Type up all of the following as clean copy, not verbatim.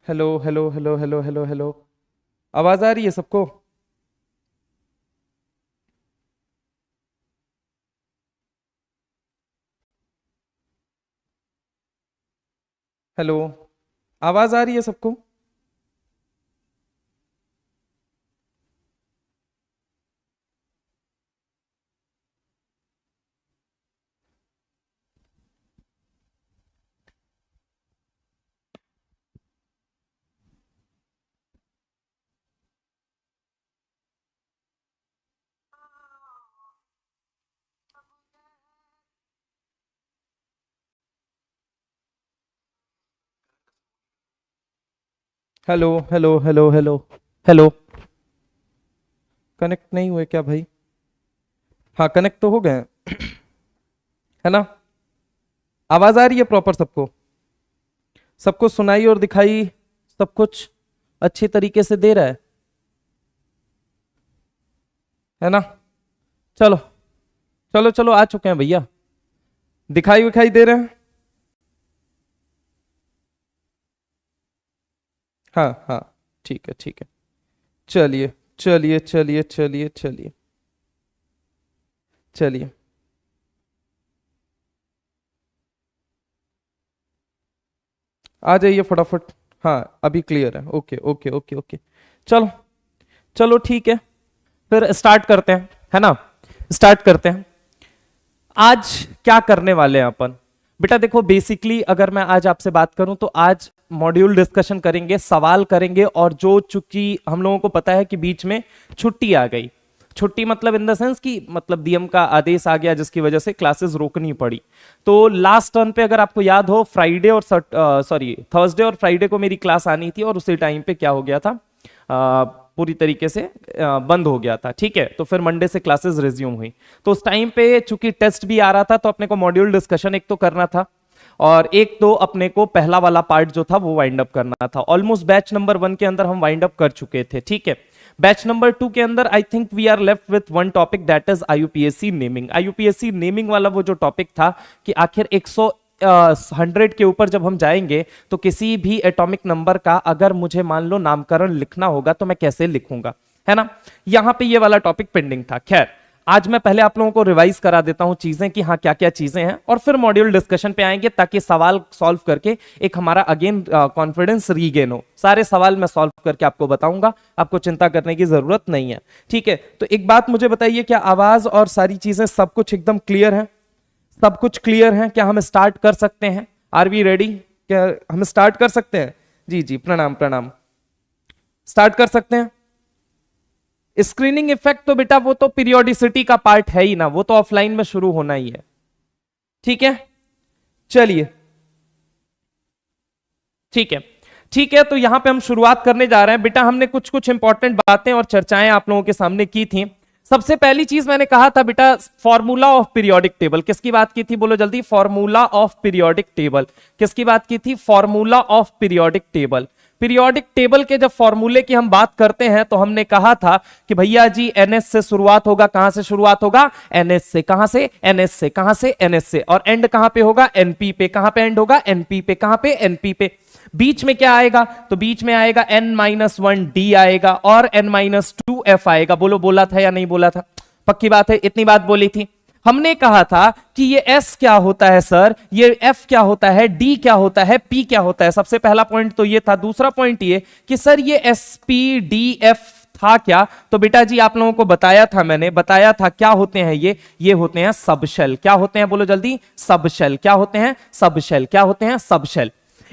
Hello hello hello hello hello hello. आवाज आ रही है सबको? हेलो। आवाज आ रही है सबको? Hello hello hello hello hello. Connect नहीं हुए क्या भाई? हाँ, कनेक्ट तो हो गए हैं, है ना? आवाज आ रही है प्रॉपर सबको? सबको सुनाई और दिखाई सब कुछ अच्छी तरीके से दे रहा है ना? चलो चलो चलो, आ चुके हैं भैया। दिखाई विखाई दे रहे हैं? हाँ हाँ, ठीक है ठीक है। चलिए चलिए चलिए चलिए चलिए चलिए। आ जाइए फटाफट। हाँ, अभी क्लियर है। Okay okay okay okay. चलो चलो ठीक है, फिर स्टार्ट करते हैं, है ना? स्टार्ट करते हैं। आज क्या करने वाले हैं अपन? बेटा देखो, बेसिकली अगर मैं आज आपसे बात करूं तो आज मॉड्यूल डिस्कशन करेंगे, सवाल करेंगे, और जो चूंकि हम लोगों को पता है कि बीच में छुट्टी आ गई। छुट्टी मतलब इन द सेंस कि मतलब डीएम का आदेश आ गया जिसकी वजह से क्लासेस रोकनी पड़ी। तो लास्ट टर्न पे अगर आपको याद हो, फ्राइडे और सॉरी थर्सडे और फ्राइडे को मेरी क्लास आनी थी, और उसी टाइम पे क्या हो गया था, पूरी तरीके से बंद हो गया था। ठीक है, तो फिर मंडे से क्लासेस रिज्यूम हुई। तो उस टाइम पे चूंकि टेस्ट भी आ रहा था, तो अपने को मॉड्यूल डिस्कशन एक तो करना था, और एक तो अपने को पहला वाला पार्ट जो था वो वाइंड अप करना था। ऑलमोस्ट बैच नंबर 1 के अंदर हम वाइंड अप कर चुके थे। ठीक है, बैच नंबर 2 के अंदर I think we are left with one topic, that is IUPAC naming. IUPAC naming वाला वो जो टॉपिक था कि आखिर 100 के ऊपर जब हम जाएंगे तो किसी भी एटॉमिक नंबर का अगर मुझे मान लो नामकरण लिखना होगा तो मैं कैसे लिखूंगा, है ना? यहां पे ये वाला टॉपिक पेंडिंग था। खैर, आज मैं पहले आप लोगों को रिवाइज करा देता हूं चीजें कि हाँ क्या क्या चीजें हैं, और फिर मॉड्यूल डिस्कशन पे आएंगे ताकि सवाल सॉल्व करके एक हमारा अगेन कॉन्फिडेंस रीगेन हो। सारे सवाल मैं सॉल्व करके आपको बताऊंगा, आपको चिंता करने की जरूरत नहीं है। ठीक है, तो एक बात मुझे बताइए, क्या आवाज और सारी चीजें सब कुछ एकदम क्लियर है? सब कुछ क्लियर है? क्या हम स्टार्ट कर सकते हैं? Are we ready? क्या हम स्टार्ट कर सकते हैं? जी जी, प्रणाम प्रणाम। स्टार्ट कर सकते हैं। स्क्रीनिंग इफेक्ट तो बेटा वो तो पीरियोडिसिटी का पार्ट है ही ना, वो तो ऑफलाइन में शुरू होना ही है। ठीक है, चलिए ठीक है। ठीक है, तो यहां पे हम शुरुआत करने जा रहे हैं। बेटा हमने कुछ कुछ इंपॉर्टेंट बातें और चर्चाएं आप लोगों के सामने की थी। सबसे पहली चीज मैंने कहा था बेटा, फॉर्मूला ऑफ पीरियोडिक टेबल। किसकी बात की थी बोलो जल्दी? Formula of periodic table. किसकी बात की थी? Formula of periodic table. Periodic table के जब फॉर्मूले की हम बात करते हैं तो हमने कहा था कि भैया जी एनएस से शुरुआत होगा। कहां से शुरुआत होगा? एनएस से। कहां से? एनएस से। कहां से? एनएस से। और एंड कहां पे होगा? एनपी पे। कहां पे एंड होगा? एनपी पे। कहां पे? एनपी पे। बीच में क्या आएगा? तो बीच में आएगा n-1 d आएगा, और n-2 f आएगा। बोलो, बोला था या नहीं बोला था? पक्की बात है, इतनी बात बोली थी। हमने कहा था कि ये s क्या होता है सर, ये f क्या होता है, d क्या होता है, p क्या होता है। सबसे पहला पॉइंट तो ये था। दूसरा पॉइंट ये कि सर ये s-p-d-f था क्या? तो बेटा जी आप लोगों को बताया था, मैंने बताया था क्या होते हैं ये होते हैं सब शेल। क्या होते हैं बोलो जल्दी? सब शेल। क्या होते हैं? सब शेल। क्या होते हैं? सब शेल।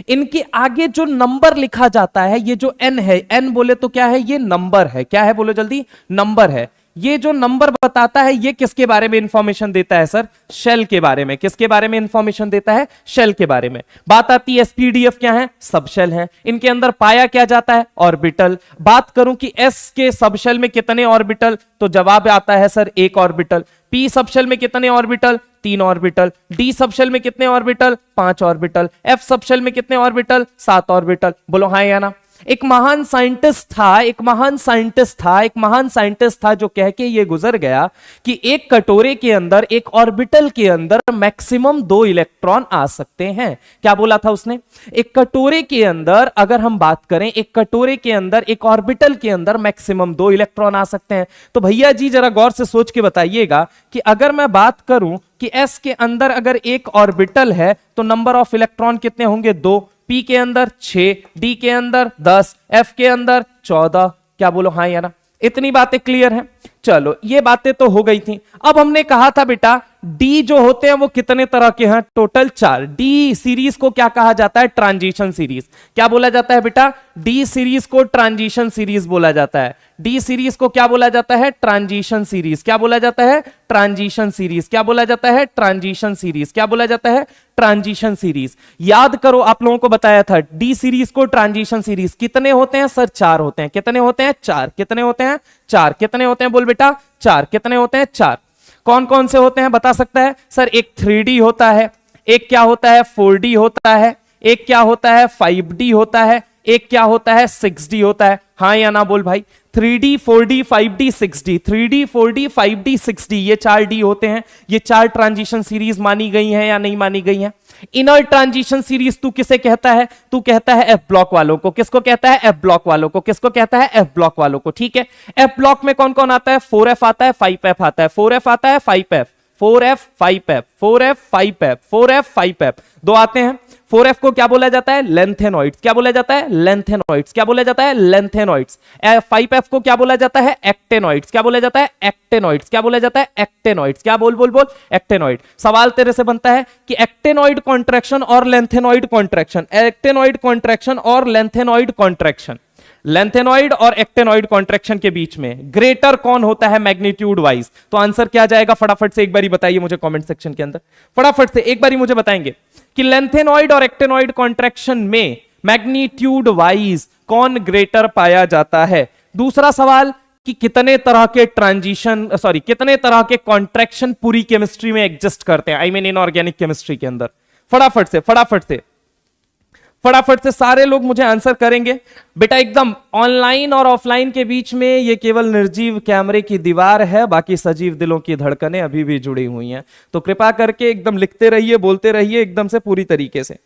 इनके आगे जो नंबर लिखा जाता है, ये जो n है, n बोले तो क्या है? ये नंबर है। क्या है बोलो जल्दी? नंबर है। ये जो नंबर बताता है ये किसके बारे में इंफॉर्मेशन देता है सर? शेल के बारे में। किसके बारे में इंफॉर्मेशन देता है? शेल के बारे में। बात आती है एसपीडीएफ क्या है? सब शेल है। इनके अंदर पाया क्या जाता है? ऑर्बिटल। बात करूं कि एस के सब शेल में कितने ऑर्बिटल, तो जवाब आता है सर एक ऑर्बिटल। पी सब शेल में कितने orbital? 3 orbital. D sub shell में कितने orbital? 5 orbital. F sub shell में कितने ऑर्बिटल? 7 ऑर्बिटल। बोलो हाँ या ना? एक महान साइंटिस्ट था, एक महान साइंटिस्ट था, एक महान साइंटिस्ट था जो कह के ये गुजर गया कि एक कटोरे के अंदर, एक ऑर्बिटल के अंदर मैक्सिमम 2 इलेक्ट्रॉन आ सकते हैं। क्या बोला था उसने? एक कटोरे के अंदर अगर हम बात करें, एक कटोरे के अंदर, एक ऑर्बिटल के अंदर मैक्सिमम 2 इलेक्ट्रॉन आ सकते हैं। तो भैया जी जरा गौर से सोच के बताइएगा कि अगर मैं बात करूं कि s के अंदर अगर एक ऑर्बिटल है तो नंबर ऑफ इलेक्ट्रॉन कितने होंगे? 2, p के अंदर 6, d के अंदर 10, f के अंदर 14। क्या बोलो हाँ या ना? इतनी बातें क्लियर हैं? चलो ये बातें तो हो गई थी। अब हमने कहा था बेटा डी जो होते हैं वो कितने तरह के हैं? टोटल 4। डी सीरीज को क्या कहा जाता है? Transition series. क्या बोला जाता है बेटा? डी सीरीज को ट्रांजिशन सीरीज बोला जाता है। डी सीरीज को क्या बोला जाता है? Transition series. क्या बोला जाता है? Transition series. क्या बोला जाता है? Transition series. क्या बोला जाता है? Transition series. याद करो, आप लोगों को बताया था डी सीरीज को ट्रांजिशन सीरीज कितने होते हैं सर? 4 होते हैं। कितने होते हैं? 4। कितने होते हैं? 4। कितने होते हैं? बोल बेटा 4। कितने होते हैं? 4। कौन कौन से होते हैं बता सकता है? सर एक 3D होता है, एक क्या होता है? 4D होता है, एक क्या होता है? 5D होता है, एक क्या होता है? 6D होता है। हाँ या ना बोल भाई? 3D 4D 5D 6D, 3D 4D 5D 6D, ये 4 D होते हैं। ये 4 ट्रांजिशन सीरीज मानी गई हैं या नहीं मानी गई हैं? इनर ट्रांजिशन सीरीज तू किसे कहता है? तू कहता है एफ ब्लॉक वालों को। किसको कहता है? एफ ब्लॉक वालों को। किसको कहता है? एफ ब्लॉक वालों को। ठीक है, एफ ब्लॉक में कौन कौन आता है? 4F आता है, 5F आता है, 4F आता है, 5F, 4F 5F, 4F 5F, 4F 5F, 2 आते हैं। 4F को क्या बोला जाता है? लेंथेनॉइड्स। क्या बोला जाता है? लेंथेनॉइड्स। क्या बोला जाता है? लेंथेनॉइड्स। 5F को क्या बोला जाता है? एक्टेनॉइड्स। क्या बोला जाता है? एक्टेनॉइड्स। क्या बोला जाता है? एक्टेनॉइड्स। क्या बोल बोल बोल? एक्टेनॉइड। सवाल तेरे से बनता है कि एक्टेनॉइड कॉन्ट्रैक्शन और लेंथेनॉइड कॉन्ट्रैक्शन, एक्टेनॉइड कॉन्ट्रैक्शन और लेंथेनॉइड कॉन्ट्रैक्शन, लेंथेनॉइड और एक्टेनॉइड कॉन्ट्रैक्शन के बीच में ग्रेटर कौन होता है मैग्नीट्यूड वाइज? तो आंसर क्या जाएगा? फटाफट से एक बारी बताइए मुझे कमेंट सेक्शन के अंदर। फटाफट से एक बारी मुझे बताएंगे कि लेंथेनॉइड और एक्टेनॉइड कॉन्ट्रैक्शन में मैग्नीट्यूड वाइज कौन ग्रेटर पाया जाता है? दूसरा सवाल कि कितने तरह के ट्रांजिशन, सॉरी कितने तरह के कॉन्ट्रैक्शन पूरी केमिस्ट्री में एग्जिस्ट करते हैं, आई मीन इनऑर्गेनिक केमिस्ट्री के अंदर। फटाफट से फटाफट से फटाफट से सारे लोग मुझे आंसर करेंगे बेटा। एकदम ऑनलाइन और ऑफलाइन के बीच में ये केवल निर्जीव कैमरे की दीवार है, बाकी सजीव दिलों की धड़कनें अभी भी जुड़ी हुई हैं। तो कृपा करके एकदम लिखते रहिए, बोलते रहिए एकदम से पूरी तरीके से,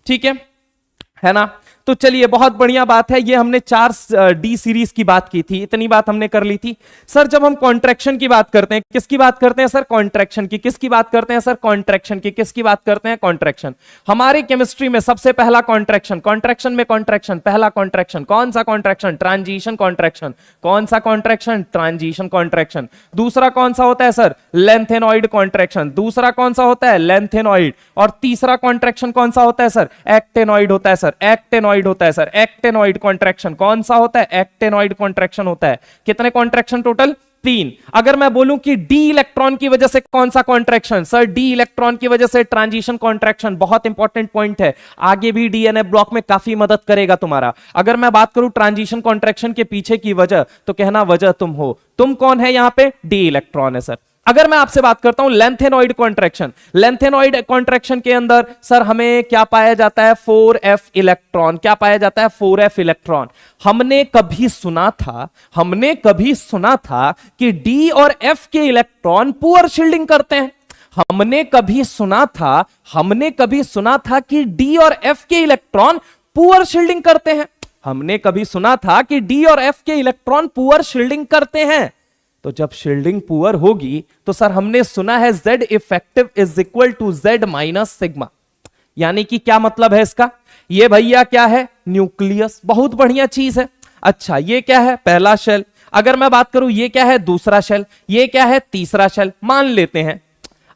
ठीक है ना? तो चलिए बहुत बढ़िया बात है। ये हमने 4 डी सीरीज की बात की थी, इतनी बात हमने कर ली थी। सर जब हम कॉन्ट्रैक्शन की बात करते हैं, किसकी बात करते हैं सर? कॉन्ट्रैक्शन की। किसकी बात करते हैं सर? कॉन्ट्रैक्शन की। किसकी बात करते हैं? कॉन्ट्रैक्शन। हमारे केमिस्ट्री में सबसे पहला कॉन्ट्रैक्शन, कॉन्ट्रैक्शन में कॉन्ट्रैक्शन, पहला कॉन्ट्रैक्शन कौन सा? Contraction transition contraction. कौन सा कॉन्ट्रैक्शन? Transition contraction. दूसरा कौन सा होता है सर? Lanthanoid contraction. दूसरा कौन सा होता है? लेंथेनॉइड। और तीसरा कॉन्ट्रैक्शन कौन सा होता है सर? एक्टेनॉइड होता है सर, एक्टेनॉइड होता है सर। एक्टेनॉइड कॉन्ट्रैक्शन कौन सा होता है? एक्टेनॉइड कॉन्ट्रैक्शन होता है। कितने कॉन्ट्रैक्शन टोटल? 3। अगर मैं बोलूं कि डी इलेक्ट्रॉन की वजह से कौन सा कॉन्ट्रैक्शन? सर डी इलेक्ट्रॉन की वजह से ट्रांजिशन कॉन्ट्रैक्शन। बहुत इंपॉर्टेंट पॉइंट है, आगे भी डीएनए ब्लॉक में काफी मदद करेगा तुम्हारा। अगर मैं बात करूं ट्रांजिशन कॉन्ट्रैक्शन के पीछे की वजह, तो कहना वजह तुम हो। तुम कौन है यहां पे? डी इलेक्ट्रॉन है सर। अगर मैं आपसे बात करता हूं लेंथेनॉइड कॉन्ट्रैक्शन, लेंथेनॉइड कॉन्ट्रैक्शन के अंदर सर हमें क्या पाया जाता है? 4F electron. क्या पाया जाता है? 4F electron. हमने कभी सुना था कि D और F के इलेक्ट्रॉन पुअर शील्डिंग करते हैं। हमने कभी सुना था कि D और F के इलेक्ट्रॉन पुअर शील्डिंग करते हैं। हमने कभी सुना था कि D और F के इलेक्ट्रॉन पुअर शील्डिंग करते हैं। तो जब शील्डिंग पुअर होगी तो सर हमने सुना है Z effective is equal to Z minus sigma. यानी कि क्या मतलब है इसका? ये भैया क्या है? न्यूक्लियस। बहुत बढ़िया चीज है। अच्छा ये क्या है? पहला शेल। अगर मैं बात करूं ये क्या है? दूसरा शेल। ये क्या है? तीसरा शेल। मान लेते हैं,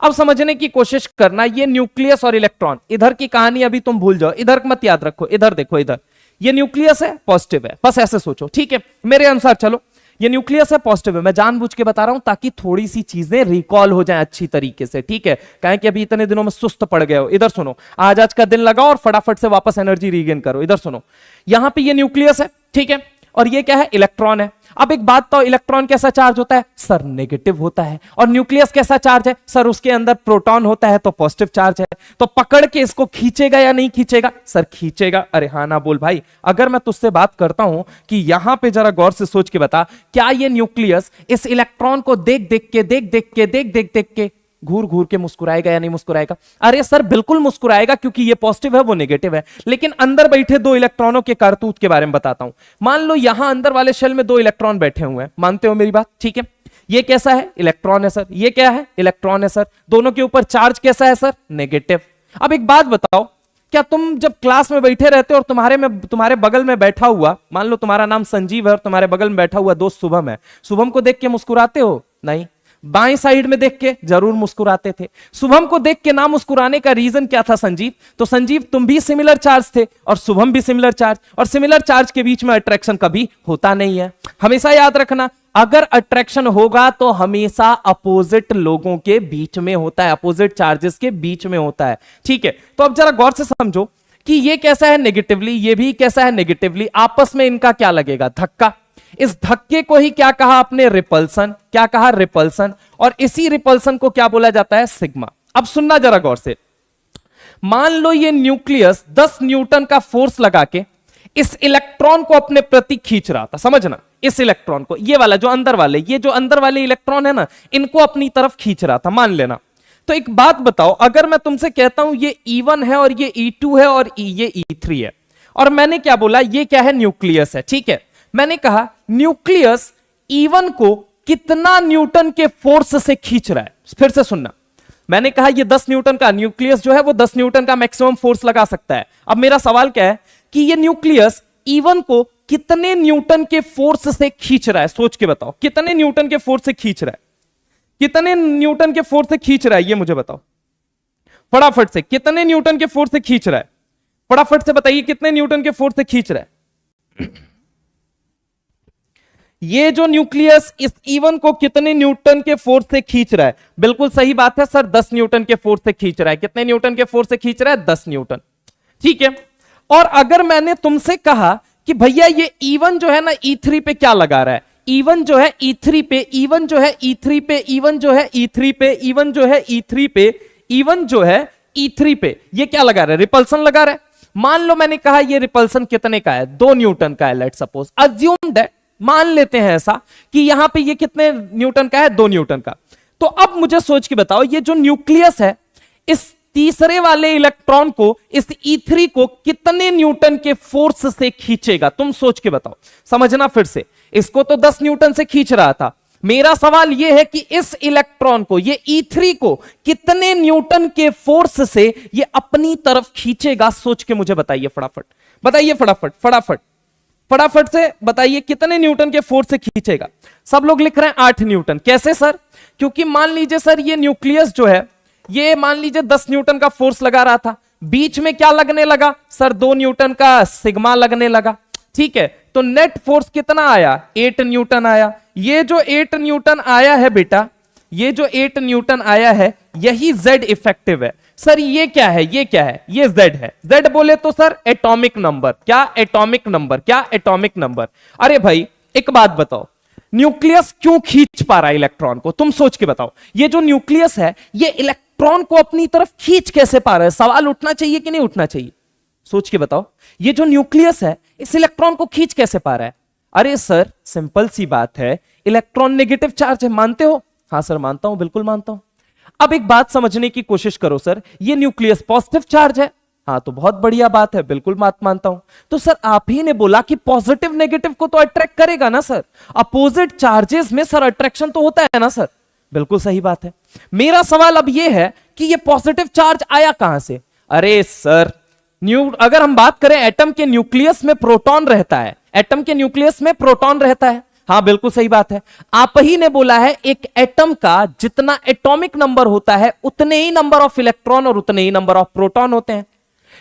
अब समझने की कोशिश करना, ये न्यूक्लियस और इलेक्ट्रॉन, इधर की कहानी अभी तुम भूल जाओ, इधर मत याद रखो, इधर देखो, इधर ये न्यूक्लियस है, पॉजिटिव है, बस ऐसे सोचो, ठीक है? मेरे अनुसार चलो, ये न्यूक्लियस है, पॉजिटिव है। मैं जानबूझ के बता रहा हूं ताकि थोड़ी सी चीजें रिकॉल हो जाएं अच्छी तरीके से, ठीक है? कहें कि अभी इतने दिनों में सुस्त पड़ गए हो। इधर सुनो, आज का दिन लगाओ और फटाफट से वापस एनर्जी रीगेन करो। इधर सुनो, यहां पे ये न्यूक्लियस है, ठीक है? और ये क्या है, इलेक्ट्रॉन है। अब एक बात तो, इलेक्ट्रॉन कैसा चार्ज होता है सर, नेगेटिव होता है। और न्यूक्लियस कैसा चार्ज है सर, उसके अंदर प्रोटॉन होता है तो पॉजिटिव चार्ज है। तो पकड़ के इसको खींचेगा या नहीं खींचेगा सर, खींचेगा। अरे हाँ ना बोल भाई। अगर मैं तुझसे बात करता हूं कि यहां पे जरा गौर से सोच के बता, क्या ये न्यूक्लियस इस इलेक्ट्रॉन को देख देख के घूर घूर के मुस्कुराएगा या नहीं मुस्कुराएगा? अरे सर बिल्कुल मुस्कुराएगा, क्योंकि ये पॉजिटिव है वो नेगेटिव है। लेकिन अंदर बैठे दो इलेक्ट्रॉनों के कारतूत के बारे में बताता हूं। मान लो यहां अंदर वाले शेल में दो इलेक्ट्रॉन बैठे हुए हैं, मानते हो मेरी बात? ठीक है, ये कैसा है, इलेक्ट्रॉन है सर। ये क्या है, इलेक्ट्रॉन है सर। दोनों के ऊपर चार्ज कैसा है सर, नेगेटिव। अब एक बात बताओ, क्या तुम जब क्लास में बैठे रहते हो और तुम्हारे बगल में बैठा हुआ, मान लो तुम्हारा नाम संजीव है और तुम्हारे बगल में बैठा हुआ दोस्त शुभम है, शुभम को देख के मुस्कुराते हो? नहीं। बाएं साइड में देख के जरूर मुस्कुराते थे। शुभम को देख के ना मुस्कुराने का रीजन क्या था संजीव? तो संजीव तुम भी सिमिलर चार्ज थे और शुभम भी सिमिलर चार्ज, और सिमिलर चार्ज के बीच में अट्रैक्शन कभी होता नहीं है। हमेशा याद रखना, अगर अट्रैक्शन होगा तो हमेशा अपोजिट लोगों के बीच में होता है, अपोजिट चार्जेस के बीच में होता है। ठीक है, तो अब जरा गौर से समझो कि ये कैसा है, नेगेटिवली, ये भी कैसा है, नेगेटिवली। आपस में इनका क्या लगेगा, धक्का। इस धक्के को ही क्या कहा आपने, रिपल्सन। क्या कहा, रिपल्सन। और इसी रिपल्सन को क्या बोला जाता है, सिग्मा। अब सुनना जरा गौर से, मान लो ये न्यूक्लियस 10 न्यूटन का फोर्स लगा के इस इलेक्ट्रॉन को अपने प्रति खींच रहा था। समझना, इस इलेक्ट्रॉन को, ये वाला जो अंदर वाले, ये जो अंदर वाले इलेक्ट्रॉन है ना, इनको अपनी तरफ खींच रहा था, मान लेना। तो एक बात बताओ, अगर मैं तुमसे कहता हूं ये E1 है और ये E2 है और ये E3 है, और मैंने क्या बोला, ये क्या है, न्यूक्लियस है। ठीक है, मैंने कहा न्यूक्लियस E1 को कितना न्यूटन के फोर्स से खींच रहा है? फिर से सुनना, मैंने कहा ये 10 न्यूटन का न्यूक्लियस जो है वो 10 न्यूटन का मैक्सिमम फोर्स लगा सकता है। अब मेरा सवाल क्या है कि ये न्यूक्लियस E1 को कितने न्यूटन के फोर्स से खींच रहा है? सोच के बताओ, कितने न्यूटन के फोर्स से खींच रहा है? कितने न्यूटन के फोर्स से खींच रहा है, ये मुझे बताओ फटाफट से। कितने न्यूटन के फोर्स से खींच रहा है? फटाफट से बताइए, कितने न्यूटन के फोर्स से खींच रहा है? ये जो न्यूक्लियस इस E1 को कितने न्यूटन के फोर्स से खींच रहा है? बिल्कुल सही बात है सर, 10 न्यूटन के फोर्स से खींच रहा है। कितने न्यूटन के फोर्स से खींच रहा है? 10 न्यूटन। ठीक है, और अगर मैंने तुमसे कहा कि भैया ये E1 जो है ना E3 पे क्या लगा रहा है, E1 जो है E3 पे, E1 जो है E3 पे, E1 जो है E3 पे, E1 जो है E3 पे, E1 जो है E3 पे, ये क्या लगा रहा है? रिपल्सन लगा रहा है। मान लो मैंने कहा ये रिपल्सन कितने का है, 2 न्यूटन का है। लेट सपोज, अज्यूम दैट, मान लेते हैं ऐसा कि यहां पे ये कितने न्यूटन का है, 2 न्यूटन का। तो अब मुझे सोच के बताओ, ये जो न्यूक्लियस है इस तीसरे वाले इलेक्ट्रॉन को, इस E3 को कितने न्यूटन के फोर्स से खींचेगा? तुम सोच के बताओ, समझना फिर से। इसको तो 10 न्यूटन से खींच रहा था। मेरा सवाल यह है कि इस इलेक्ट्रॉन को, ये E3 को कितने न्यूटन के फोर्स से ये अपनी तरफ खींचेगा? सोच के मुझे बताइए फटाफट, बताइए फटाफट फटाफट फटाफट से बताइए, कितने न्यूटन के फोर्स से खींचेगा? सब लोग लिख रहे हैं 8 न्यूटन। कैसे सर? क्योंकि मान लीजिए सर ये न्यूक्लियस जो है, ये मान लीजिए 10 न्यूटन का फोर्स लगा रहा था, बीच में क्या लगने लगा सर? 2 न्यूटन का सिग्मा लगने लगा। ठीक है, तो नेट फोर्स कितना आया? 8 न्यूटन आया। ये जो 8 न्यूटन आया है बेटा, ये जो 8 न्यूटन आया है, यही Z इफेक्टिव है। सर ये क्या है, ये क्या है? ये Z है। Z बोले तो सर एटॉमिक नंबर। क्या एटॉमिक नंबर? क्या एटॉमिक नंबर? अरे भाई एक बात बताओ, न्यूक्लियस क्यों खींच पा रहा है इलेक्ट्रॉन को? तुम सोच के बताओ। ये जो न्यूक्लियस है ये इलेक्ट्रॉन को अपनी तरफ खींच कैसे पा रहा है? सवाल उठना चाहिए कि नहीं उठना चाहिए? सोच के बताओ, ये जो न्यूक्लियस है इस इलेक्ट्रॉन को खींच कैसे पा रहा है? अरे सर सिंपल सी बात है, इलेक्ट्रॉन नेगेटिव चार्ज है। मानते हो? हाँ सर मानता हूं, बिल्कुल मानता हूं। अब एक बात समझने की कोशिश करो सर, ये न्यूक्लियस पॉजिटिव चार्ज है। हाँ तो बहुत बढ़िया बात है, बिल्कुल मानता हूं। तो सर आप ही ने बोला कि पॉजिटिव नेगेटिव को तो अट्रैक्ट करेगा ना सर, अपोजिट चार्जेस में सर अट्रैक्शन तो होता है ना सर। बिल्कुल सही बात है। मेरा सवाल अब यह है कि ये पॉजिटिव चार्ज आया कहां से? अरे सर अगर हम बात करें, एटम के न्यूक्लियस में प्रोटॉन रहता है, एटम के न्यूक्लियस में प्रोटॉन रहता है। हाँ बिल्कुल सही बात है। आप ही ने बोला है एक एटम का जितना एटॉमिक नंबर होता है उतने ही नंबर ऑफ इलेक्ट्रॉन और उतने ही नंबर ऑफ प्रोटॉन होते हैं।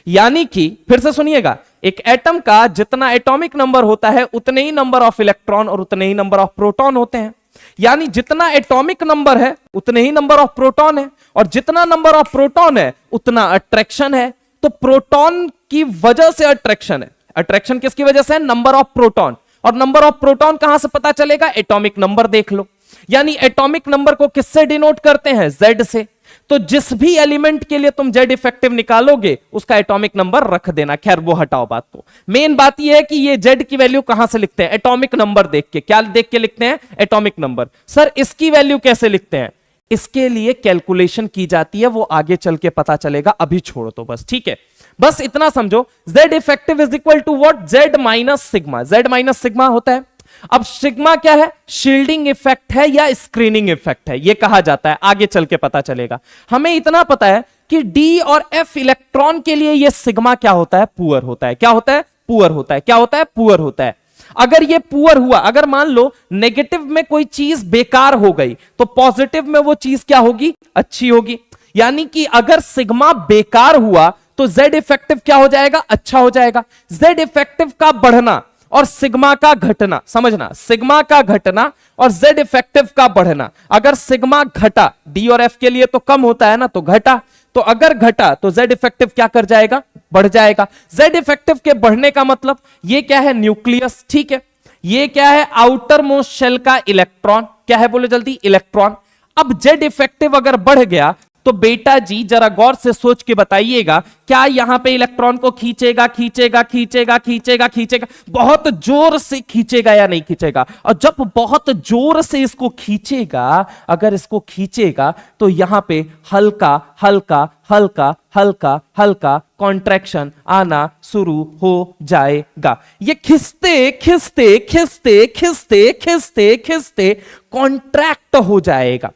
यानी कि फिर से सुनिएगा, एक एटम का जितना एटॉमिक नंबर होता है उतने ही नंबर ऑफ इलेक्ट्रॉन और उतने ही नंबर ऑफ प्रोटॉन होते हैं। यानी जितना एटॉमिक नंबर है उतने ही नंबर ऑफ प्रोटॉन है, और जितना नंबर ऑफ प्रोटॉन है उतना अट्रैक्शन है। तो प्रोटॉन की वजह से अट्रैक्शन है। अट्रैक्शन किसकी वजह से है? Number of proton. और नंबर ऑफ प्रोटॉन कहां से पता चलेगा, एटॉमिक नंबर देख लो। यानी एटॉमिक नंबर को किससे डिनोट करते हैं, जेड से। तो जिस भी एलिमेंट के लिए तुम जेड इफेक्टिव निकालोगे उसका एटॉमिक नंबर रख देना। खैर वो हटाओ बात को, मेन बात यह है कि ये जेड की वैल्यू कहां से लिखते हैं, एटॉमिक नंबर देख के। क्या देख के लिखते हैं, एटॉमिक नंबर। सर इसकी वैल्यू कैसे लिखते हैं, इसके लिए कैलकुलेशन की जाती है, वो आगे चल के पता चलेगा, अभी छोड़ो तो बस, ठीक है। बस इतना समझो, Z effective is equal to what, Z minus sigma. Z minus sigma होता है। अब सिग्मा क्या है, शील्डिंग इफेक्ट है या स्क्रीनिंग इफेक्ट है, यह कहा जाता है, आगे चल के पता चलेगा। हमें इतना पता है कि डी और एफ इलेक्ट्रॉन के लिए यह सिग्मा क्या होता है, पुअर होता है। क्या होता है, पुअर होता है। क्या होता है, पुअर होता है। अगर ये पुअर हुआ, अगर मान लो नेगेटिव में कोई चीज बेकार हो गई तो पॉजिटिव में वो चीज क्या होगी, अच्छी होगी। यानी कि अगर सिग्मा बेकार हुआ तो जेड इफेक्टिव क्या हो जाएगा, अच्छा हो जाएगा। जेड इफेक्टिव का बढ़ना और सिग्मा का घटना, समझना, सिग्मा का घटना और जेड इफेक्टिव का बढ़ना। अगर सिग्मा घटा, डी और एफ के लिए तो कम होता है ना, तो घटा, तो अगर घटा तो जेड इफेक्टिव क्या कर जाएगा, बढ़ जाएगा। जेड इफेक्टिव के बढ़ने का मतलब ये क्या है, न्यूक्लियस, ठीक है। ये क्या है, आउटर मोस्ट शेल का इलेक्ट्रॉन। क्या है, बोलो जल्दी, इलेक्ट्रॉन। अब जेड इफेक्टिव अगर बढ़ गया तो बेटा जी जरा गौर से सोच के बताइएगा, क्या यहां पे इलेक्ट्रॉन को खींचेगा, खींचेगा, खींचेगा, खींचेगा, खींचेगा, बहुत जोर से खींचेगा या नहीं खींचेगा। और जब बहुत जोर से इसको खींचेगा, अगर इसको खींचेगा तो यहां पे हल्का हल्का हल्का हल्का हल्का कॉन्ट्रैक्शन आना शुरू हो जाएगा। ये खिंचते खिंचते खिंचते खिंचते खिंचते खिंचते कॉन्ट्रैक्ट हो जाएगा।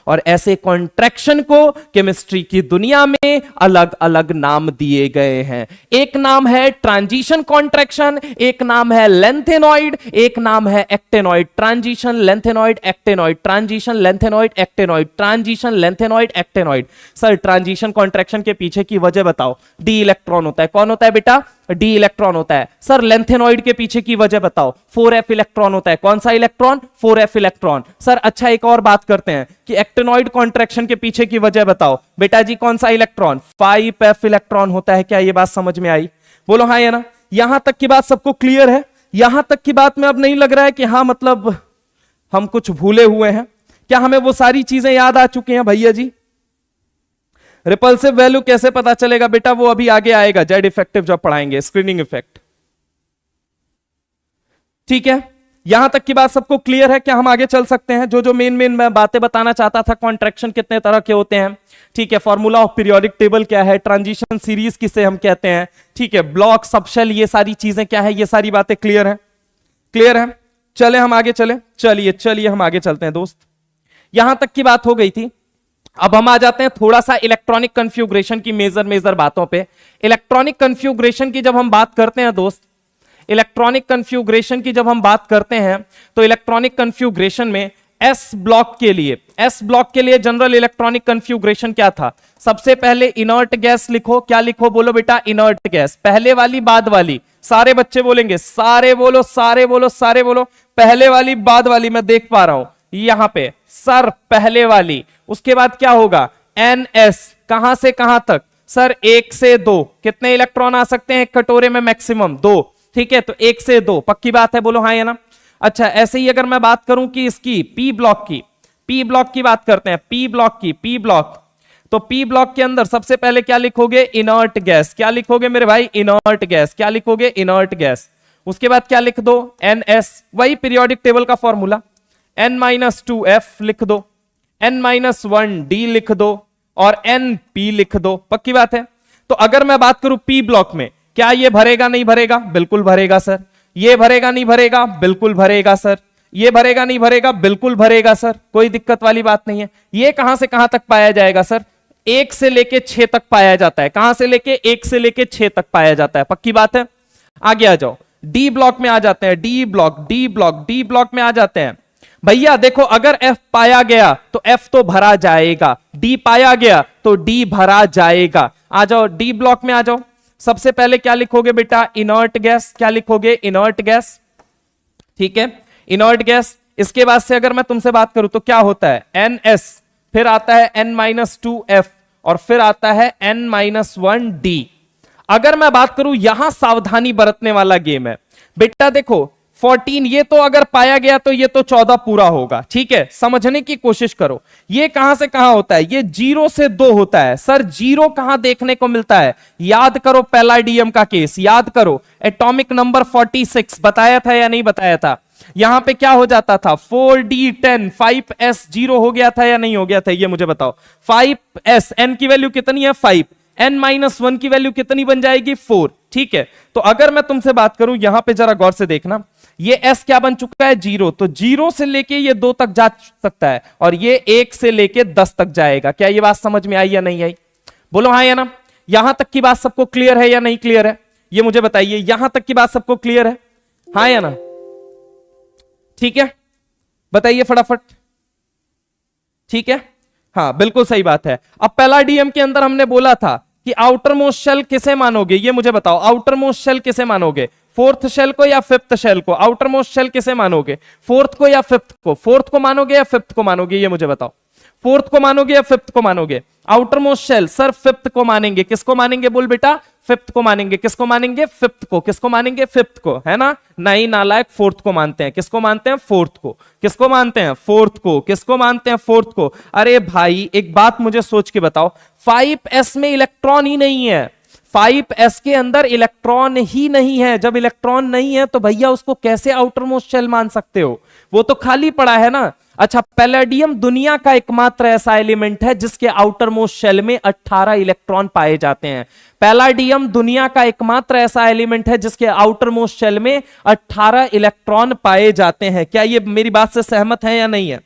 और ऐसे कॉन्ट्रैक्शन को केमिस्ट्री की दुनिया में अलग अलग नाम दिए गए हैं। एक नाम है ट्रांजिशन कॉन्ट्रैक्शन, एक नाम है लेंथेनॉइड, एक नाम है actinoid. Transition, lanthanoid, actinoid, transition, lanthanoid, actinoid, transition, lanthanoid, actinoid. Sir transition contraction के पीछे की वजह बताओ। डी इलेक्ट्रॉन होता है। कौन होता है बेटा, डी इलेक्ट्रॉन होता है। सर लेंथेनॉइड के पीछे की वजह बताओ। 4f इलेक्ट्रॉन होता है। कौन सा इलेक्ट्रॉन, 4f इलेक्ट्रॉन। सर अच्छा एक और बात करते हैं कि एक्टेनॉइड कॉन्ट्रैक्शन के पीछे की वजह बताओ। बेटा जी कौन सा इलेक्ट्रॉन, 5f इलेक्ट्रॉन होता है। क्या ये बात समझ में आई, बोलो हाँ या ना। यहां तक की बात सबको क्लियर है, यहां तक की बात में अब नहीं लग रहा है कि हाँ मतलब हम कुछ भूले हुए हैं। क्या हमें वो सारी चीजें याद आ चुकी हैं भैया जी। रिपल्सिव वैल्यू कैसे पता चलेगा बेटा, वो अभी आगे आएगा, जेड इफेक्टिव जब पढ़ाएंगे, स्क्रीनिंग इफेक्ट, ठीक है। यहां तक की बात सबको क्लियर है, क्या हम आगे चल सकते हैं। जो जो मेन मेन मैं बातें बताना चाहता था, कॉन्ट्रैक्शन कितने तरह के होते हैं, ठीक है, फॉर्मूला ऑफ पीरियोडिक टेबल क्या है, ट्रांजिशन सीरीज किसे हम कहते हैं, ठीक है, ब्लॉक, सबशेल, ये सारी चीजें क्या है, ये सारी बातें क्लियर है, क्लियर है। चले हम आगे चले, चलिए चलिए हम आगे चलते हैं दोस्त। यहां तक की बात हो गई थी, अब हम आ जाते हैं थोड़ा सा इलेक्ट्रॉनिक कन्फ्यूग्रेशन की मेजर बातों पे। इलेक्ट्रॉनिक कन्फ्यूग्रेशन की जब हम बात करते हैं दोस्त, इलेक्ट्रॉनिक कन्फ्यूग्रेशन की जब हम बात करते हैं तो इलेक्ट्रॉनिक कन्फ्यूग्रेशन में एस ब्लॉक के लिए जनरल इलेक्ट्रॉनिक कन्फ्यूग्रेशन क्या था। सबसे पहले इनर्ट गैस लिखो। क्या लिखो, बोलो बेटा, इनर्ट गैस। पहले वाली बाद वाली, सारे बच्चे बोलेंगे, सारे बोलो, सारे बोलो, सारे बोलो। पहले वाली बाद वाली, मैं देख पा रहा हूं यहां पे सर, पहले वाली। उसके बाद क्या होगा, NS, कहां से कहां तक सर, 1 से 2। कितने इलेक्ट्रॉन आ सकते हैं एक कटोरे में, मैक्सिमम 2, ठीक है, तो 1 से 2 पक्की बात है, बोलो हाँ या ना। अच्छा ऐसे ही अगर मैं बात करूं कि इसकी पी ब्लॉक की बात करते हैं, पी ब्लॉक, तो पी ब्लॉक के अंदर सबसे पहले क्या लिखोगे, इनर्ट गैस। क्या लिखोगे मेरे भाई, इनर्ट गैस। क्या लिखोगे, इनर्ट गैस। उसके बाद क्या लिख दो, NS, वही पीरियोडिक टेबल का फॉर्मूला, N-2F लिख दो, N-1D लिख दो और NP लिख दो, पक्की बात है। तो अगर मैं बात करूं पी ब्लॉक में, क्या ये भरेगा नहीं भरेगा, बिल्कुल भरेगा सर। ये भरेगा नहीं भरेगा, बिल्कुल भरेगा सर। ये भरेगा नहीं भरेगा, बिल्कुल भरेगा सर, कोई दिक्कत वाली बात नहीं है। ये कहां से कहां तक पाया जाएगा सर, 1 से लेके 6 तक पाया जाता है। कहां से लेके, 1 से लेके 6 तक पाया जाता है, पक्की बात है। आगे आ जाओ, डी ब्लॉक में आ जाते हैं, डी ब्लॉक में आ जाते हैं भैया। देखो अगर F पाया गया तो F तो भरा जाएगा, D पाया गया तो D भरा जाएगा। आ जाओ डी ब्लॉक में आ जाओ। सबसे पहले क्या लिखोगे बेटा, इनर्ट गैस। क्या लिखोगे, इनर्ट गैस, ठीक है, इनर्ट गैस। इसके बाद से अगर मैं तुमसे बात करूं तो क्या होता है, NS, फिर आता है N-2F और फिर आता है N-1D। अगर मैं बात करूं, यहां सावधानी बरतने वाला गेम है बेटा। देखो 14, ये तो अगर पाया गया तो ये तो 14 पूरा होगा। ठीक है, समझने की कोशिश करो, ये कहां से कहां होता है, ये 0 से 2 होता है। सर 0 कहां देखने को मिलता है, याद करो पैलाडियम का केस, याद करो एटॉमिक नंबर 46 बताया था या नहीं बताया था। यहां पे क्या हो जाता था, 4d10, 5s 0 हो गया था या नहीं हो गया था, ये मुझे बताओ। 5s, n की वैल्यू कितनी है 5, n-1 की वैल्यू कितनी बन जाएगी 4। ठीक है, तो अगर मैं तुमसे बात करूं, यहां पे जरा गौर से देखना, ये s क्या बन चुका है 0, तो 0 से लेके ये 2 तक जा सकता है, और ये 1 से लेके 10 तक जाएगा। क्या ये बात समझ में आई या नहीं आई, बोलो हाँ या ना। यहां तक की बात सबको क्लियर है या नहीं क्लियर है, ये मुझे बताइए, यहां तक की बात सबको क्लियर है, हाँ या ना। ठीक है, बताइए फटाफट। ठीक है, हाँ बिल्कुल सही बात है। अब पैलाडियम के अंदर हमने बोला था कि आउटर मोस्ट शेल किसे मानोगे, ये मुझे बताओ, आउटर मोस्ट शेल किसे मानोगे, फोर्थ शेल को या फिफ्थ शेल को, आउटर मोस्ट शेल किसे मानोगे, फोर्थ को या फिफ्थ को, फोर्थ को मानोगे या फिफ्थ को मानोगे, ये मुझे बताओ, फोर्थ को मानोगे या फिफ्थ को मानोगे। Outermost shell sir fifth को मानेंगे, किसको मानेंगे बोल बेटा, फिफ्थ को मानेंगे, किसको मानेंगे फिफ्थ को, किसको मानेंगे फिफ्थ को, है ना, नहीं नालायक फोर्थ को मानते हैं, किसको मानते हैं फोर्थ को, किसको मानते हैं फोर्थ को, किसको मानते हैं फोर्थ को। अरे भाई एक बात मुझे सोच के बताओ, 5s में इलेक्ट्रॉन ही नहीं है, 5s के अंदर इलेक्ट्रॉन ही नहीं है, जब इलेक्ट्रॉन नहीं है तो भैया उसको कैसे आउटर मोस्ट शेल मान सकते हो, वो तो खाली पड़ा है ना। अच्छा, पैलेडियम दुनिया का एकमात्र ऐसा एलिमेंट है जिसके आउटर मोस्ट शेल में 18 इलेक्ट्रॉन पाए जाते हैं। पैलाडियम दुनिया का एकमात्र ऐसा एलिमेंट है जिसके आउटर मोस्ट शेल में 18 इलेक्ट्रॉन पाए जाते हैं। क्या ये मेरी बात से सहमत है या नहीं है,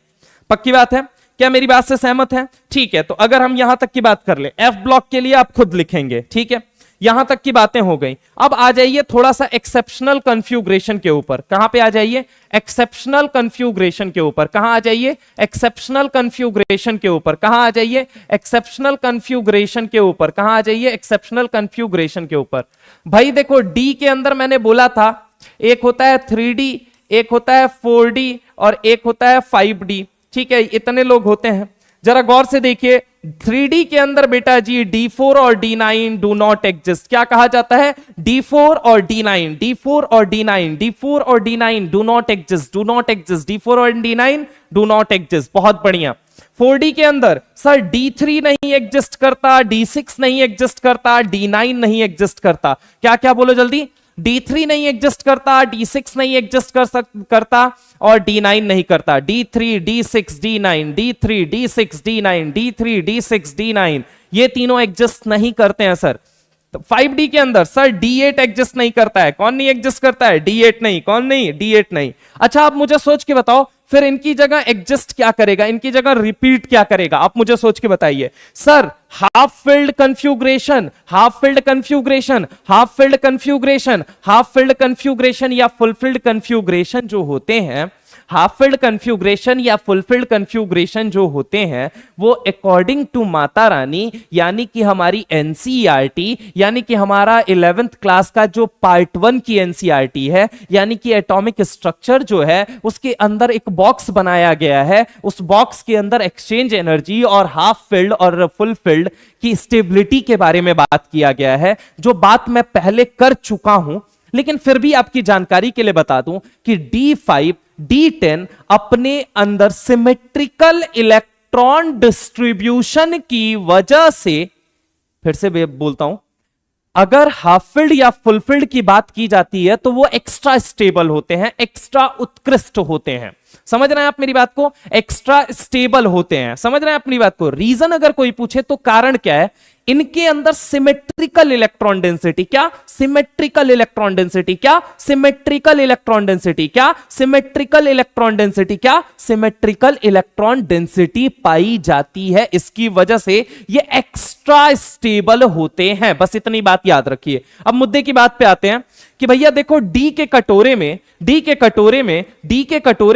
पक्की बात है, क्या मेरी बात से सहमत है। ठीक है, तो अगर हम यहां तक की बात कर ले, एफ ब्लॉक के लिए आप खुद लिखेंगे। ठीक है, यहां तक की बातें हो गई। अब आ जाइए थोड़ा सा एक्सेप्शनल कन्फ्यूग्रेशन के ऊपर, कहां पे आ जाइए, एक्सेप्शनल कन्फ्यूग्रेशन के ऊपर, कहां आ जाइए, एक्सेप्शनल कन्फ्यूग्रेशन के ऊपर, कहां आ जाइए, एक्सेप्शनल कन्फ्यूग्रेशन के ऊपर, कहां आ जाइए, एक्सेप्शनल कन्फ्यूग्रेशन के ऊपर। भाई देखो डी के अंदर मैंने बोला था एक होता है 3D, एक होता है 4D और एक होता है 5D। ठीक है, इतने लोग होते हैं, जरा गौर से देखिए 3D के अंदर बेटा जी D4 और D9 डू नॉट एग्जिस्ट। क्या कहा जाता है, D4 और D9, D4 और D9, D4 और D9 do not exist, do not exist, D4 और D9 डू नॉट एग्जिस्ट। बहुत बढ़िया। 4D के अंदर सर D3 नहीं एग्जिस्ट करता, D6 नहीं एग्जिस्ट करता, D9 नहीं एग्जिस्ट करता। क्या क्या बोलो जल्दी, D3 नहीं एग्जिस्ट करता, D6 नहीं एग्जिस्ट करता और D9 नहीं करता। D3 D6 D9, D3 D6 D9, D3 D6 D9, ये तीनों एग्जिस्ट नहीं करते हैं सर। 5D के अंदर सर D8 एग्जिस्ट नहीं करता है, कौन नहीं एग्जिस्ट करता है, D8 नहीं, कौन नहीं, D8 नहीं। अच्छा आप मुझे सोच के बताओ फिर इनकी जगह एग्जिस्ट क्या करेगा, इनकी जगह रिपीट क्या करेगा, आप मुझे सोच के बताइए। Sir half filled configuration, half filled configuration, half filled configuration, half filled configuration या फुलफिल्ड कन्फ्यूग्रेशन जो होते हैं, हाफ फिल्ड कन्फ्यूग्रेशन या फुलफिल्ड कन्फ्यूग्रेशन जो होते हैं वो अकॉर्डिंग टू माता रानी यानी कि हमारी एनसीईआरटी, यानी कि हमारा 11th क्लास का जो पार्ट 1 की एनसीईआरटी है, यानी कि एटॉमिक स्ट्रक्चर जो है उसके अंदर एक बॉक्स बनाया गया है, उस बॉक्स के अंदर एक्सचेंज एनर्जी और हाफ फिल्ड और फुल फिल्ड की स्टेबिलिटी के बारे में बात किया गया है, जो बात मैं पहले कर चुका हूं, लेकिन फिर भी आपकी जानकारी के लिए बता दूं कि D5 D10 अपने अंदर सिमेट्रिकल इलेक्ट्रॉन डिस्ट्रीब्यूशन की वजह से, फिर से बोलता हूं, अगर हाफ फिल्ड या फुल फिल्ड की बात की जाती है तो वो एक्स्ट्रा स्टेबल होते हैं, एक्स्ट्रा उत्कृष्ट होते हैं। समझ रहे हैं आप मेरी बात को, एक्स्ट्रा स्टेबल होते हैं, समझ रहे हैं अपनी बात को। रीजन अगर कोई पूछे तो कारण क्या है, इनके अंदर सिमेट्रिकल इलेक्ट्रॉन डेंसिटी, क्या सिमेट्रिकल इलेक्ट्रॉन डेंसिटी, क्या सिमेट्रिकल इलेक्ट्रॉन डेंसिटी, क्या सिमेट्रिकल इलेक्ट्रॉन डेंसिटी, क्या सिमेट्रिकल इलेक्ट्रॉन डेंसिटी पाई जाती है। इसकी वजह से ये एक्स्ट्रा स्टेबल होते हैं, बस इतनी बात याद रखिए। अब मुद्दे की बात पे आते हैं कि भैया देखो डी के कटोरे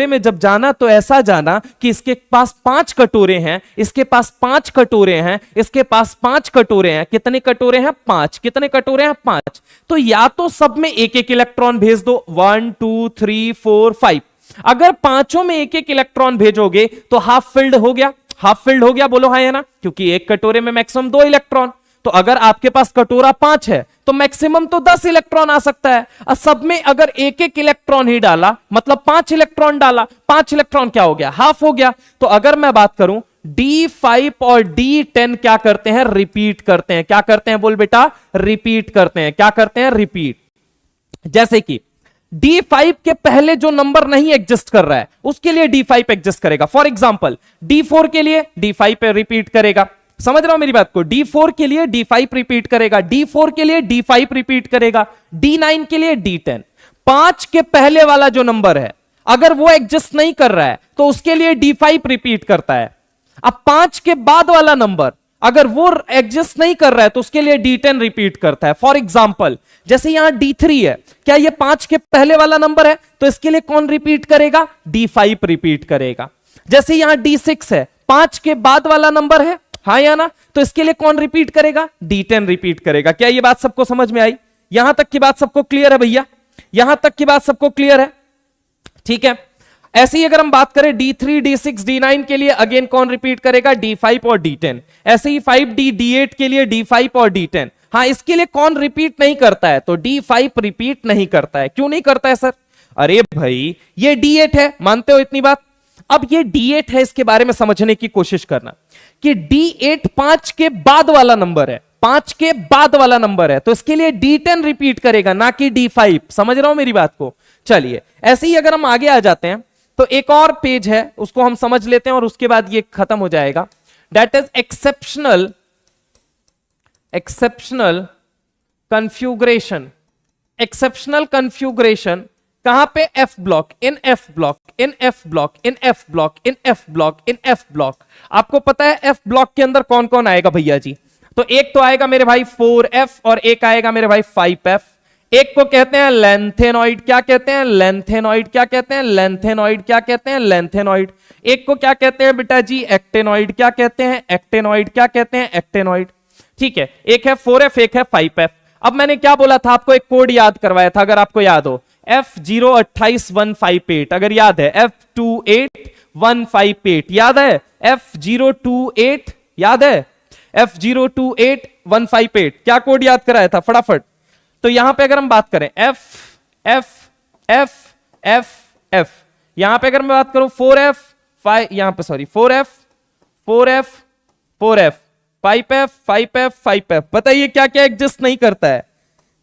में जब जाना तो ऐसा जाना कि इसके पास 5 कटोरे हैं, इसके पास 5 कटोरे हैं, इसके पास 5 कटोरे हैं, कितने कटोरे हैं 5, कितने कटोरे हैं 5, तो या तो सब में एक एक इलेक्ट्रॉन भेज दो, 1 2 3 4 5। अगर पांचों में एक एक इलेक्ट्रॉन भेजोगे तो हाफ फिल्ड हो गया, हाफ फिल्ड हो गया, बोलो हाँ या ना, क्योंकि एक कटोरे में मैक्सिमम 2 इलेक्ट्रॉन। तो अगर आपके पास कटोरा 5 है तो मैक्सिमम तो 10 इलेक्ट्रॉन आ सकता है, और सब में अगर एक एक इलेक्ट्रॉन ही डाला, मतलब 5 इलेक्ट्रॉन डाला, 5 इलेक्ट्रॉन क्या हो गया, हाफ हो गया। तो अगर मैं बात करूं D5 और D10 क्या करते हैं, रिपीट करते हैं। क्या करते हैं बोल बेटा, रिपीट करते हैं। क्या करते हैं, रिपीट। जैसे कि D5 के पहले जो नंबर नहीं एग्जिस्ट कर रहा है उसके लिए D5 एग्जिस्ट करेगा। फॉर एग्जांपल D4 के लिए D5 पे रिपीट करेगा। समझ रहा हूं मेरी बात को, D4 के लिए D5 रिपीट करेगा, D4 के लिए D5 रिपीट करेगा, D9 के लिए D10। 5 के पहले वाला जो नंबर है अगर वो एग्जिस्ट नहीं कर रहा है तो उसके लिए D5 रिपीट करता है। अब 5 के बाद वाला नंबर अगर वो एग्जिस्ट नहीं कर रहा है तो उसके लिए D10 रिपीट करता है। फॉर एग्जांपल जैसे यहां D3 है, क्या ये 5 के पहले वाला नंबर है तो इसके लिए कौन रिपीट करेगा, D5 रिपीट करेगा। जैसे यहां D6 है, 5 के बाद वाला नंबर है, हाँ या ना, तो इसके लिए कौन रिपीट करेगा, D10 रिपीट करेगा। क्या ये बात सबको समझ में आई, यहां तक की बात सबको क्लियर है भैया, यहां तक की बात सबको क्लियर है, ठीक है। ऐसे ही अगर हम बात करें D3, D6, D9 के लिए अगेन कौन रिपीट करेगा, D5 और D10। ऐसे ही 5D, D8 के लिए D5 और D10। हाँ, इसके लिए कौन रिपीट नहीं करता है, तो D5 रिपीट नहीं करता है। क्यों नहीं करता है सर, अरे भाई ये D8 है, मानते हो इतनी बात। अब ये D8 है, इसके बारे में समझने की कोशिश करना कि D8 5 के बाद वाला नंबर है, 5 के बाद वाला नंबर है, तो इसके लिए D10 रिपीट करेगा, ना कि D5। समझ रहा हूं मेरी बात को। चलिए ऐसे ही अगर हम आगे आ जाते हैं तो एक और पेज है उसको हम समझ लेते हैं और उसके बाद ये खत्म हो जाएगा। That is exceptional configuration. Exceptional configuration कहां पे, F block, in F block, in F block, in F block, in F block, in F block. आपको पता है एफ ब्लॉक के अंदर कौन कौन आएगा भैया जी, तो एक तो आएगा मेरे भाई 4F और एक आएगा मेरे भाई 5F। एक को कहते हैं लेंथेनॉइड। क्या कहते हैं, लेंथेनॉइड। क्या कहते हैं, लेंथेनॉइड। क्या कहते हैं, लेंथेनॉइड। एक को क्या कहते हैं बेटा जी, एक्टेनॉइड। क्या कहते हैं, एक्टेनॉइड। क्या कहते हैं, एक्टेनॉइड। ठीक है, एक है 4F, एक है 5F। अब मैंने क्या बोला था, आपको एक कोड याद करवाया था, अगर आपको याद हो, F028158। अगर याद है, F28158 याद है, F028 याद है, F028158 क्या कोड याद कराया था फटाफट। तो यहां पे अगर हम बात करें F F F F F, यहां पे अगर मैं बात करूं 4F 5, यहां पे sorry 4F 4F 4F 5F 5F 5F, बताइए क्या क्या एग्जिस्ट नहीं करता है।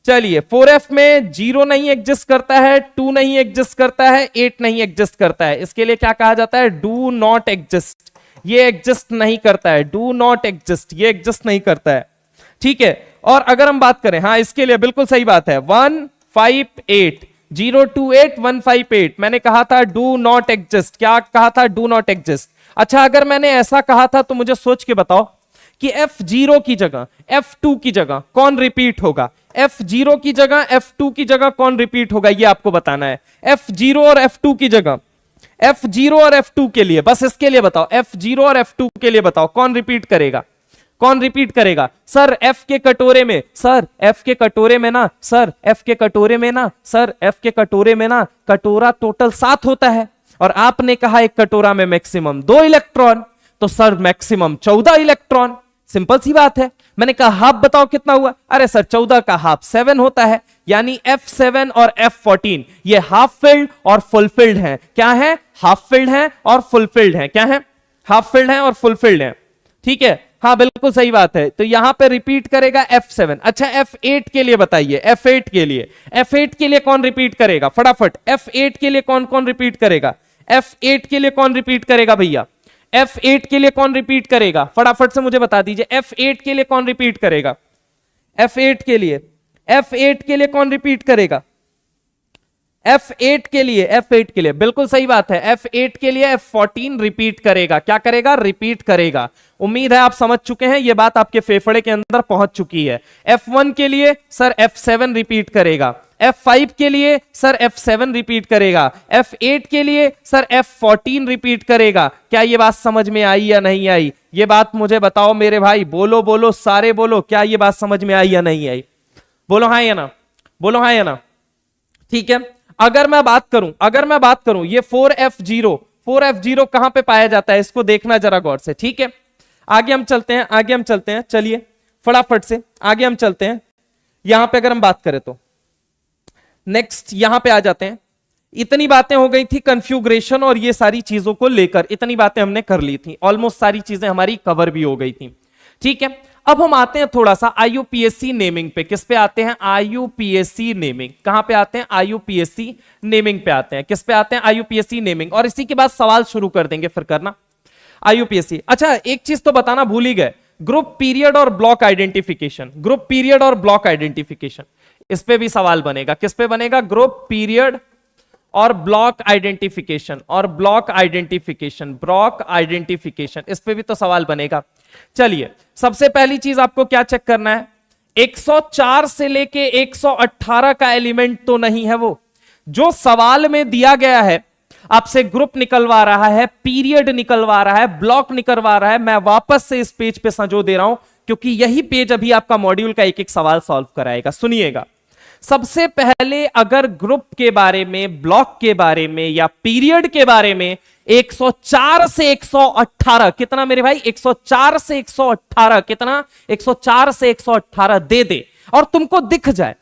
चलिए 4F में 0 नहीं एग्जिस्ट करता है, 2 नहीं एग्जिस्ट करता है, 8 नहीं एग्जिस्ट करता है। इसके लिए क्या कहा जाता है, डू नॉट एग्जिस्ट। ये एग्जिस्ट नहीं करता है, डू नॉट एग्जिस्ट, ये एग्जिस्ट नहीं करता है। ठीक है, और अगर हम बात करें, हाँ इसके लिए बिल्कुल सही बात है, 158 028 158, मैंने कहा था डू नॉट एग्जिस्ट। क्या कहा था, डू नॉट एग्जिस्ट। अच्छा, अगर मैंने ऐसा कहा था तो मुझे सोच के बताओ कि F0 की जगह F2 की जगह कौन रिपीट होगा, F0 की जगह F2 की जगह कौन रिपीट होगा, ये आपको बताना है। F0 और F2 की जगह, F0 और F2 के लिए, बस इसके लिए बताओ, F0 और F2 के लिए बताओ कौन रिपीट करेगा, कौन रिपीट करेगा। सर F के कटोरे में, सर F के कटोरे में ना, सर F के कटोरे में ना, सर F के कटोरे में ना, कटोरा टोटल 7 होता है और आपने कहा एक कटोरा में मैक्सिमम 2 इलेक्ट्रॉन, तो सर मैक्सिमम 14 इलेक्ट्रॉन। सिंपल सी बात है। मैंने कहा हाफ बताओ कितना हुआ, अरे सर 14 का हाफ 7 होता है, यानी F7 और F14 ये हाफ फिल्ड और फुलफिल्ड हैं। क्या है, हाफ फिल्ड हैं और फुलफिल्ड हैं। क्या है, हाफ फिल्ड हैं और फुलफिल्ड हैं। ठीक है, हाँ बिल्कुल सही बात है। तो यहां पे रिपीट करेगा F7। अच्छा F8 के लिए बताइए, F8 के लिए, F8 के लिए कौन रिपीट करेगा फटाफट, F8 के लिए कौन कौन रिपीट करेगा, F8 के लिए कौन रिपीट करेगा भैया, F8 के लिए कौन रिपीट करेगा, फटाफट से मुझे बता दीजिए, F8 के लिए कौन रिपीट करेगा, F8 के लिए, F8 के लिए कौन रिपीट करेगा, F8 के लिए, F8 के लिए बिल्कुल सही बात है, F8 के लिए F14 रिपीट करेगा। क्या करेगा, रिपीट करेगा। उम्मीद है आप समझ चुके हैं, यह बात आपके फेफड़े के अंदर पहुंच चुकी है। F1 के लिए सर F7 रिपीट करेगा, F5 के लिए सर F7 रिपीट करेगा, F8 के लिए सर F14 रिपीट करेगा। क्या ये बात समझ में आई या नहीं आई, ये बात मुझे बताओ मेरे भाई, बोलो बोलो सारे बोलो, क्या ये बात समझ में आई या नहीं आई, बोलो हाँ या ना, बोलो हाँ या ना। ठीक है, अगर मैं बात करूं ये 4F0 कहां पे पाया जाता है, इसको देखना जरा गौर से। ठीक है, आगे हम चलते हैं, चलिए फटाफट से आगे हम चलते हैं। यहां पे अगर हम बात करें तो नेक्स्ट यहां पे आ जाते हैं। इतनी बातें हो गई थी कॉन्फ़िगरेशन और ये सारी चीजों को लेकर, इतनी बातें हमने कर ली थी, ऑलमोस्ट सारी चीजें हमारी कवर भी हो गई थी। ठीक है, अब हम आते हैं थोड़ा सा आईयूपीएससी नेमिंग पे। किस पे आते हैं? आईयूपीएससी नेमिंग। कहां पे आते हैं? आईयूपीएससी नेमिंग पे आते हैं। किस पे आते हैं? आईयूपीएससी नेमिंग। और इसी के बाद सवाल शुरू कर देंगे फिर करना आईयूपीएससी। अच्छा, एक चीज तो बताना भूल ही गए, ग्रुप पीरियड और ब्लॉक आइडेंटिफिकेशन। ग्रुप पीरियड और ब्लॉक आइडेंटिफिकेशन, इस पे भी सवाल बनेगा। किस पे बनेगा? ग्रुप पीरियड और ब्लॉक आइडेंटिफिकेशन, और ब्लॉक आइडेंटिफिकेशन, ब्लॉक आइडेंटिफिकेशन, इस पे भी तो सवाल बनेगा। चलिए, सबसे पहली चीज आपको क्या चेक करना है? 104 से लेके 118 का एलिमेंट तो नहीं है वो जो सवाल में दिया गया है। आपसे ग्रुप निकलवा रहा है, पीरियड निकलवा रहा है, ब्लॉक निकलवा रहा है। मैं वापस से इस पेज पे संजो दे रहा हूं क्योंकि यही पेज अभी आपका मॉड्यूल का एक एक सवाल सॉल्व कराएगा। सुनिएगा, सबसे पहले अगर ग्रुप के बारे में, ब्लॉक के बारे में या पीरियड के बारे में 104 से 118, कितना मेरे भाई? 104 से 118, कितना? 104 से 118 दे दे और तुमको दिख जाए,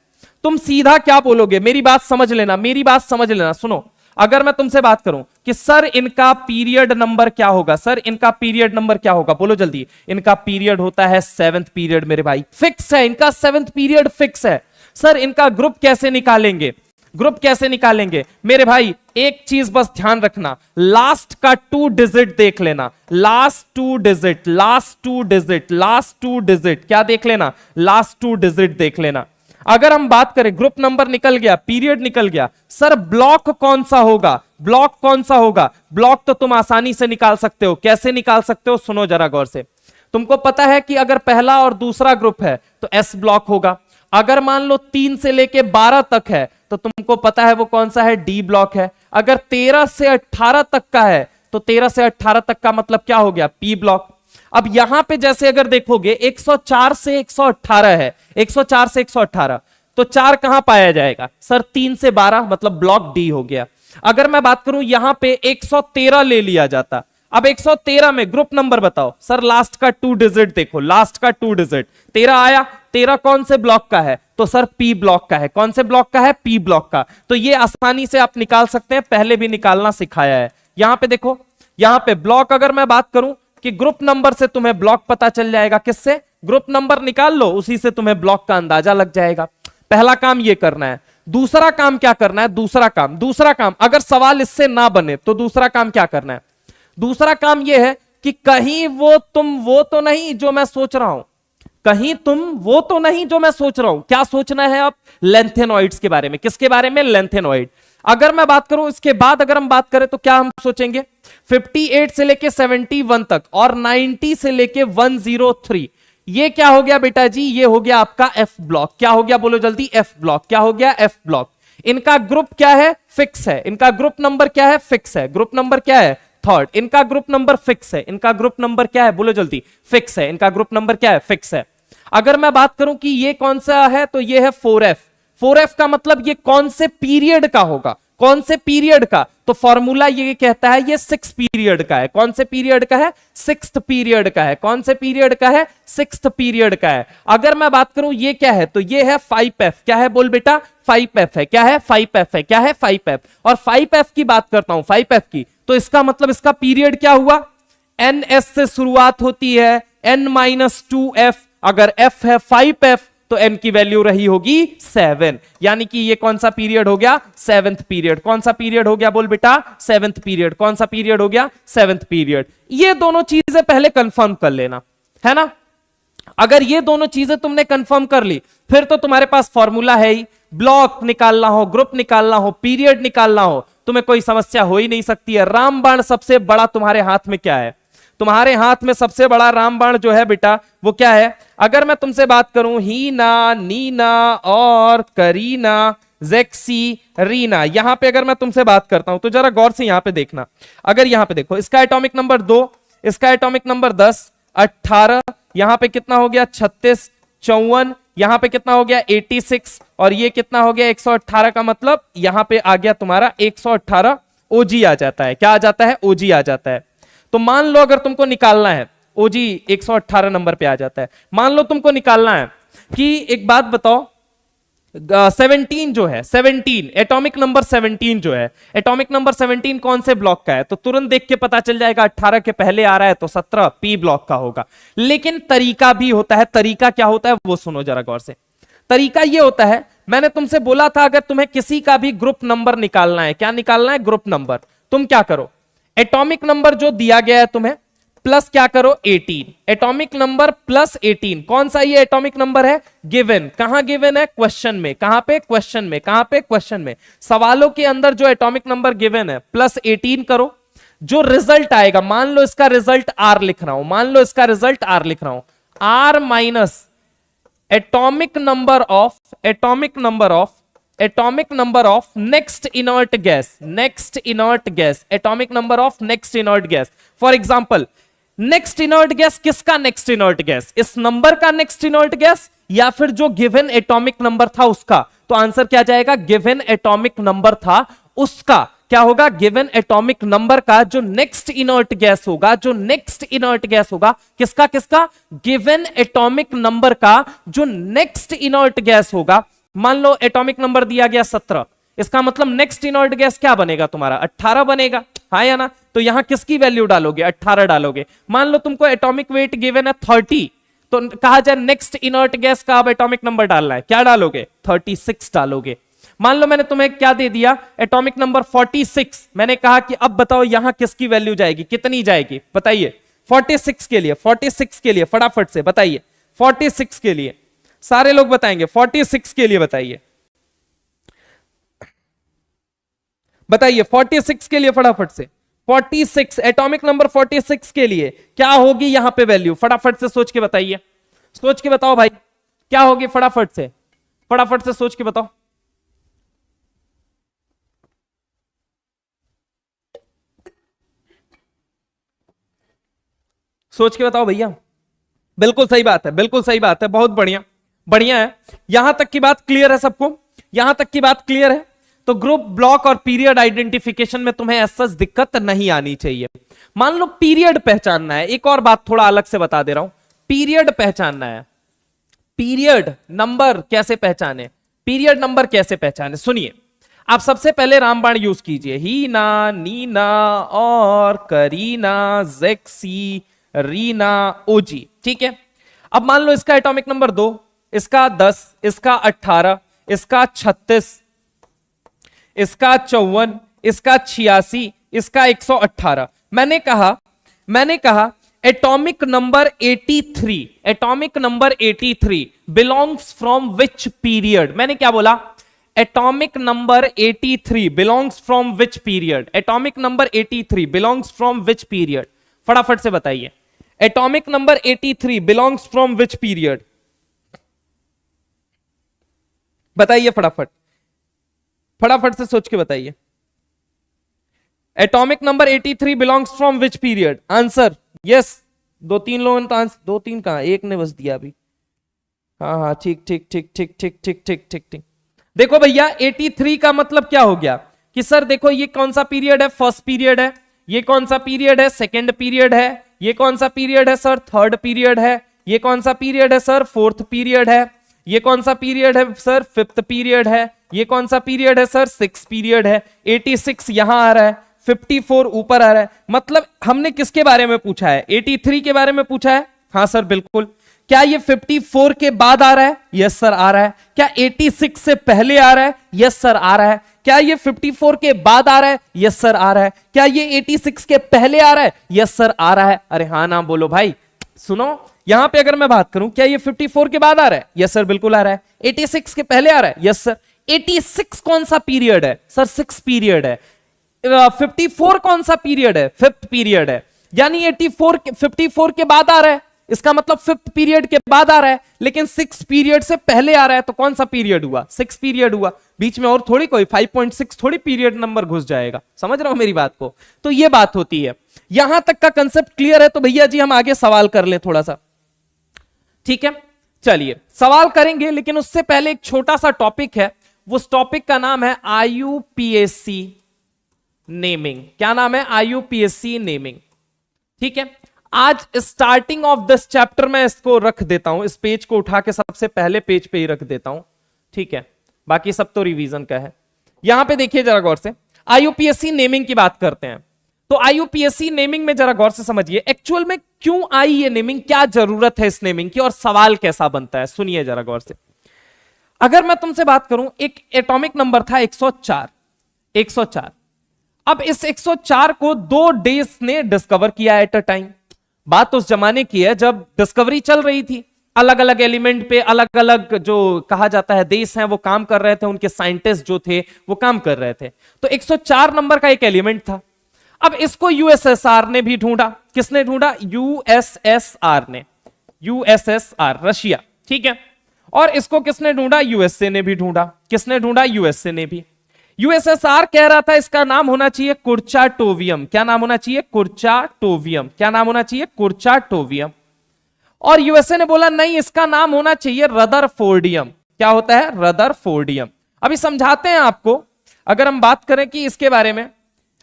तुम सीधा क्या बोलोगे? मेरी बात समझ लेना, मेरी बात समझ लेना। सुनो, अगर मैं तुमसे बात करूं कि सर इनका पीरियड नंबर क्या होगा, सर इनका पीरियड नंबर क्या होगा, बोलो जल्दी। इनका पीरियड होता है 7th पीरियड मेरे भाई, फिक्स है इनका 7th पीरियड, फिक्स है। सर इनका ग्रुप कैसे निकालेंगे? ग्रुप कैसे निकालेंगे मेरे भाई? एक चीज बस ध्यान रखना, लास्ट का 2 डिजिट देख लेना। Last 2 digit, last 2 digit, last 2 digit क्या देख लेना? लास्ट 2 डिजिट देख लेना। अगर हम बात करें ग्रुप नंबर निकल गया, पीरियड निकल गया, सर ब्लॉक कौन सा होगा? ब्लॉक कौन सा होगा? ब्लॉक तो तुम आसानी से निकाल सकते हो। कैसे निकाल सकते हो? सुनो जरा गौर से। तुमको पता है कि अगर पहला और दूसरा ग्रुप है तो एस ब्लॉक होगा। अगर मान लो 3 से लेके 12 तक है तो तुमको पता है वो कौन सा है? डी ब्लॉक है। अगर 13 से 18 तक का है तो 13 से 18 तक का मतलब क्या हो गया? P block. अब यहां पे जैसे अगर देखोगे 104 से 118 है, 104 से 118 तो 4 कहां पाया जाएगा? सर 3 से 12 मतलब ब्लॉक डी हो गया। अगर मैं बात करूं यहां पे 113 ले लिया जाता। अब 113 में ग्रुप नंबर बताओ। सर लास्ट का 2 डिजिट देखो, लास्ट का 2 डिजिट 13 आया। 13 कौन से ब्लॉक का है? तो सर पी ब्लॉक का है। कौन से ब्लॉक का है? पी ब्लॉक का। तो ये आसानी से आप निकाल सकते हैं, पहले भी निकालना सिखाया है। यहां पे देखो, यहां पे ब्लॉक अगर मैं बात करूं कि ग्रुप नंबर से तुम्हें ब्लॉक पता चल जाएगा। किससे? ग्रुप नंबर निकाल लो, उसी से तुम्हें ब्लॉक का अंदाजा लग जाएगा। पहला काम ये करना है। दूसरा काम क्या करना है? दूसरा काम अगर सवाल इससे ना बने तो दूसरा काम क्या करना है? दूसरा काम यह है कि कहीं तुम वो तो नहीं जो मैं सोच रहा हूं, कहीं तुम वो तो नहीं जो मैं सोच रहा हूं। क्या सोचना है अब? लेंथेनॉइड्स के बारे में। किसके बारे में? लेंथेनॉइड। अगर मैं बात करूं इसके बाद अगर हम बात करें तो क्या हम सोचेंगे? 58 से लेके 71 तक और 90 से लेके 103, ये क्या हो गया बेटा जी? ये हो गया आपका एफ ब्लॉक। क्या हो गया? बोलो जल्दी। F block. क्या हो गया? F block. इनका ग्रुप क्या है? फिक्स है। इनका ग्रुप नंबर क्या है? फिक्स है। ग्रुप नंबर क्या है? थर्ड। इनका ग्रुप नंबर फिक्स है। इनका ग्रुप नंबर क्या है? बोलो जल्दी। फिक्स है। इनका ग्रुप नंबर क्या है? फिक्स है। अगर मैं बात करूं कि ये कौन सा है तो ये है 4F। 4F का मतलब ये कौन से पीरियड का होगा? कौन से पीरियड का? तो फॉर्मूला ये कहता है ये 6 पीरियड का है। कौन से पीरियड का है? 6th पीरियड का है। कौन से पीरियड का है? 6th पीरियड का है। अगर मैं बात करूं ये क्या है तो ये है 5F। क्या है? बोल बेटा। 5F है। क्या है? 5F है। क्या है? 5F। और 5F की बात करता हूं, 5F की, तो इसका मतलब इसका पीरियड क्या हुआ? NS से शुरुआत होती है, N-2F। अगर F है 5F तो N की वैल्यू रही होगी 7, यानी कि ये कौन सा पीरियड हो गया? 7th period. कौन सा पीरियड हो गया? बोल बेटा। 7th period. कौन सा पीरियड हो गया? 7th period. ये दोनों चीजें पहले कंफर्म कर लेना, है ना? अगर ये दोनों चीजें तुमने कंफर्म कर ली फिर तो तुम्हारे पास फॉर्मूला है ही। ब्लॉक निकालना हो, ग्रुप निकालना हो, पीरियड निकालना हो, तुम्हें कोई समस्या हो ही नहीं सकती है। रामबाण सबसे बड़ा तुम्हारे हाथ में क्या है? तुम्हारे हाथ में सबसे बड़ा रामबाण जो है बेटा वो क्या है? अगर मैं तुमसे बात करूं हीना, नीना और करीना, जेक्सी, रीना, यहां पे अगर मैं तुमसे बात करता हूं तो जरा गौर से यहां पे देखना। अगर यहां पे देखो, इसका एटॉमिक नंबर 2, इसका एटॉमिक नंबर 10, 18, यहां पे कितना हो गया? 36, 54, यहां पे कितना हो गया? 86, और ये कितना हो गया? 118 का मतलब यहां पे आ गया तुम्हारा 118 ओजी आ जाता है। क्या आ जाता है? ओजी आ जाता है। तो मान लो अगर तुमको निकालना है ओजी 118 नंबर पे आ जाता है। मान लो तुमको निकालना है कि एक बात बताओ, 17 जो है, 17 एटॉमिक नंबर 17 जो है, एटॉमिक नंबर 17 कौन से ब्लॉक का है? तो तुरंत देख के पता चल जाएगा 18 के पहले आ रहा है तो 17 पी ब्लॉक का होगा। लेकिन तरीका भी होता है। तरीका क्या होता है वो सुनो जरा गौर से। तरीका ये होता है, मैंने तुमसे बोला था अगर तुम्हें किसी का भी ग्रुप नंबर निकालना है, क्या निकालना है? Group number. तुम क्या करो, एटॉमिक नंबर जो दिया गया है तुम्हें प्लस क्या करो 18, एटॉमिक नंबर प्लस 18। कौन सा ये एटॉमिक नंबर है? गिवन। कहां गिवन है? क्वेश्चन में। कहां पे? क्वेश्चन में। कहां पे? क्वेश्चन में। सवालों के अंदर जो एटॉमिक नंबर गिवन है प्लस 18 करो। जो रिजल्ट आएगा, मान लो इसका रिजल्ट आर लिख रहा हूं, मान लो इसका रिजल्ट आर लिख रहा हूं, R minus atomic number of next inert gas, next inert gas, atomic number of next inert gas. For example, next inert gas किसका नेक्स्ट इनर्ट गैस? इस नंबर का नेक्स्ट इनर्ट गैस या फिर जो given atomic number था उसका? तो answer क्या जाएगा? गिवन एटॉमिक नंबर था उसका। क्या होगा? गिवन एटॉमिक नंबर का जो नेक्स्ट इनर्ट गैस होगा, जो नेक्स्ट इनर्ट गैस होगा, किसका किसका? गिवन एटॉमिक नंबर का जो नेक्स्ट इनर्ट गैस होगा। मान लो एटॉमिक नंबर दिया गया 17, इसका मतलब नेक्स्ट इनर्ट गैस क्या बनेगा तुम्हारा? 18 बनेगा, हाँ या ना? तो यहां किसकी वैल्यू डालोगे? 18 डालोगे। मान लो तुमको एटॉमिक वेट गिवन है 30, तो कहा जाए नेक्स्ट इनर्ट गैस का अब एटॉमिक नंबर डालना है, क्या डालोगे? 36 डालोगे। मान लो मैंने तुम्हें क्या दे दिया? Atomic number 46। मैंने कहा कि अब बताओ यहां किसकी वैल्यू जाएगी? कितनी जाएगी बताइए? 46 के लिए, 46 के लिए फटाफट से बताइए। 46 के लिए सारे लोग बताएंगे, 46 के लिए बताइए, बताइए 46 के लिए फटाफट से। 46 एटॉमिक नंबर 46 के लिए क्या होगी यहां पे वैल्यू? फटाफट से सोच के बताइए, सोच के बताओ भाई क्या होगी? फटाफट से, फटाफट से सोच के बताओ। सोच के बताओ भैया। बिल्कुल सही बात है, बिल्कुल सही बात है, बहुत बढ़िया, बढ़िया है। यहां तक की बात क्लियर है सबको? यहां तक की बात क्लियर है? तो ग्रुप, ब्लॉक और पीरियड आइडेंटिफिकेशन में तुम्हें ऐसा दिक्कत नहीं आनी चाहिए। मान लो पीरियड पहचानना है, एक और बात थोड़ा अलग से बता दे रहा हूं, पीरियड पहचानना है। पीरियड नंबर कैसे पहचाने? पीरियड नंबर कैसे पहचाने? सुनिए, आप सबसे पहले रामबाण यूज कीजिए, हीना, नीना और करीना, जेक्सी, रीना, ओजी, ठीक है। अब मान लो इसका एटॉमिक नंबर 2, इसका 10, इसका 18, इसका 36, इसका 54, इसका 86, इसका 118। मैंने कहा atomic number 83, atomic number 83 belongs from which period? मैंने क्या बोला? Atomic number 83 belongs from which period? Atomic number 83 belongs from which period? फटाफट से बताइए, atomic number 83 belongs from which period? बताइए फटाफट, फटाफट से सोच के बताइए। Atomic number 83 belongs from which period? Answer yes. 2-3 लोगों ने तो आंसर, 2-3 कहां, एक ने बस दिया अभी। हाँ हाँ, ठीक ठीक ठीक ठीक ठीक ठीक ठीक ठीक ठीक। देखो भैया 83 का मतलब क्या हो गया कि सर देखो ये कौन सा पीरियड है? फर्स्ट पीरियड है। ये कौन सा पीरियड है? सेकंड पीरियड है। ये कौन सा पीरियड है सर? थर्ड पीरियड है। ये कौन सा पीरियड है सर? फोर्थ पीरियड है। ये कौन सा पीरियड है सर? फिफ्थ पीरियड है। ये कौन सा पीरियड है सर? सिक्स पीरियड है। 86 यहां आ रहा है, 54 ऊपर आ रहा है। मतलब हमने किसके बारे में पूछा है? 83 के बारे में पूछा है। हाँ सर बिल्कुल। क्या ये 54 के बाद आ रहा है? यस सर आ रहा है। क्या 86 से पहले आ रहा है? यस सर आ रहा है। क्या ये 54 के बाद आ रहा है? यस सर आ रहा है। क्या ये 86 के पहले आ रहा है? यस सर आ रहा है। अरे हाँ ना बोलो भाई। सुनो, यहां पे अगर मैं बात करूं, क्या ये 54 के बाद आ रहा है? यस सर बिल्कुल आ रहा है। 86 के पहले आ रहा है? Yes sir. 86 कौन सा पीरियड है सर? 6 पीरियड है। 54 कौन सा पीरियड है? 5th पीरियड है। यानी 54 के बाद आ रहा है, इसका मतलब 5th पीरियड के बाद आ रहा है। लेकिन 6 पीरियड से पहले आ रहा है, तो कौन सा पीरियड हुआ? 6 पीरियड हुआ। बीच में और थोड़ी कोई 5.6 थोड़ी पीरियड नंबर घुस जाएगा। समझ रहे हो मेरी बात को? तो ये बात होती है। यहां तक का कंसेप्ट क्लियर है? तो भैया जी हम आगे सवाल कर ले थोड़ा सा, ठीक है? चलिए सवाल करेंगे, लेकिन उससे पहले एक छोटा सा टॉपिक है। उस टॉपिक का नाम है IUPAC नेमिंग। क्या नाम है? IUPAC नेमिंग, ठीक है? आज स्टार्टिंग ऑफ दिस चैप्टर में इसको रख देता हूं, इस पेज को उठा के सबसे पहले पेज पे ही रख देता हूं, ठीक है, बाकी सब तो रिवीजन का है। यहां पे देखिए जरा गौर से, आईयूपीएससी नेमिंग की बात करते हैं। तो आईयूपीएससी नेमिंग में जरा गौर से समझिए एक्चुअल में क्यों आई ये नेमिंग, क्या जरूरत है इस नेमिंग की और सवाल कैसा बनता है, सुनिए जरा गौर से। अगर मैं तुमसे बात करूं, एक एटॉमिक नंबर था 104, 104। अब इस 104 को 2 डेज ने डिस्कवर किया एट अ टाइम। बात उस जमाने की है जब डिस्कवरी चल रही थी, अलग अलग एलिमेंट पे अलग अलग जो कहा जाता है देश हैं वो काम कर रहे थे, उनके साइंटिस्ट जो थे वो काम कर रहे थे। तो 104 नंबर का एक एलिमेंट था। अब इसको यूएसएसआर ने भी ढूंढा। किसने ढूंढा? यूएसएसआर ने, यूएसएसआर रशिया, ठीक है। और इसको किसने ढूंढा? यूएसए ने भी ढूंढा। किसने ढूंढा? यूएसए ने भी। यूएसएसआर कह रहा था इसका नाम होना चाहिए कुर्चाटोवियम। क्या नाम होना चाहिए? कुर्चाटोवियम। क्या नाम होना चाहिए? कुर्चाटोवियम। और यूएसए ने बोला नहीं, इसका नाम होना चाहिए रदरफोर्डियम। क्या होता है? रदरफोर्डियम। अभी समझाते हैं आपको, अगर हम बात करें कि इसके बारे में,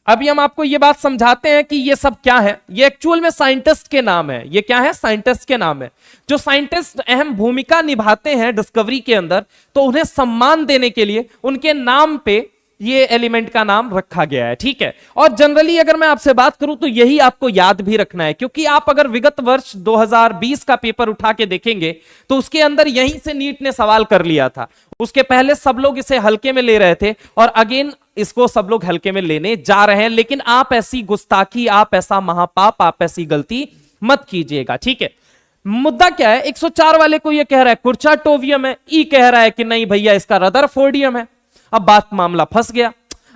अभी हम आपको ये बात समझाते हैं कि ये सब क्या है। ये एक्चुअल में साइंटिस्ट के नाम है। ये क्या है? साइंटिस्ट के नाम है। जो साइंटिस्ट अहम भूमिका निभाते हैं डिस्कवरी के अंदर, तो उन्हें सम्मान देने के लिए उनके नाम पे ये एलिमेंट का नाम रखा गया है, ठीक है। और जनरली अगर मैं आपसे बात करूं तो यही आपको याद भी रखना है, क्योंकि आप अगर विगत वर्ष 2020 का पेपर उठा के देखेंगे तो उसके अंदर यहीं से नीट ने सवाल कर लिया था। उसके पहले सब लोग इसे हल्के में ले रहे थे और अगेन इसको सब लोग हल्के में लेने जा रहे हैं। लेकिन आप ऐसी गुस्ताखी, आप ऐसा महापाप, आप ऐसी गलती मत कीजिएगा, ठीक है। मुद्दा क्या है? 104 वाले को यह कह रहा है कुर्चाटोवियम है, ई कह रहा है कि नहीं भैया इसका रदरफोर्डियम है। अब बात मामला फंस गया।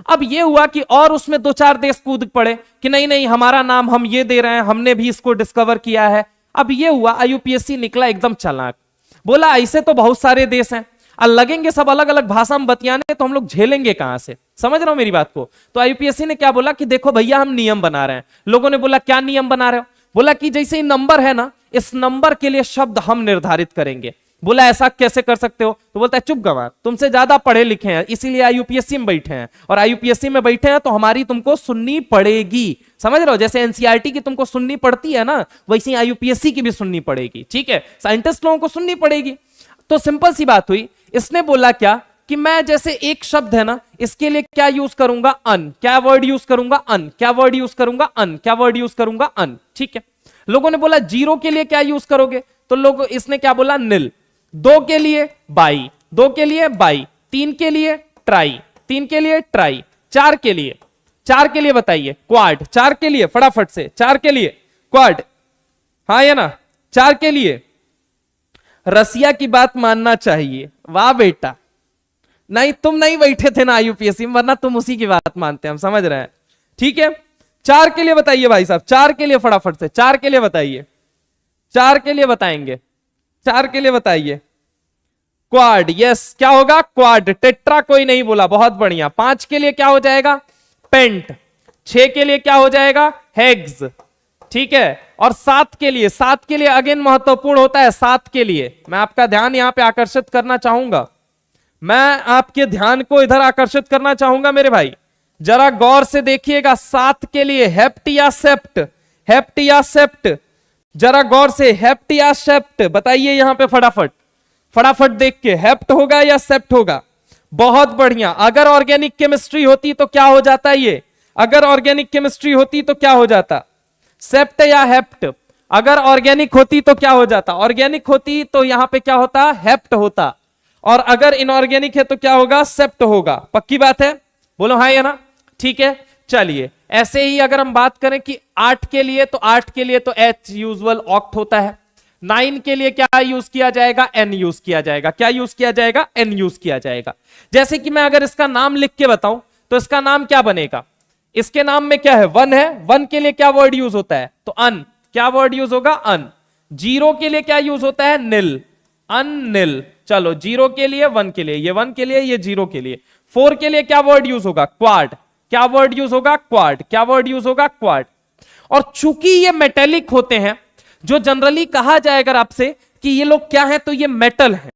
अब यह हुआ कि और उसमें 2-4 देश कूद पड़े कि नहीं नहीं हमारा नाम हम ये दे रहे हैं, हमने भी इसको डिस्कवर किया है। अब यह हुआ, आईयूपीएससी निकला एकदम चालाक, बोला ऐसे तो बहुत सारे देश हैं, लगेंगे सब अलग अलग भाषा में बतियाने, तो हम लोग झेलेंगे कहां से? समझ रहे हो मेरी बात को? तो आईयूपीएससी ने क्या बोला कि देखो भैया हम नियम बना रहे हैं। लोगों ने बोला क्या नियम बना रहे हो? बोला कि जैसे ही नंबर है ना, इस नंबर के लिए शब्द हम निर्धारित करेंगे। बोला ऐसा कैसे कर सकते हो? तो बोलता है चुप गवार, तुमसे ज्यादा पढ़े लिखे हैं इसीलिए आईयूपीएससी में बैठे हैं, और आईयूपीएससी में बैठे हैं तो हमारी तुमको सुननी पड़ेगी। समझ रहे हो? जैसे एनसीईआरटी की तुमको सुननी पड़ती है ना, वैसे ही आईयूपीएससी की भी सुननी पड़ेगी, ठीक है। साइंटिस्ट लोगों को सुननी पड़ेगी। तो सिंपल सी बात हुई। इसने बोला क्या कि मैं जैसे एक शब्द है ना, इसके लिए क्या यूज करूंगा? अन। क्या वर्ड यूज करूंगा? अन। क्या वर्ड यूज करूंगा? अन। क्या वर्ड यूज करूंगा? अन, ठीक है। लोगों ने बोला जीरो के लिए क्या यूज करोगे? तो लोग इसने क्या बोला? निल। 2 के लिए बाई, 2 के लिए बाई, 3 के लिए ट्राई, 3 के लिए ट्राई, 4 के लिए, 4 के लिए बताइए क्वाड, 4 के लिए फटाफट से, 4 के लिए क्वाड, हाँ या ना? 4 के लिए रसिया की बात मानना चाहिए। वाह बेटा, नहीं तुम नहीं बैठे थे ना आईयूपीएससी में, वरना तुम उसी की बात मानते हैं, हम समझ रहे हैं, ठीक है। 4 के लिए बताइए भाई साहब, 4 के लिए फटाफट से, 4 के लिए बताइए, 4 के लिए बताएंगे, 4 के लिए बताइए क्वाड। यस, क्या होगा? क्वाड। टेट्रा कोई नहीं बोला, बहुत बढ़िया। 5 के लिए क्या हो जाएगा? पेंट। 6 के लिए क्या हो जाएगा? हेग्स, ठीक है। और 7 के लिए, 7 के लिए अगेन महत्वपूर्ण होता है। 7 के लिए मैं आपका ध्यान यहां पे आकर्षित करना चाहूंगा, मैं आपके ध्यान को इधर आकर्षित करना चाहूंगा मेरे भाई, जरा गौर से देखिएगा। 7 के लिए हेप्ट या सेप्ट? हेप्ट या सेप्ट? जरा गौर से, हेप्ट या सेप्ट बताइए यहां पे फटाफट, फटाफट देख के, हेप्ट होगा या सेप्ट होगा? बहुत बढ़िया। अगर ऑर्गेनिक केमिस्ट्री होती तो क्या हो जाता ये? अगर ऑर्गेनिक केमिस्ट्री होती तो क्या हो जाता? सेप्ट या हेप्ट? अगर ऑर्गेनिक होती तो क्या हो जाता? ऑर्गेनिक होती तो यहां पे क्या होता? हेप्ट होता। और अगर इनऑर्गेनिक है तो क्या होगा? सेप्ट होगा। पक्की बात है? बोलो हाँ या ना? ठीक है, चलिए। ऐसे ही अगर हम बात करें कि 8 के लिए, तो 8 के लिए तो एच यूजुअल ऑक्ट होता है। 9 के लिए क्या यूज किया जाएगा? एन यूज किया जाएगा। क्या यूज किया जाएगा? एन यूज किया जाएगा। जैसे कि मैं अगर इसका नाम लिख के बताऊं तो इसका नाम क्या बनेगा? इसके नाम में क्या है? 1 है। 1 के लिए क्या वर्ड यूज होता है? तो अन। क्या वर्ड यूज होगा? अन। 0 के लिए क्या यूज होता है? निल, अननिल। चलो 0 के लिए, 1 के लिए, ये 1 के लिए, ये 0 के लिए। 4 के लिए क्या वर्ड यूज होगा? क्वाड। क्या वर्ड यूज होगा? क्वाड। क्या वर्ड यूज होगा? क्वाड। और चूंकि ये मेटेलिक होते हैं, जो जनरली कहा जाए अगर आपसे कि ये लोग क्या है, तो ये मेटल है,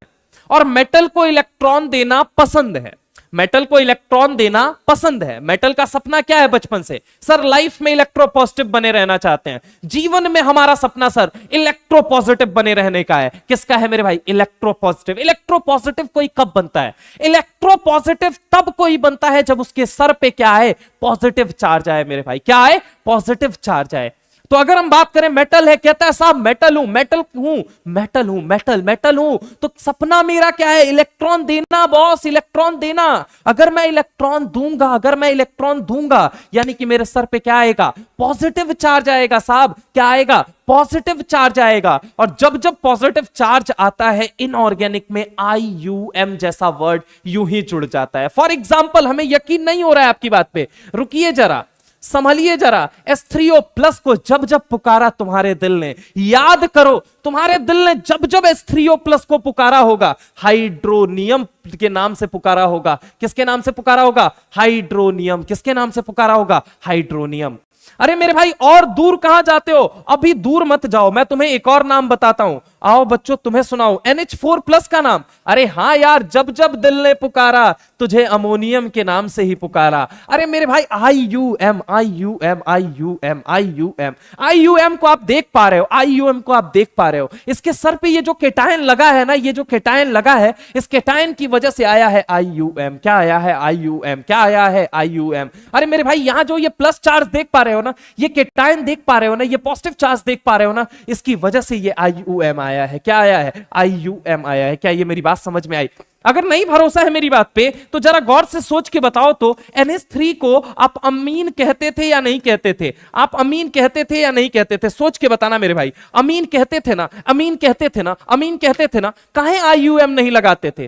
और मेटल को इलेक्ट्रॉन देना पसंद है। मेटल को इलेक्ट्रॉन देना पसंद है। मेटल का सपना क्या है बचपन से? सर लाइफ में इलेक्ट्रोपॉजिटिव बने रहना चाहते हैं। जीवन में हमारा सपना सर इलेक्ट्रोपॉजिटिव बने रहने का है। किसका है मेरे भाई? इलेक्ट्रोपॉजिटिव। इलेक्ट्रोपॉजिटिव कोई कब बनता है? इलेक्ट्रोपॉजिटिव तब कोई बनता है जब उसके सर पे क्या है? पॉजिटिव चार्ज आए मेरे भाई। क्या है? पॉजिटिव चार्ज आए। तो अगर हम बात करें मेटल है, कहता है साहब मेटल हूं, मेटल हूं, मेटल हूं, मेटल हूं, तो सपना मेरा क्या है? इलेक्ट्रॉन देना बॉस, इलेक्ट्रॉन देना। अगर मैं इलेक्ट्रॉन दूंगा, अगर मैं इलेक्ट्रॉन दूंगा, यानी कि मेरे सर पे क्या आएगा? पॉजिटिव चार्ज आएगा साहब। क्या आएगा? पॉजिटिव चार्ज आएगा। और जब जब पॉजिटिव चार्ज आता है इनऑर्गेनिक में IUM जैसा वर्ड यूं ही जुड़ जाता है। फॉर एग्जाम्पल, हमें यकीन नहीं हो रहा है आपकी बात पे, रुकिए जरा, संभलिए जरा। H3O+ को जब जब पुकारा तुम्हारे दिल ने, याद करो तुम्हारे दिल ने जब जब H3O+ को पुकारा होगा, हाइड्रोनियम के नाम से पुकारा होगा। किसके नाम से पुकारा होगा? हाइड्रोनियम। किसके नाम से पुकारा होगा? हाइड्रोनियम। अरे मेरे भाई और दूर कहां जाते हो? अभी दूर मत जाओ, मैं तुम्हें एक और नाम बताता हूं। आओ बच्चों तुम्हें सुनाओ NH4+ का नाम। अरे हां यार, जब जब दिल ने पुकारा तुझे अमोनियम के नाम से ही पुकारा। अरे मेरे भाई IUM, IUM, IUM, IUM, IUM को आप देख पा रहे हो, IUM को आप देख पा रहे हो। इसके सर पे ये जो केटायन लगा है ना, ये जो केटायन लगा है, इस केटायन की वजह से आया है IUM। क्या आया है? IUM। क्या आया है? IUM। अरे मेरे भाई यहां जो ये प्लस चार्ज देख पा रहे हो ना, ये केटायन देख पा रहे हो ना, ये पॉजिटिव चार्ज देख पा रहे हो ना, इसकी वजह से ये IUM आया है। क्या आया है? IUM आया है। क्या ये मेरी बात समझ में आई? अगर नहीं भरोसा है मेरी बात पे तो जरा गौर से सोच के बताओ तो, NH3 को आप अमीन कहते थे या नहीं कहते थे? आप अमीन कहते थे या नहीं कहते थे? सोच के बताना मेरे भाई। अमीन कहते थे ना? अमीन कहते थे ना? अमीन कहते थे ना? काहे IUM नहीं लगाते थे?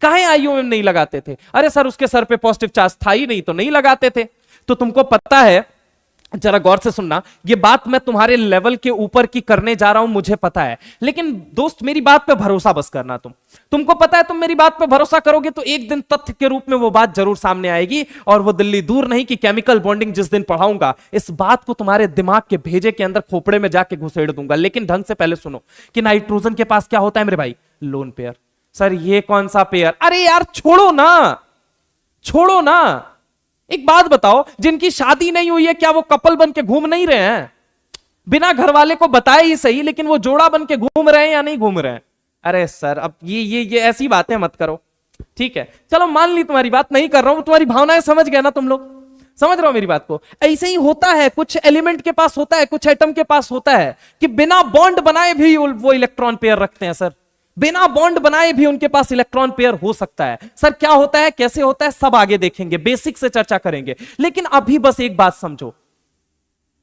काहे IUM नहीं लगाते थे? अरे सर उसके सर पे पॉजिटिव चार्ज था ही नहीं तो नहीं लगाते थे। तो तुमको पता है, जरा गौर से सुनना, ये बात मैं तुम्हारे लेवल के ऊपर की करने जा रहा हूं, मुझे पता है, लेकिन दोस्त मेरी बात पे भरोसा बस करना। तुमको पता है, तुम मेरी बात पे भरोसा करोगे तो एक दिन तथ्य के रूप में वो बात जरूर सामने आएगी। और वो दिल्ली दूर नहीं कि केमिकल बॉन्डिंग जिस दिन पढ़ाऊंगा, इस बात को तुम्हारे दिमाग के भेजे के अंदर खोपड़े में जाके घुसेड़ दूंगा। लेकिन ढंग से पहले सुनो कि नाइट्रोजन के पास क्या होता है मेरे भाई? Lone pair. सर ये कौन सा पेयर? अरे यार छोड़ो ना, छोड़ो ना। एक बात बताओ, जिनकी शादी नहीं हुई है क्या वो कपल बन के घूम नहीं रहे हैं? बिना घर वाले को बताए ही सही, लेकिन वो जोड़ा बन के घूम रहे हैं या नहीं घूम रहे हैं? अरे सर अब ये ऐसी बातें मत करो, ठीक है? चलो मान ली तुम्हारी बात नहीं कर रहा हूं, तुम्हारी भावनाएं समझ गए ना तुम लोग? समझ रहे हो मेरी बात को? ऐसे ही होता है, कुछ एलिमेंट के पास होता है, कुछ एटम के पास होता है कि बिना बॉन्ड बनाए भी वो इलेक्ट्रॉन पेयर रखते हैं। सर बिना बॉन्ड बनाए भी उनके पास इलेक्ट्रॉन पेयर हो सकता है। सर क्या होता है, कैसे होता है, सब आगे देखेंगे, बेसिक से चर्चा करेंगे। लेकिन अभी बस एक बात समझो,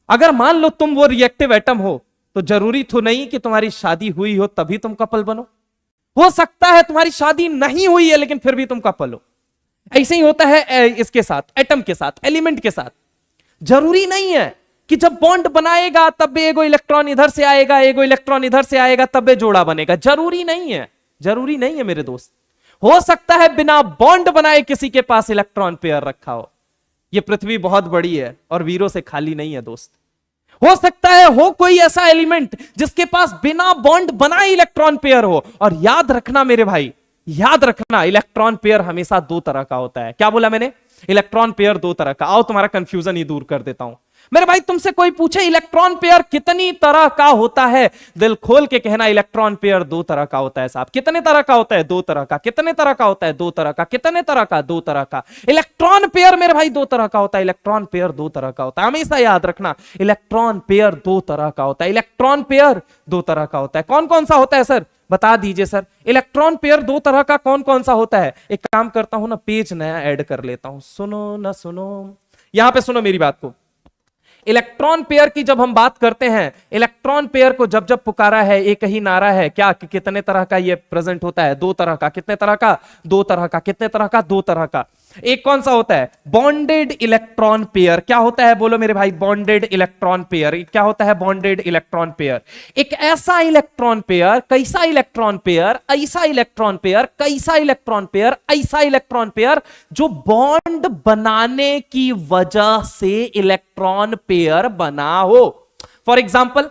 अगर मान लो तुम वो रिएक्टिव एटम हो तो जरूरी तो नहीं कि तुम्हारी शादी हुई हो तभी तुम कपल बनो। हो सकता है तुम्हारी शादी नहीं हुई है लेकिन फिर भी तुम कपल हो। ऐसे ही होता है इसके साथ, एटम के साथ, एलिमेंट के साथ। जरूरी नहीं है कि जब बॉन्ड बनाएगा तब एगो इलेक्ट्रॉन इधर से आएगा, एगो इलेक्ट्रॉन इधर से आएगा तब जोड़ा बनेगा। जरूरी नहीं है, जरूरी नहीं है मेरे दोस्त। हो सकता है बिना बॉन्ड बनाए किसी के पास इलेक्ट्रॉन पेयर रखा हो। यह पृथ्वी बहुत बड़ी है और वीरों से खाली नहीं है दोस्त। हो सकता है हो कोई ऐसा एलिमेंट जिसके पास बिना बॉन्ड बनाए इलेक्ट्रॉन पेयर हो। और याद रखना मेरे भाई, याद रखना, इलेक्ट्रॉन पेयर हमेशा दो तरह का होता है। क्या बोला मैंने? इलेक्ट्रॉन पेयर दो तरह का। आओ तुम्हारा कंफ्यूजन ही दूर कर देता हूं मेरे भाई। तुमसे कोई पूछे इलेक्ट्रॉन पेयर कितनी तरह का होता है, दिल खोल के कहना इलेक्ट्रॉन पेयर दो तरह का होता है साहब। कितने तरह का होता है? दो तरह का। कितने तरह का होता है? दो तरह का। कितने तरह का? दो तरह का। इलेक्ट्रॉन पेयर मेरे भाई दो तरह का होता है। इलेक्ट्रॉन पेयर दो तरह का होता है, हमेशा याद रखना। इलेक्ट्रॉन पेयर दो तरह का होता है। इलेक्ट्रॉन पेयर दो तरह का होता है। कौन कौन सा होता है सर? बता दीजिए सर। इलेक्ट्रॉन पेयर दो तरह का कौन कौन सा होता है? एक काम करता हूं ना, पेज नया ऐड कर लेता हूं। सुनो ना सुनो, यहां पे सुनो मेरी बात को। इलेक्ट्रॉन पेयर की जब हम बात करते हैं, इलेक्ट्रॉन पेयर को जब जब पुकारा है, एक ही नारा है क्या कि कितने तरह का ये प्रेजेंट होता है? दो तरह का। कितने तरह का? दो तरह का। कितने तरह का? दो तरह का। एक कौन सा होता है? Bonded electron pair. क्या होता है बोलो मेरे भाई? Bonded electron pair. क्या होता है? Bonded electron pair. एक ऐसा इलेक्ट्रॉन पेयर, कैसा इलेक्ट्रॉन पेयर, ऐसा इलेक्ट्रॉन पेयर, कैसा इलेक्ट्रॉन पेयर, ऐसा इलेक्ट्रॉन पेयर, जो बॉन्ड बनाने की वजह से इलेक्ट्रॉन पेयर बना हो। फॉर एग्जाम्पल,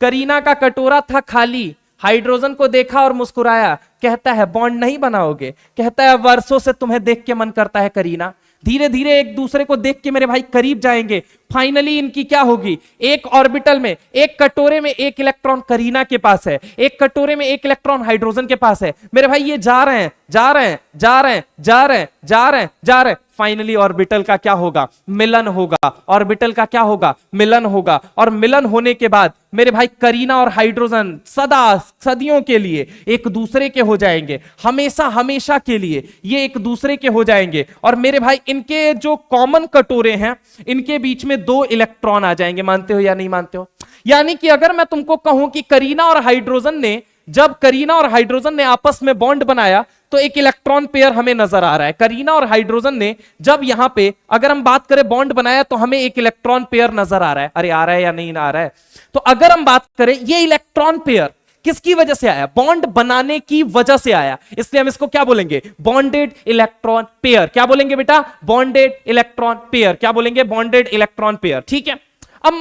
करीना का कटोरा था खाली, हाइड्रोजन को देखा और मुस्कुराया, कहता है बॉन्ड नहीं बनाओगे, कहता है वर्षों से तुम्हें देख के मन करता है करीना। धीरे धीरे एक दूसरे को देख के मेरे भाई करीब जाएंगे, फाइनली इनकी क्या होगी, एक ऑर्बिटल में, एक कटोरे में एक इलेक्ट्रॉन करीना के पास है, एक कटोरे में एक इलेक्ट्रॉन हाइड्रोजन के पास है। मेरे भाई ये जा रहे हैं जा रहे हैं जा रहे हैं जा रहे हैं जा रहे हैं जा रहे हैं, फाइनली ऑर्बिटल का क्या होगा, मिलन होगा। ऑर्बिटल का क्या होगा, मिलन होगा। और मिलन होने के बाद मेरे भाई करीना और हाइड्रोजन सदा सदियों के लिए एक दूसरे के हो जाएंगे, हमेशा हमेशा के लिए ये एक दूसरे के हो जाएंगे। और मेरे भाई इनके जो कॉमन कटोरे हैं, इनके बीच में 2 इलेक्ट्रॉन आ जाएंगे। मानते हो या नहीं मानते हो? यानी कि अगर मैं तुमको कहूं कि करीना और हाइड्रोजन ने, जब करीना और हाइड्रोजन ने आपस में बॉन्ड बनाया तो एक इलेक्ट्रॉन पेयर हमें नजर आ रहा है। करीना और हाइड्रोजन ने जब यहां पे अगर हम बात करें बॉन्ड बनाया तो हमें एक इलेक्ट्रॉन पेयर नजर आ रहा है। अरे आ रहा है या नहीं आ रहा है? तो अगर हम बात करें ये इलेक्ट्रॉन पेयर किसकी वजह से आया, बॉन्ड बनाने की वजह से आया, इसलिए हम इसको क्या बोलेंगे, बॉन्डेड इलेक्ट्रॉन पेयर। क्या बोलेंगे बेटा, बॉन्डेड इलेक्ट्रॉन पेयर। क्या बोलेंगे, बॉन्डेड इलेक्ट्रॉन पेयर। ठीक है, अब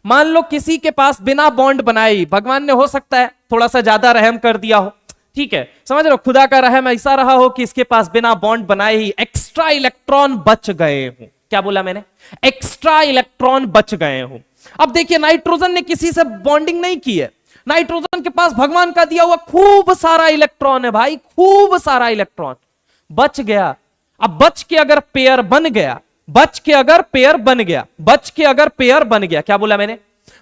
मान लो किसी के पास बिना बॉन्ड बनाए ही भगवान ने हो सकता है थोड़ा सा ज्यादा रहम कर दिया हो, ठीक है, समझ रहे हो, खुदा का रहम ऐसा रहा हो कि इसके पास बिना बॉन्ड बनाए ही एक्स्ट्रा इलेक्ट्रॉन बच गए हो। क्या बोला मैंने, एक्स्ट्रा इलेक्ट्रॉन बच गए हो। अब देखिए नाइट्रोजन ने किसी से बॉन्डिंग नहीं की है, नाइट्रोजन के पास भगवान का दिया हुआ खूब सारा इलेक्ट्रॉन है भाई, खूब सारा इलेक्ट्रॉन बच गया। अब बच के अगर पेयर बन गया, बच के अगर पेयर बन गया, बच के अगर पेयर बन गया, क्या बोला मैंने,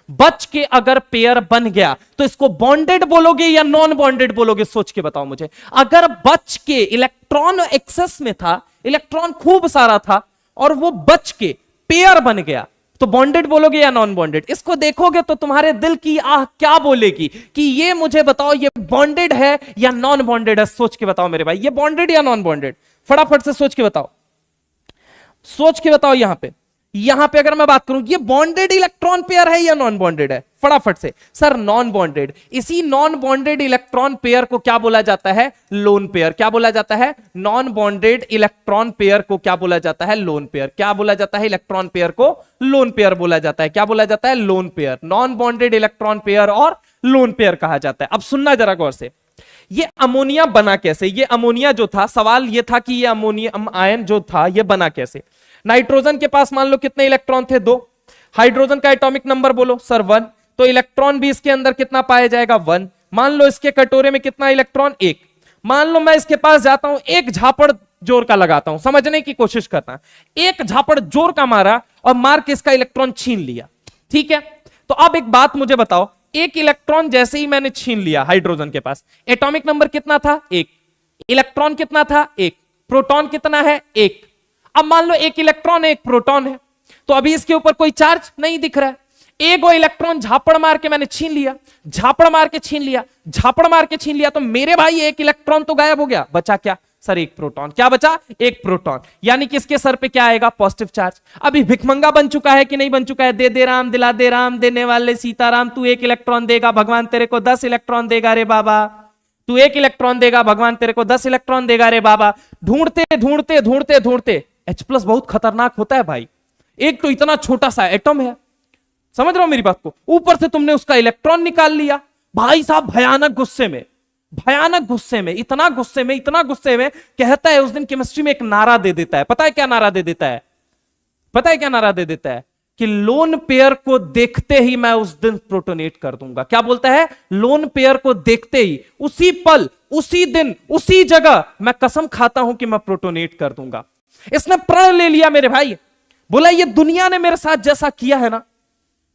बच के अगर पेयर बन गया तो इसको बॉन्डेड बोलोगे या नॉन बॉन्डेड बोलोगे, सोच के बताओ मुझे। अगर बच के इलेक्ट्रॉन एक्सेस में था, इलेक्ट्रॉन खूब सारा था और वो बच के पेयर बन गया तो बॉन्डेड बोलोगे या नॉन बॉन्डेड? इसको देखोगे तो तुम्हारे दिल की आह क्या बोलेगी कि ये मुझे बताओ ये बॉन्डेड है या नॉन बॉन्डेड है। सोच के बताओ मेरे भाई, ये बॉन्डेड या नॉन बॉन्डेड, फटाफट से सोच के बताओ, सोच के बताओ। यहां पे अगर मैं बात करूं ये बॉन्डेड इलेक्ट्रॉन पेयर है या नॉन बॉन्डेड है, फटाफट से। Sir non bonded. इसी नॉन बॉन्डेड इलेक्ट्रॉन पेयर को क्या बोला जाता है, लोन पेयर। क्या बोला जाता है, नॉन बॉन्डेड इलेक्ट्रॉन पेयर को क्या बोला जाता है, लोन पेयर। क्या बोला जाता है, इलेक्ट्रॉन पेयर को लोन पेयर बोला जाता है। क्या बोला जाता है, lone pair. Non bonded electron pair और लोन पेयर कहा जाता है। अब सुनना जरा गौर से, ये अमोनिया बना कैसे, ये अमोनिया जो था, सवाल ये था कि ये अमोनियम आयन जो था ये बना कैसे। नाइट्रोजन के पास मान लो कितने इलेक्ट्रॉन थे, 2। हाइड्रोजन का एटॉमिक नंबर बोलो सर 1, तो इलेक्ट्रॉन भी इसके अंदर कितना पाया जाएगा, 1। मान लो इसके कटोरे में कितना इलेक्ट्रॉन, 1। मान लो मैं इसके पास जाता हूं, एक झापड़ जोर का लगाता हूं, समझने की कोशिश करना, एक झापड़ जोर का मारा और मार के इसका इलेक्ट्रॉन छीन लिया, ठीक है। तो अब एक बात मुझे बताओ, एक इलेक्ट्रॉन जैसे ही मैंने छीन लिया हाइड्रोजन के पास, एटॉमिक नंबर कितना था, 1। इलेक्ट्रॉन कितना था, 1। प्रोटॉन कितना है, 1। अब मान लो एक इलेक्ट्रॉन है, एक प्रोटॉन है, तो अभी इसके ऊपर कोई चार्ज नहीं दिख रहा है। एक वो इलेक्ट्रॉन झापड़ मार के मैंने छीन लिया, झापड़ मार के छीन लिया, झापड़ मार के छीन लिया, तो मेरे भाई एक इलेक्ट्रॉन तो गायब हो गया, बचा क्या सर, एक प्रोटॉन। क्या बचा, एक प्रोटॉन। यानी कि इसके सर पे क्या आएगा, पॉजिटिव चार्ज। अभी भिखमंगा बन चुका है कि नहीं बन चुका है, दे दे राम दिला दे राम, देने वाले सीताराम, तू एक इलेक्ट्रॉन देगा भगवान तेरे को 10 इलेक्ट्रॉन देगा रे बाबा, तू एक इलेक्ट्रॉन देगा भगवान तेरे को 10 इलेक्ट्रॉन देगा रे बाबा। ढूंढते ढूंढते ढूंढते ढूंढते H+ बहुत खतरनाक होता है भाई, एक तो इतना छोटा सा एटम है, समझ रहे हो मेरी बात को, ऊपर से तुमने उसका इलेक्ट्रॉन निकाल लिया। भाई साहब भयानक गुस्से में, भयानक गुस्से में, इतना गुस्से में, इतना गुस्से में, कहता है उस दिन केमिस्ट्री में एक नारा दे देता है। पता है क्या नारा दे देता है, पता है क्या नारा दे देता है, कि लोन पेयर को देखते ही मैं उस दिन प्रोटोनेट कर दूंगा। क्या बोलता है, लोन पेयर को देखते ही, उसी पल, उसी दिन, उसी जगह मैं कसम खाता हूं कि मैं प्रोटोनेट कर दूंगा। इसने प्रण ले लिया मेरे भाई, बोला ये दुनिया ने मेरे साथ जैसा किया है ना,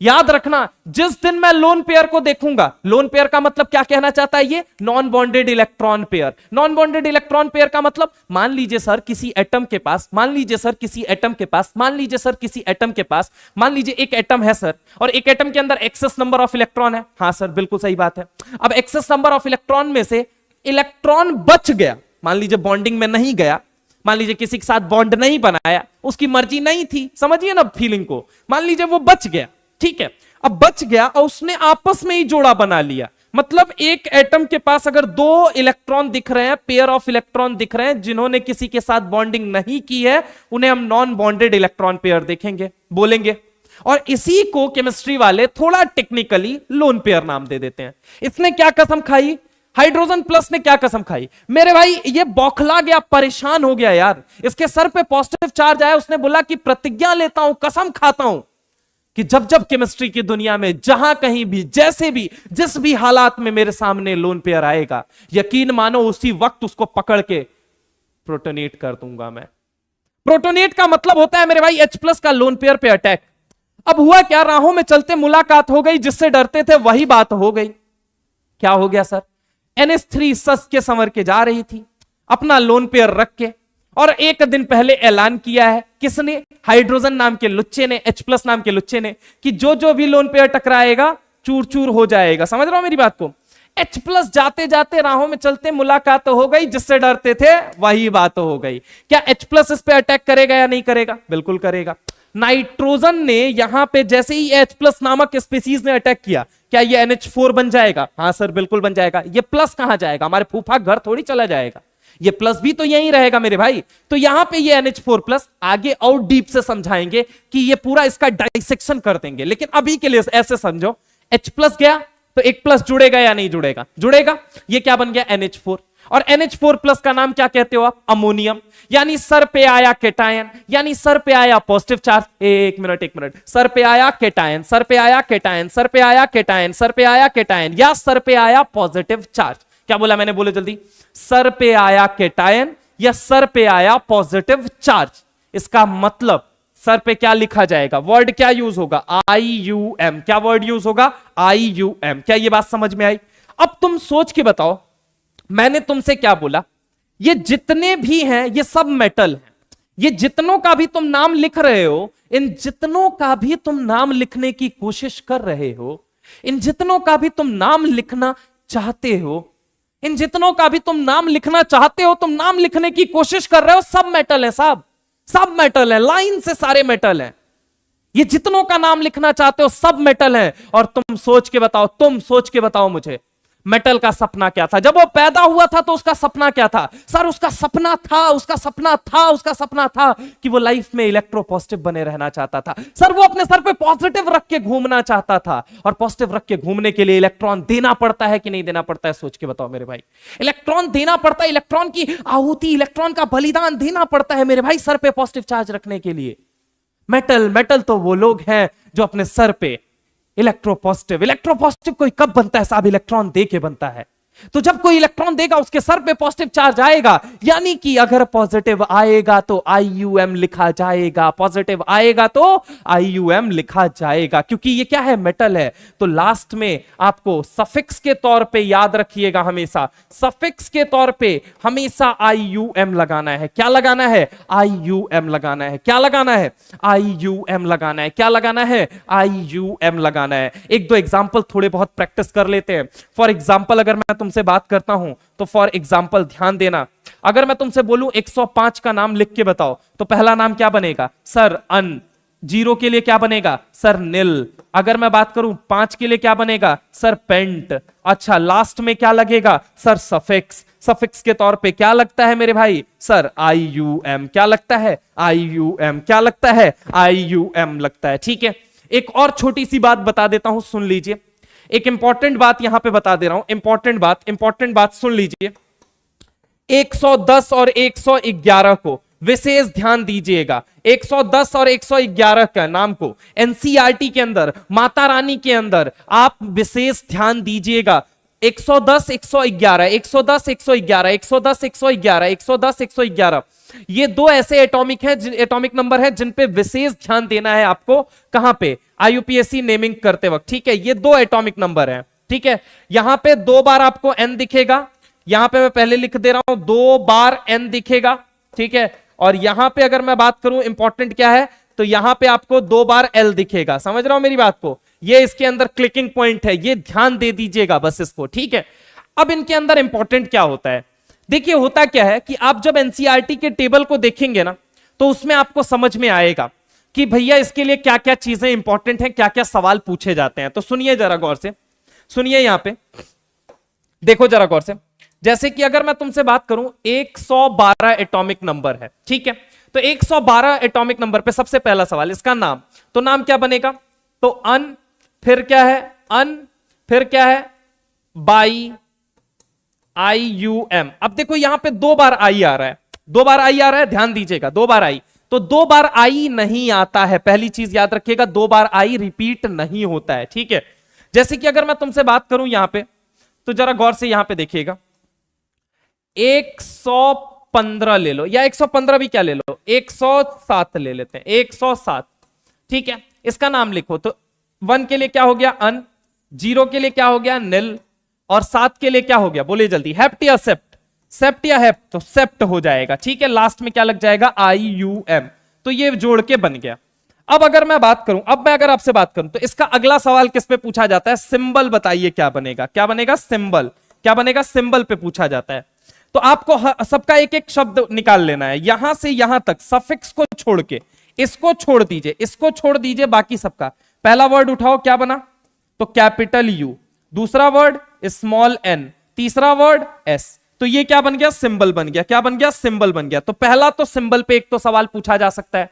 याद रखना जिस दिन मैं लोन पेयर को देखूंगा, लोन पेयर का मतलब क्या कहना चाहता है ये, non bonded electron pair. Non bonded electron pair का मतलब, मान लीजिए सर किसी एटम के पास, मान लीजिए सर किसी एटम के पास, मान लीजिए सर किसी एटम के पास, मान लीजिए एक एटम है सर, और एक एटम के अंदर एक्सेस नंबर ऑफ इलेक्ट्रॉन है। हाँ सर बिल्कुल सही बात है। अब एक्सेस नंबर ऑफ इलेक्ट्रॉन में से इलेक्ट्रॉन बच गया, मान लीजिए बॉन्डिंग में नहीं गया, मान लीजिए किसी के साथ बॉन्ड नहीं बनाया, उसकी मर्जी नहीं थी, समझिए ना फीलिंग को, मान लीजिए वो बच गया, ठीक है। अब बच गया और उसने आपस में ही जोड़ा बना लिया, मतलब एक एटम के पास अगर 2 इलेक्ट्रॉन दिख रहे हैं, पेयर ऑफ इलेक्ट्रॉन दिख रहे हैं जिन्होंने किसी के साथ बॉन्डिंग नहीं की है, उन्हें हम नॉन बॉन्डेड इलेक्ट्रॉन पेयर देखेंगे, बोलेंगे। और इसी को केमिस्ट्री वाले थोड़ा टेक्निकली लोन पेयर नाम दे देते हैं। इसने क्या कसम खाई, हाइड्रोजन प्लस ने क्या कसम खाई मेरे भाई, ये बौखला गया, परेशान हो गया यार। इसके सर पे पॉजिटिव चार्ज आया, उसने बोला कि प्रतिज्ञा लेता हूं, कसम खाता हूं कि जब जब केमिस्ट्री की दुनिया में जहां कहीं भी जैसे भी जिस भी हालात में मेरे सामने लोन पेयर आएगा, यकीन मानो उसी वक्त उसको पकड़ के प्रोटोनेट कर दूंगा मैं। प्रोटोनेट का मतलब होता है मेरे भाई H+ का लोन पेयर पे अटैक। अब हुआ क्या, राहों में चलते मुलाकात हो गई, जिससे डरते थे वही बात हो गई। क्या हो गया सर, NH3 सस के संवर के जा रही थी अपना लोन पेयर रख के, और एक दिन पहले ऐलान किया है किसने, हाइड्रोजन नाम के लुच्चे ने, H+ नाम के लुच्चे ने, कि जो जो भी लोन पेयर टकराएगा चूर चूर हो जाएगा। समझ रहे हो मेरी बात को। H+ जाते जाते राहों में चलते मुलाकात हो गई, जिससे डरते थे वही बात हो गई। क्या H+ इस पे अटैक करेगा या नहीं करेगा, बिल्कुल करेगा। नाइट्रोजन ने यहां पे जैसे ही H+ नामक स्पीसीज ने अटैक किया, क्या ये NH4 बन जाएगा, हां सर बिल्कुल बन जाएगा। ये प्लस कहां जाएगा, हमारे फूफा घर थोड़ी चला जाएगा, ये प्लस भी तो यहीं रहेगा मेरे भाई। तो यहां पे ये NH4+, आगे और डीप से समझाएंगे कि ये पूरा इसका डाइसेक्शन कर देंगे, लेकिन अभी के लिए ऐसे समझो, H+ गया तो एक प्लस जुड़ेगा या नहीं जुड़ेगा, जुड़ेगा। ये क्या बन गया NH4, और NH4+ का नाम क्या कहते हो आप, अमोनियम। यानी सर पे आया केटायन, यानी सर पे आया पॉजिटिव चार्ज, एक मिनट, सर पे आया केटायन, सर पे आया केटायन, सर पे आया केटायन, सर पे आया केटायन, या सर पे आया पॉजिटिव चार्ज। क्या बोला मैंने, बोले जल्दी, सर पे आया केटायन या सर पे आया पॉजिटिव चार्ज। इसका मतलब सर पे क्या लिखा जाएगा, वर्ड क्या यूज होगा, IUM। क्या वर्ड यूज होगा, IUM। क्या ये बात समझ में आई। अब तुम सोच के बताओ, मैंने तुमसे क्या बोला, ये जितने भी हैं ये सब मेटल हैं। ये जितनों का भी तुम नाम लिख रहे हो, इन जितनों का भी तुम नाम लिखने की कोशिश कर रहे हो, इन जितनों का भी तुम नाम लिखना चाहते हो, इन जितनों का भी तुम नाम लिखना चाहते हो, तुम नाम लिखने की कोशिश कर रहे हो, सब मेटल है साहब, सब मेटल है, लाइन से सारे मेटल हैं। ये जितनों का नाम लिखना चाहते हो सब मेटल हैं। और तुम सोच के बताओ, तुम सोच के बताओ मुझे, मेटल का सपना क्या था जब वो पैदा हुआ था, तो उसका सपना क्या था सर, उसका सपना था कि वो लाइफ में इलेक्ट्रोपॉजिटिव बने रहना चाहता था सर। वो अपने सर पे पॉजिटिव रख के घूमना चाहता था, और पॉजिटिव रख के घूमने के लिए इलेक्ट्रॉन देना पड़ता है कि नहीं देना पड़ता है, सोच के बताओ मेरे भाई। इलेक्ट्रॉन देना पड़ता है, इलेक्ट्रॉन की आहुति, इलेक्ट्रॉन का बलिदान देना पड़ता है मेरे भाई सर पे पॉजिटिव चार्ज रखने के लिए। मेटल तो वो लोग हैं जो अपने सर पे इलेक्ट्रोपॉजिटिव कोई कब बनता है साहब, इलेक्ट्रॉन दे के बनता है। तो जब कोई इलेक्ट्रॉन देगा उसके सर पे पॉजिटिव चार्ज आएगा, यानी कि अगर पॉजिटिव आएगा तो IUM लिखा जाएगा, पॉजिटिव आएगा तो IUM लिखा जाएगा, क्योंकि ये क्या है, मेटल है। तो लास्ट में आपको सफिक्स के तौर पे याद रखिएगा, हमेशा सफिक्स के तौर पे हमेशा IUM लगाना है। क्या लगाना है, IUM लगाना है। क्या लगाना है, IUM लगाना है। क्या लगाना है, IUM लगाना है। एक दो एग्जाम्पल थोड़े बहुत प्रैक्टिस कर लेते हैं। फॉर एग्जाम्पल अगर मैं तुमसे बात करता हूं तो फॉर एग्जाम्पल ध्यान देना, अगर मैं तुमसे बोलूं 105 का नाम लिख के बताओ, तो पहला नाम क्या बनेगा सर, अन। 0 के लिए क्या बनेगा सर, निल। अगर मैं बात करूं 5 के लिए क्या बनेगा सर, पेंट। अच्छा, लास्ट में क्या लगेगा सर, सफिक्स। सफिक्स के तौर पे क्या लगता है मेरे भाई सर, IUM। क्या लगता है, IUM। क्या लगता है, IUM लगता है। ठीक है, एक और छोटी सी बात बता देता हूं, सुन लीजिए। एक इंपॉर्टेंट बात यहां पे बता दे रहा हूं, इंपॉर्टेंट बात सुन लीजिए। 110 और 111 को विशेष ध्यान दीजिएगा। 110 और 111 का नाम को NCERT के अंदर, माता रानी के अंदर आप विशेष ध्यान दीजिएगा। 110 111 110 111 110 111 110 111, ये दो ऐसे एटॉमिक नंबर है जिन पे विशेष ध्यान देना है आपको। कहां पे, IUPAC नेमिंग करते वक्त। ठीक है, ये दो एटॉमिक नंबर हैं। ठीक है, यहां पे 2 बार आपको N दिखेगा, यहां पे मैं पहले लिख दे रहा हूं 2 बार N दिखेगा। ठीक है, और यहां पे अगर मैं बात करूं इंपॉर्टेंट क्या है, तो यहां पे आपको 2 बार L दिखेगा। समझ रहा हूं मेरी बात को, ये इसके अंदर क्लिकिंग पॉइंट है, ये ध्यान दे दीजिएगा बस इसको। ठीक है, अब इनके अंदर इंपॉर्टेंट क्या होता है, देखिए होता क्या है कि आप जब NCERT के टेबल को देखेंगे ना, तो उसमें आपको समझ में आएगा कि भैया इसके लिए क्या क्या चीजें इंपॉर्टेंट हैं, क्या क्या सवाल पूछे जाते हैं। तो सुनिए जरा गौर से, सुनिए यहां पे देखो जरा गौर से। जैसे कि अगर मैं तुमसे बात करूं 112 एटॉमिक नंबर है, ठीक है, तो 112 एटॉमिक नंबर पे सबसे पहला सवाल, इसका नाम, तो नाम क्या बनेगा? तो अन, फिर क्या है? अन, फिर क्या है? By, IUM। अब देखो यहां पे 2 बार आई आ रहा है, 2 बार आई आ रहा है, ध्यान दीजिएगा, 2 बार आई, तो 2 बार आई नहीं आता है, पहली चीज याद रखिएगा, 2 बार आई रिपीट नहीं होता है, ठीक है। जैसे कि अगर मैं तुमसे बात करूं यहां पे, तो जरा गौर से यहां पे देखिएगा, 115 ले लो, या 115 भी क्या ले लो, 107 ले लेते हैं, 107, ठीक है। इसका नाम लिखो, तो 1 के लिए क्या हो गया? अन, 0 के लिए क्या हो गया? निल, और 7 के लिए क्या हो गया? बोलिए जल्दी, हेप्ट या सेप्ट? सेप्ट या हेप्ट? तो सेप्ट हो जाएगा, ठीक है। लास्ट में क्या लग जाएगा? IUM। तो ये जोड़ के बन गया। अब अगर मैं बात करूं, अब मैं अगर आपसे बात करूं, तो इसका अगला सवाल किस पे पूछा जाता है? सिंबल बताइए क्या बनेगा? क्या बनेगा? सिंबल। क्या बनेगा? सिंबल पे पूछा जाता है। तो आपको सबका एक एक शब्द निकाल लेना है, यहां से यहां तक सफिक्स को छोड़ के, इसको छोड़ दीजिए, इसको छोड़ दीजिए, बाकी सबका। पहला वर्ड उठाओ, क्या बना? तो कैपिटल यू, दूसरा वर्ड स्मॉल एन, तीसरा वर्ड एस, तो ये क्या बन गया? सिंबल बन गया। क्या बन गया? सिंबल बन गया। तो पहला तो सिंबल पे एक तो सवाल पूछा जा सकता है।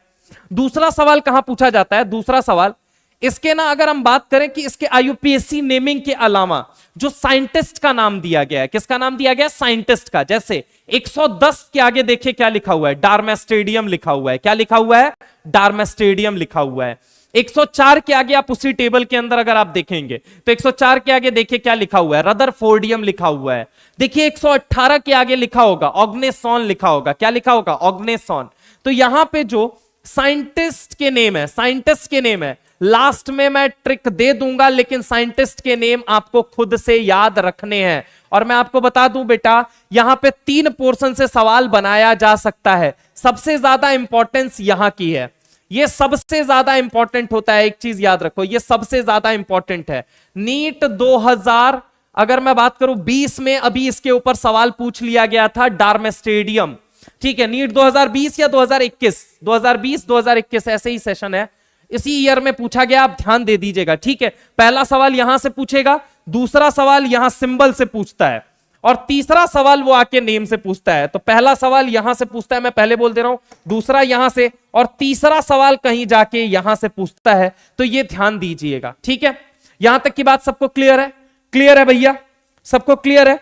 दूसरा सवाल कहां पूछा जाता है? दूसरा सवाल इसके ना, अगर हम बात करें कि इसके IUPAC नेमिंग के अलावा जो साइंटिस्ट का नाम दिया गया है, किसका नाम दिया गया? साइंटिस्ट का। जैसे 110 के आगे देखिए क्या लिखा हुआ है? डार्मेस्टेडियम लिखा हुआ है। क्या लिखा हुआ है? डार्मेस्टेडियम लिखा हुआ है। 104 के आगे आप उसी टेबल के अंदर अगर आप देखेंगे, तो 104 के आगे देखिए क्या लिखा हुआ है? रदरफोर्डियम लिखा हुआ है। देखिए 118 के आगे लिखा होगा ऑग्नेसॉन लिखा होगा। क्या लिखा होगा? ऑग्नेसॉन। तो यहां पे जो साइंटिस्ट के नेम है, साइंटिस्ट के नेम है, लास्ट में मैं ट्रिक दे दूंगा, लेकिन साइंटिस्ट के नेम आपको खुद से याद रखने हैं। और मैं आपको बता दूं बेटा, यहां पे 3 पोर्शन से सवाल बनाया जा सकता है। सबसे ज्यादा इंपॉर्टेंस यहां की है, ये सबसे ज्यादा इंपॉर्टेंट होता है। एक चीज याद रखो, ये सबसे ज्यादा इंपॉर्टेंट है। नीट 2000 अगर मैं बात करूं 20 में अभी इसके ऊपर सवाल पूछ लिया गया था, डार्मेस्टेडियम, ठीक है। नीट 2020 या 2021, 2020 2021 ऐसे ही सेशन है, इसी ईयर में पूछा गया, आप ध्यान दे दीजिएगा, ठीक है। पहला सवाल यहां से पूछेगा, दूसरा सवाल यहां सिंबल से पूछता है, और तीसरा सवाल वो आके नेम से पूछता है। तो पहला सवाल यहां से पूछता है, मैं पहले बोल दे रहा हूं, दूसरा यहां से, और तीसरा सवाल कहीं जाके यहां से पूछता है। तो ये ध्यान दीजिएगा, ठीक है। यहां तक की बात सबको क्लियर है? क्लियर है भैया? सबको क्लियर है?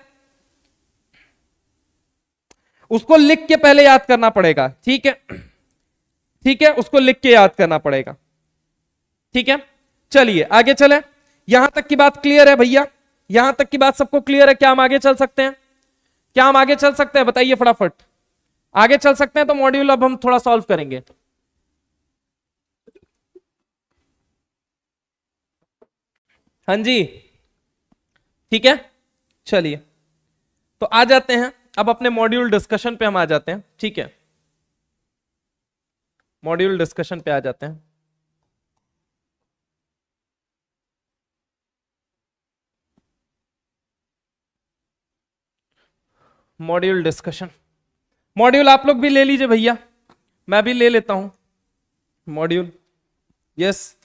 उसको लिख के पहले याद करना पड़ेगा, ठीक है, ठीक है, उसको लिख के याद करना पड़ेगा, ठीक है। चलिए आगे चले, यहां तक की बात क्लियर है भैया? यहां तक की बात सबको क्लियर है? क्या हम आगे चल सकते हैं? क्या हम आगे चल सकते हैं? बताइए फटाफट। आगे चल सकते हैं तो मॉड्यूल अब हम थोड़ा सॉल्व करेंगे। हाँ जी, ठीक है। चलिए तो आ जाते हैं अब अपने मॉड्यूल डिस्कशन पे, हम आ जाते हैं, ठीक है। मॉड्यूल डिस्कशन पे आ जाते हैं। मॉड्यूल डिस्कशन, मॉड्यूल आप लोग भी ले लीजिए भैया, मैं भी ले लेता हूं मॉड्यूल। यस,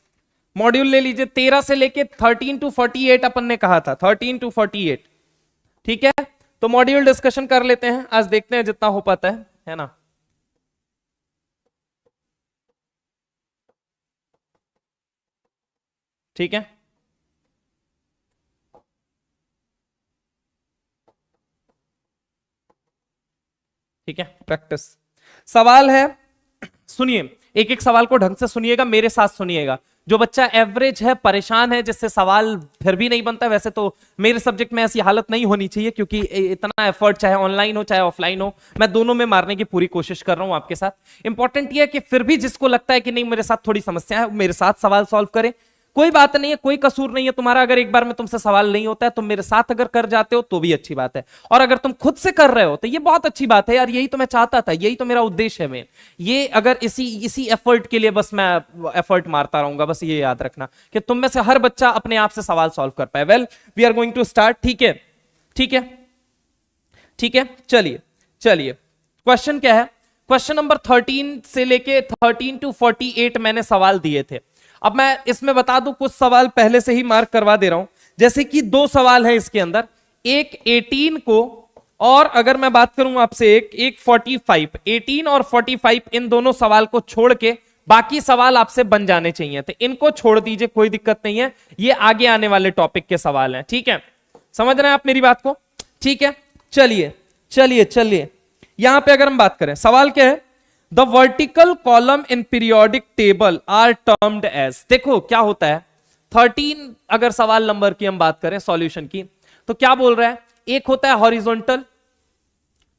मॉड्यूल ले लीजिए। 13 से लेके 13 to 48 अपन ने कहा था, 13 to 48, ठीक है। तो मॉड्यूल डिस्कशन कर लेते हैं आज, देखते हैं जितना हो पाता है ना। ठीक है, ठीक है। प्रैक्टिस सवाल है, सुनिए, एक एक सवाल को ढंग से सुनिएगा, मेरे साथ सुनिएगा। जो बच्चा एवरेज है, परेशान है, जिससे सवाल फिर भी नहीं बनता, वैसे तो मेरे सब्जेक्ट में ऐसी हालत नहीं होनी चाहिए, क्योंकि इतना एफर्ट चाहे ऑनलाइन हो चाहे ऑफलाइन हो, मैं दोनों में मारने की पूरी कोशिश कर रहा हूं आपके साथ। इंपॉर्टेंट ये है कि फिर भी जिसको लगता है कि नहीं मेरे साथ थोड़ी समस्या है, मेरे साथ सवाल सॉल्व करे, कोई बात नहीं है, कोई कसूर नहीं है तुम्हारा। अगर एक बार में तुमसे सवाल नहीं होता है, तुम मेरे साथ अगर कर जाते हो तो भी अच्छी बात है, और अगर तुम खुद से कर रहे हो तो ये बहुत अच्छी बात है यार, यही तो मैं चाहता था, यही तो मेरा उद्देश्य है मेन। ये अगर इसी एफर्ट के लिए बस मैं एफर्ट मारता रहूंगा, बस ये याद रखना कि तुम में से हर बच्चा अपने आप से सवाल सॉल्व कर पाए। Well, we are going to start, ठीक है, ठीक है, ठीक है। चलिए चलिए, क्वेश्चन क्या है? क्वेश्चन नंबर 13 से लेके 13 to 48 मैंने सवाल दिए थे। अब मैं इसमें बता दूं, कुछ सवाल पहले से ही मार्क करवा दे रहा हूं, जैसे कि 2 सवाल है इसके अंदर, एक 18 को और अगर मैं बात करूं आपसे एक 45, 18 और 45 इन दोनों सवाल को छोड़ के बाकी सवाल आपसे बन जाने चाहिए, तो इनको छोड़ दीजिए, कोई दिक्कत नहीं है, ये आगे आने वाले टॉपिक के सवाल हैं, ठीक है, समझ रहे हैं आप मेरी बात को, ठीक है। चलिए चलिए चलिए, यहां पे अगर हम बात करें, सवाल क्या है, the vertical column in periodic table are termed as, देखो क्या होता है, 13 अगर सवाल नंबर की हम बात करें सॉल्यूशन की, तो क्या बोल रहा है, एक होता है हॉरिजॉन्टल,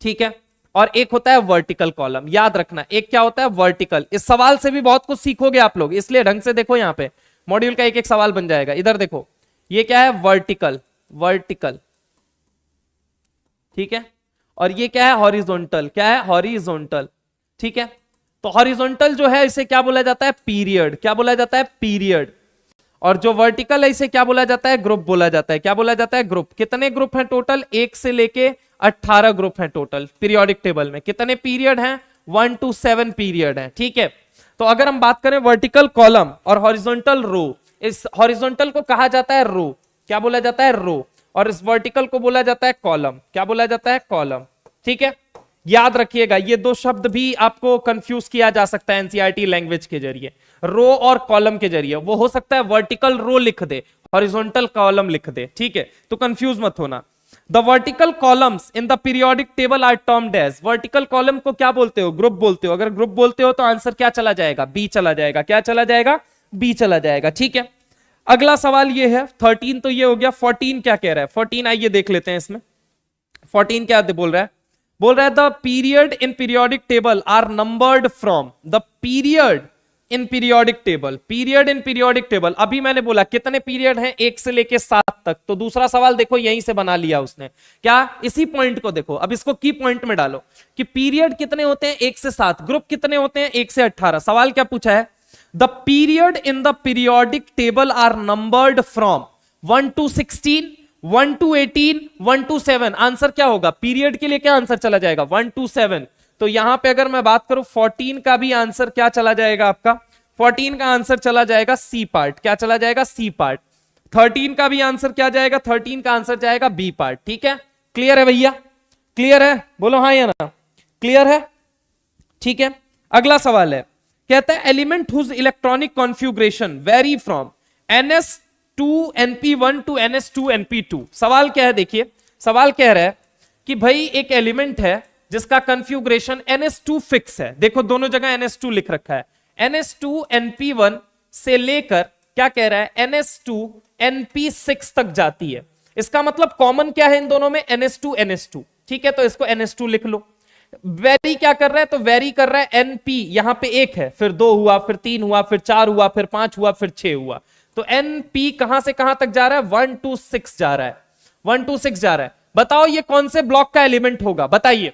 ठीक है, और एक होता है वर्टिकल कॉलम, याद रखना, एक क्या होता है वर्टिकल, इस सवाल से भी बहुत कुछ सीखोगे आप लोग, इसलिए ढंग से देखो, यहां पे मॉड्यूल का एक एक सवाल बन जाएगा, इधर देखो, ये क्या है वर्टिकल, वर्टिकल, ठीक है, और ये क्या है हॉरिजॉन्टल, क्या है हॉरिजॉन्टल, ठीक है, तो हॉरिजॉन्टल जो है इसे क्या बोला जाता है पीरियड, क्या बोला जाता है पीरियड, और जो वर्टिकल है इसे क्या बोला जाता है ग्रुप बोला जाता है, क्या बोला जाता है ग्रुप। कितने ग्रुप हैं टोटल, 1 से लेके 18 ग्रुप हैं टोटल पीरियोडिक टेबल में, कितने पीरियड हैं 1 to 7 पीरियड हैं, ठीक है। तो अगर हम बात करें वर्टिकल कॉलम और हॉरिजॉन्टल रो, इस हॉरिजॉन्टल को कहा जाता है रो, क्या बोला जाता है रो, और इस वर्टिकल को बोला जाता है कॉलम, क्या बोला जाता है कॉलम, ठीक है। याद रखिएगा ये दो शब्द भी आपको कंफ्यूज किया जा सकता है एनसीईआरटी लैंग्वेज के जरिए, रो और कॉलम के जरिए, वो हो सकता है वर्टिकल रो लिख दे, हॉरिजॉन्टल कॉलम लिख दे, ठीक है, तो कंफ्यूज मत होना। The vertical columns in the periodic table are termed as, vertical column को क्या बोलते हो, ग्रुप बोलते हो, अगर ग्रुप बोलते हो तो आंसर क्या चला जाएगा, बी चला जाएगा, क्या चला जाएगा, बी चला जाएगा, ठीक है। अगला सवाल ये है 13 तो ये हो गया, 14 क्या कह रहा है, 14 आइए देख लेते हैं इसमें, 14 क्या बोल रहा है, बोल रहा है the period in periodic table are numbered from, the period in periodic table, period in periodic table, अभी मैंने बोला कितने पीरियड हैं 1 से लेके 7 तक, तो दूसरा सवाल देखो यहीं से बना लिया उसने, क्या, इसी पॉइंट को देखो, अब इसको की पॉइंट में डालो कि पीरियड कितने होते हैं 1 से 7, ग्रुप कितने होते हैं 1 से 18, सवाल क्या पूछा है, the period in the periodic table are numbered from 1 to 16, 1 to 18, 1 to 7, answer क्या होगा, पीरियड के लिए क्या आंसर चला जाएगा 1 to 7, तो यहां पे अगर मैं बात करूं 14 का भी आंसर क्या चला जाएगा आपका, 14 का आंसर चला जाएगा सी पार्ट, क्या चला जाएगा सी पार्ट, 13 का भी आंसर क्या जाएगा, 13 का आंसर जाएगा बी पार्ट, ठीक है, क्लियर है भैया, क्लियर है, बोलो हाँ या ना, क्लियर है, ठीक है। अगला सवाल है, कहता है element whose electronic configuration vary from ns2 np1 to ns2 np2, सवाल क्या है देखिए, सवाल कह रहा है कि भाई एक एलिमेंट है जिसका कॉन्फ़िगरेशन ns2 फिक्स है, देखो दोनों जगह ns2 लिख रखा है, ns2 np1 से लेकर क्या कह रहा है ns2 np6 तक जाती है, इसका मतलब कॉमन क्या है इन दोनों में ns2 ठीक है, तो इसको ns2 लिख लो। वेरी क्या कर रहा है, तो वेरी कर रहा है np, यहां पे 1 है, फिर 2 हुआ, फिर 3 हुआ, फिर 4 हुआ, फिर 5 हुआ, फिर 6 हुआ, तो np कहां से कहां तक जा रहा है 1 to 6 जा रहा है, 1 to 6 जा रहा है। बताओ ये कौन से ब्लॉक का एलिमेंट होगा, बताइए,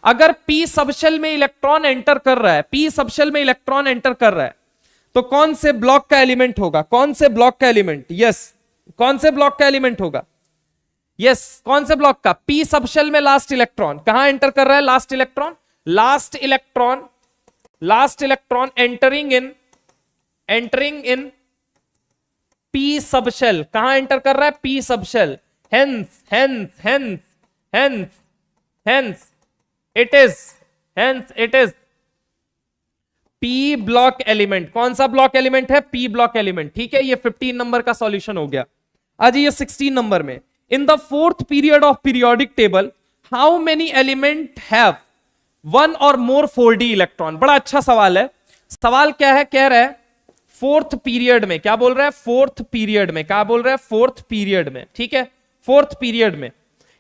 अगर p सबशेल में इलेक्ट्रॉन एंटर कर रहा है, p सबशेल में इलेक्ट्रॉन एंटर कर रहा है, तो कौन से ब्लॉक का एलिमेंट होगा, कौन से ब्लॉक का एलिमेंट, यस कौन से ब्लॉक का एलिमेंट होगा, यस कौन से ब्लॉक का, p सबशेल में लास्ट इलेक्ट्रॉन कहां एंटर कर रहा है, last electron, last electron entering in p subshell, कहां एंटर कर रहा है p subshell, hence it is p block element, कौन सा ब्लॉक एलिमेंट है, p ब्लॉक एलिमेंट, ठीक है। ये 15 नंबर का सॉल्यूशन हो गया। आज ये 16 नंबर में, in the 4th period of periodic table how many element have 1 or more 4d electron, बड़ा अच्छा सवाल है। सवाल क्या है, कह रहा है 4th पीरियड में, क्या बोल रहा है 4th पीरियड में, क्या बोल रहा है 4th पीरियड में, ठीक है 4th पीरियड में।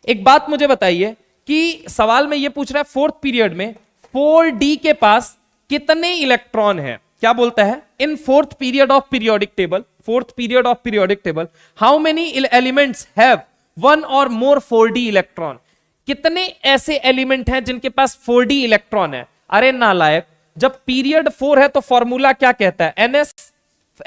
एक बात मुझे बताइए कि सवाल में ये पूछ रहा है 4th पीरियड में 4d के पास कितने इलेक्ट्रॉन है, क्या बोलता है, इन 4th period of periodic table, 4th period of periodic table how many elements have 1 or more 4d electron, कितने ऐसे एलिमेंट हैं जिनके पास 4d इलेक्ट्रॉन है। अरे नालायक, जब पीरियड 4 है तो फॉर्मूला क्या कहता है, ns,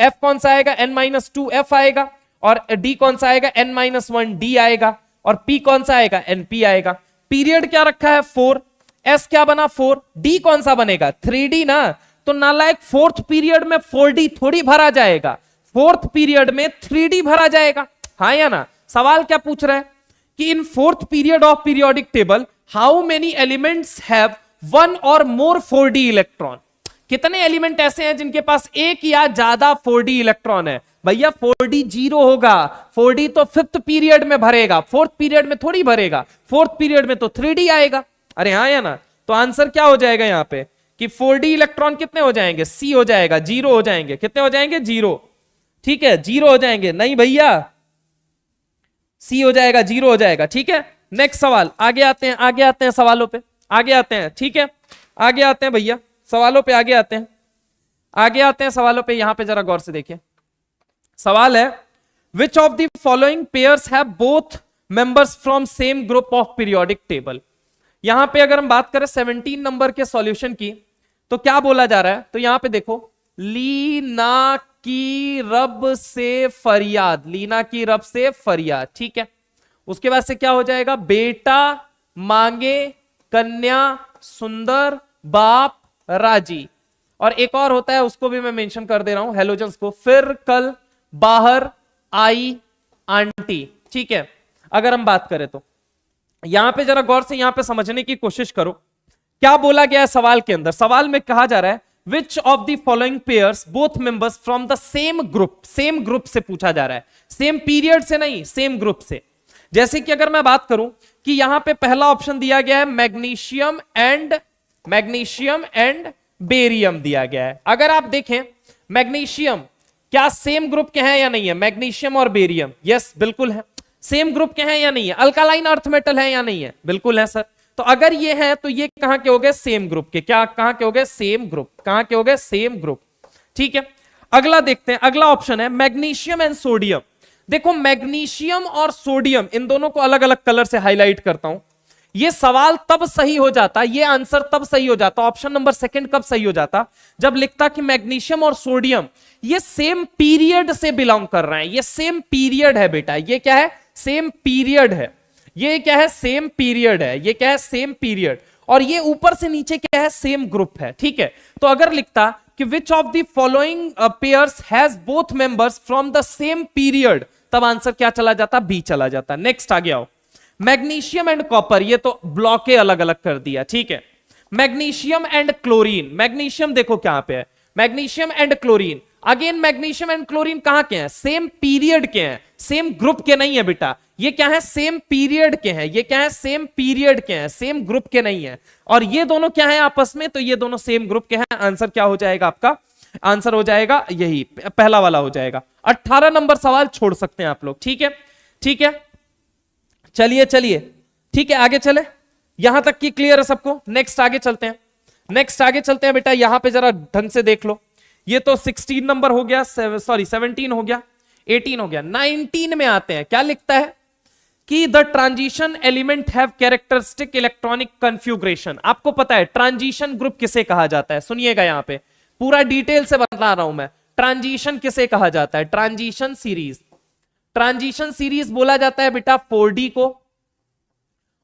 f कौन सा आएगा n-2f आएगा, और d कौन सा आएगा n-1d आएगा, और p कौन सा आएगा np आएगा। पीरियड क्या रखा है 4, s क्या बना 4, d कौन सा बनेगा 3d ना, तो नालायक 4th पीरियड में 4d थोड़ी भरा जाएगा, 4th पीरियड में 3d भरा जाएगा, हाँ या ना। सवाल क्या पूछ रहा है कि in fourth period of periodic table how many elements have one और मोर 4d इलेक्ट्रॉन, कितने एलिमेंट ऐसे हैं जिनके पास एक या ज्यादा 4d इलेक्ट्रॉन है। भैया 4d 0 होगा, 4d तो फिफ्थ पीरियड में भरेगा, फोर्थ पीरियड में थोड़ी भरेगा, फोर्थ पीरियड में तो 3d आएगा। अरे हाँ या ना, तो आंसर क्या हो जाएगा यहां पे कि 4d इलेक्ट्रॉन कितने हो जाएंगे, c हो जाएगा, 0 हो जाएंगे, कितने हो जाएंगे 0, ठीक है 0 हो जाएंगे, नहीं भैया c हो जाएगा 0 हो जाएगा, ठीक है। नेक्स्ट सवाल, आगे आते हैं, आगे आते हैं सवालों पे, आगे आते हैं, ठीक है आगे आते हैं भैया सवालों पे, आगे आते हैं, आगे आते हैं सवालों पे। यहां पे जरा गौर से देखिए, सवाल है which of the following pairs have both members from same group of periodic table. यहां पे अगर हम बात करें 17 नंबर के सॉल्यूशन की, तो क्या बोला जा रहा है, तो यहां पे देखो लीना की रब से फरियाद, लीना की रब से फरियाद, ठीक है। उसके बाद से क्या हो जाएगा, बेटा मांगे कन्या सुंदर बाप राजी, और एक और होता है उसको भी मैं मेंशन कर दे रहा हूं हेलोजन्स को, फिर कल बाहर आई आंटी, ठीक है। अगर हम बात करें तो यहां पे जरा गौर से यहां पे समझने की कोशिश करो, क्या बोला गया है सवाल के अंदर। सवाल में कहा जा रहा है which of the following pairs both members from the same group, same group से पूछा जा रहा है, सेम पीरियड से नहीं, सेम ग्रुप से। जैसे कि अगर मैं बात करूं कि यहां पे पहला ऑप्शन दिया गया है मैग्नीशियम एंड बेरियम दिया गया है। अगर आप देखें मैग्नीशियम क्या सेम ग्रुप के हैं या नहीं है, मैग्नीशियम और बेरियम, यस बिल्कुल है, सेम ग्रुप के हैं या नहीं है, अल्कालाइन अर्थ मेटल है या नहीं है, बिल्कुल है सर। तो अगर ये है तो ये कहां के हो गए, सेम ग्रुप के, क्या कहां के हो गए, सेम ग्रुप, कहां के हो गए, सेम ग्रुप, ठीक है। अगला देखते हैं, अगला ऑप्शन है मैग्नीशियम एंड सोडियम। देखो मैग्नीशियम और सोडियम, इन दोनों को अलग अलग कलर से हाईलाइट करता हूं। ये सवाल तब सही हो जाता, ये आंसर तब सही हो जाता, ऑप्शन नंबर सेकंड कब सही हो जाता, जब लिखता कि मैग्नीशियम और सोडियम ये सेम पीरियड से बिलोंग कर रहे हैं, ये सेम पीरियड है बेटा, ये क्या है, सेम पीरियड है, ये क्या है, सेम पीरियड है, ये क्या है, सेम पीरियड, और ये ऊपर से नीचे क्या है, सेम ग्रुप है, ठीक है। तो अगर लिखता कि which of the following pairs has both members from the same period, तब आंसर क्या चला जाता, बी चला जाता। नेक्स्ट आ गया मैग्नीशियम एंड कॉपर, ये तो ब्लॉके अलग अलग कर दिया, ठीक है। मैग्नीशियम एंड क्लोरीन, मैग्नीशियम देखो क्या पे है, magnesium and chlorine, again magnesium and chlorine कहां के हैं, सेम पीरियड के हैं, सेम ग्रुप के नहीं है बेटा, ये क्या है, सेम पीरियड के हैं, ये क्या है, सेम पीरियड के हैं, सेम ग्रुप के नहीं है। और ये दोनों क्या है आपस में, तो ये दोनों सेम ग्रुप के हैं। आंसर क्या हो जाएगा आपका, आंसर हो जाएगा यही पहला वाला हो जाएगा। 18 नंबर सवाल छोड़ सकते हैं आप लोग, ठीक है, ठीक है, चलिए चलिए, ठीक है आगे चले, यहां तक की क्लियर है सबको। नेक्स्ट आगे चलते हैं, नेक्स्ट आगे चलते हैं बेटा, यहां पे जरा ढंग से देख लो। ये तो 16 नंबर हो गया, सॉरी 17 हो गया, 18 हो गया, 19 में आते हैं। क्या लिखता है कि the transition element have characteristic electronic configuration. आपको पता है ट्रांजिशन ग्रुप किसे कहा जाता है, सुनिएगा यहां पे पूरा डिटेल से बता रहा हूं मैं, ट्रांजिशन किसे कहा जाता है, ट्रांजिशन सीरीज, ट्रांजिशन सीरीज बोला जाता है बेटा 4D को,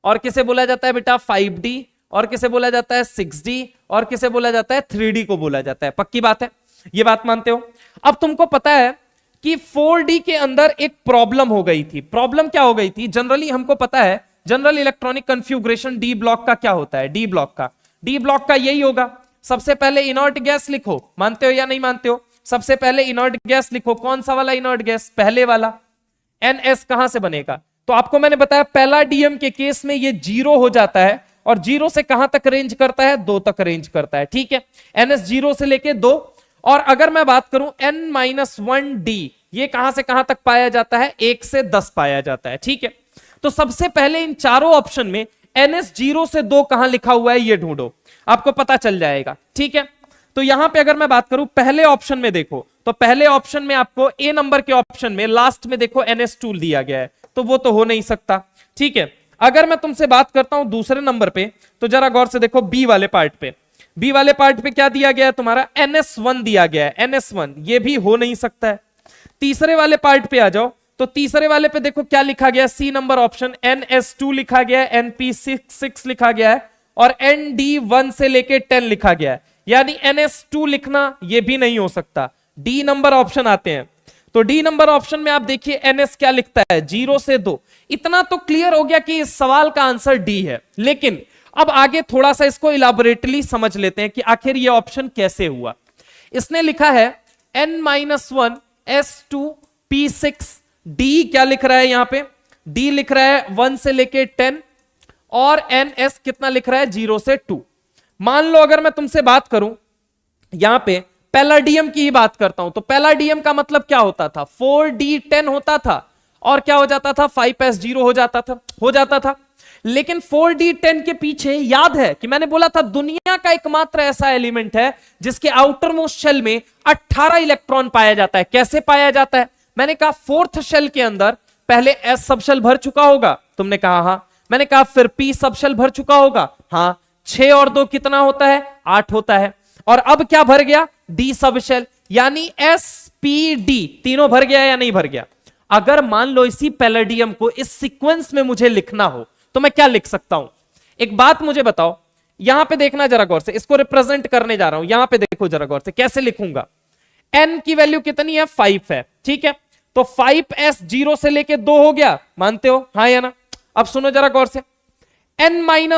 और किसे बोला जाता है बेटा 5D, और किसे बोला जाता है 6D, और किसे बोला जाता है 3D को बोला जाता है। पक्की बात है, ये बात मानते हो। अब तुमको पता है कि 4D के अंदर एक प्रॉब्लम हो गई थी। प्रॉब्लम क्या हो गई थी, जनरली हमको पता है general electronic configuration D block का क्या होता है, डी ब्लॉक का यही होगा, सबसे पहले इनर्ट गैस लिखो, मानते हो या नहीं मानते हो, सबसे पहले इनर्ट गैस लिखो, कौन सा वाला इनर्ट गैस, पहले वाला। NS कहां से बनेगा, तो आपको मैंने बताया पहला डीएम के केस में ये 0 हो जाता है, और 0 से कहां तक रेंज करता है, 2 तक रेंज करता है, ठीक है। NS 0 से लेके 2, और अगर मैं बात करूं N-1D, ये कहां से कहां तक पाया जाता है, 1 से 10 पाया जाता है, ठीक है। तो सबसे पहले इन चारों ऑप्शन में NS 0 से 2 कहां लिखा हुआ है ये ढूंढो, आपको पता चल जाएगा, ठीक है। तो यहां पे अगर मैं बात करूं पहले ऑप्शन में देखो, तो पहले ऑप्शन में आपको ए नंबर के ऑप्शन में लास्ट में देखो NS2 दिया गया है, तो वो तो हो नहीं सकता, ठीक है। अगर मैं तुमसे बात करता हूं दूसरे नंबर पे, तो जरा गौर से देखो बी वाले पार्ट पे, बी वाले पार्ट पे क्या दिया गया है तुम्हारा, NS1 दिया गया है, NS1, ये भी हो नहीं सकता है। तीसरे वाले पार्ट पे आ जाओ, तो तीसरे वाले पे देखो क्या लिखा गया, सी नंबर ऑप्शन NS2 लिखा गया है, NP6 लिखा गया है, और ND1 से लेके 10 लिखा गया है, यानी NS2 लिखना ये भी नहीं हो सकता। डी नंबर ऑप्शन आते हैं, तो डी नंबर ऑप्शन में आप देखिए NS क्या लिखता है, 0 से 2। इतना तो क्लियर हो गया कि इस सवाल का आंसर डी है, लेकिन अब आगे थोड़ा सा इसको इलाबोरेटली समझ लेते हैं कि आखिर ये ऑप्शन कैसे हुआ। इसने लिखा है N-1 S2 P6 D, क्या लिख रहा है यहां पे, D लिख रहा है 1 से लेके 10, और NS कितना लिख रहा है, 0 से 2। मान लो अगर मैं तुमसे बात करूं यहां पे पैलाडियम की ही बात करता हूं, तो पैलाडियम का मतलब क्या होता था, 4D10 होता था, और क्या हो जाता था, 5S0 हो जाता था। लेकिन 4D10 के पीछे याद है कि मैंने बोला था दुनिया का एकमात्र ऐसा एलिमेंट है जिसके आउटर मोस्ट शेल में 18 इलेक्ट्रॉन पाया जाता है। कैसे पाया जाता है, मैंने कहा फोर्थ शेल के अंदर पहले S सब शेल भर चुका होगा, तुमने कहा हां। मैंने कहा फिर P सब शेल भर चुका होगा, हां। 6 और 2 कितना होता है, 8 होता है। और अब क्या भर गया, D सब शेल, यानी SPD तीनों भर गया या नहीं भर गया। अगर मान लो इसी पैलेडियम को इस सीक्वेंस में मुझे लिखना हो तो मैं क्या लिख सकता हूं, एक बात मुझे बताओ, यहां पे देखना जरा गौर से, इसको रिप्रेजेंट करने जा रहा हूं, यहां पे देखो जरा गौर से कैसे लिखूंगा। N की वैल्यू कितनी है, 5 है, ठीक है। तो 5S 0 से लेके 2 हो गया, मानते हो, हाँ या ना। अब सुनो जरा गौर से, N-1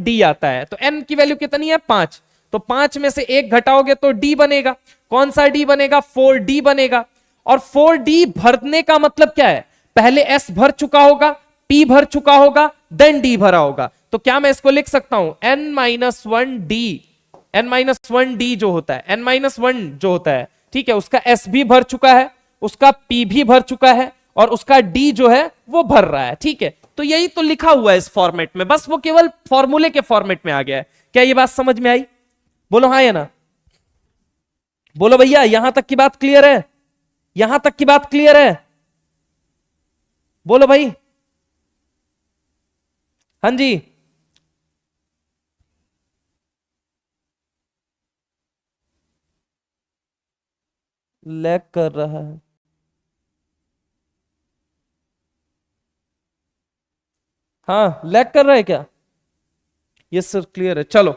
D आता है, तो N की वैल्यू कितनी है, 5। तो 5 में से 1 घटाओगे तो D बनेगा। कौन सा D बनेगा, 4D बनेगा। और 4D भरने का मतलब क्या है, पहले S भर चुका होगा, P भर चुका होगा, देन D भरा होगा। तो क्या मैं इसको लिख सकता हूं, N-1D जो होता है, N-1 जो होता है, ठीक है, उसका S भी भर चुका है, उसका P भी भर चुका है, और उसका D जो है वो भर रहा है, ठीक है। तो यही तो लिखा हुआ है इस फॉर्मेट में, बस वो केवल फॉर्मूले के फॉर्मेट में आ गया है। क्या ये बात समझ में आई, बोलो हाँ या ना, बोलो भैया, यहां तक की बात क्लियर है, यहां तक की बात क्लियर है, बोलो भाई, हाँ जी। लैग कर रहा है, हाँ लैग कर रहा है क्या, यस सर क्लियर है। चलो,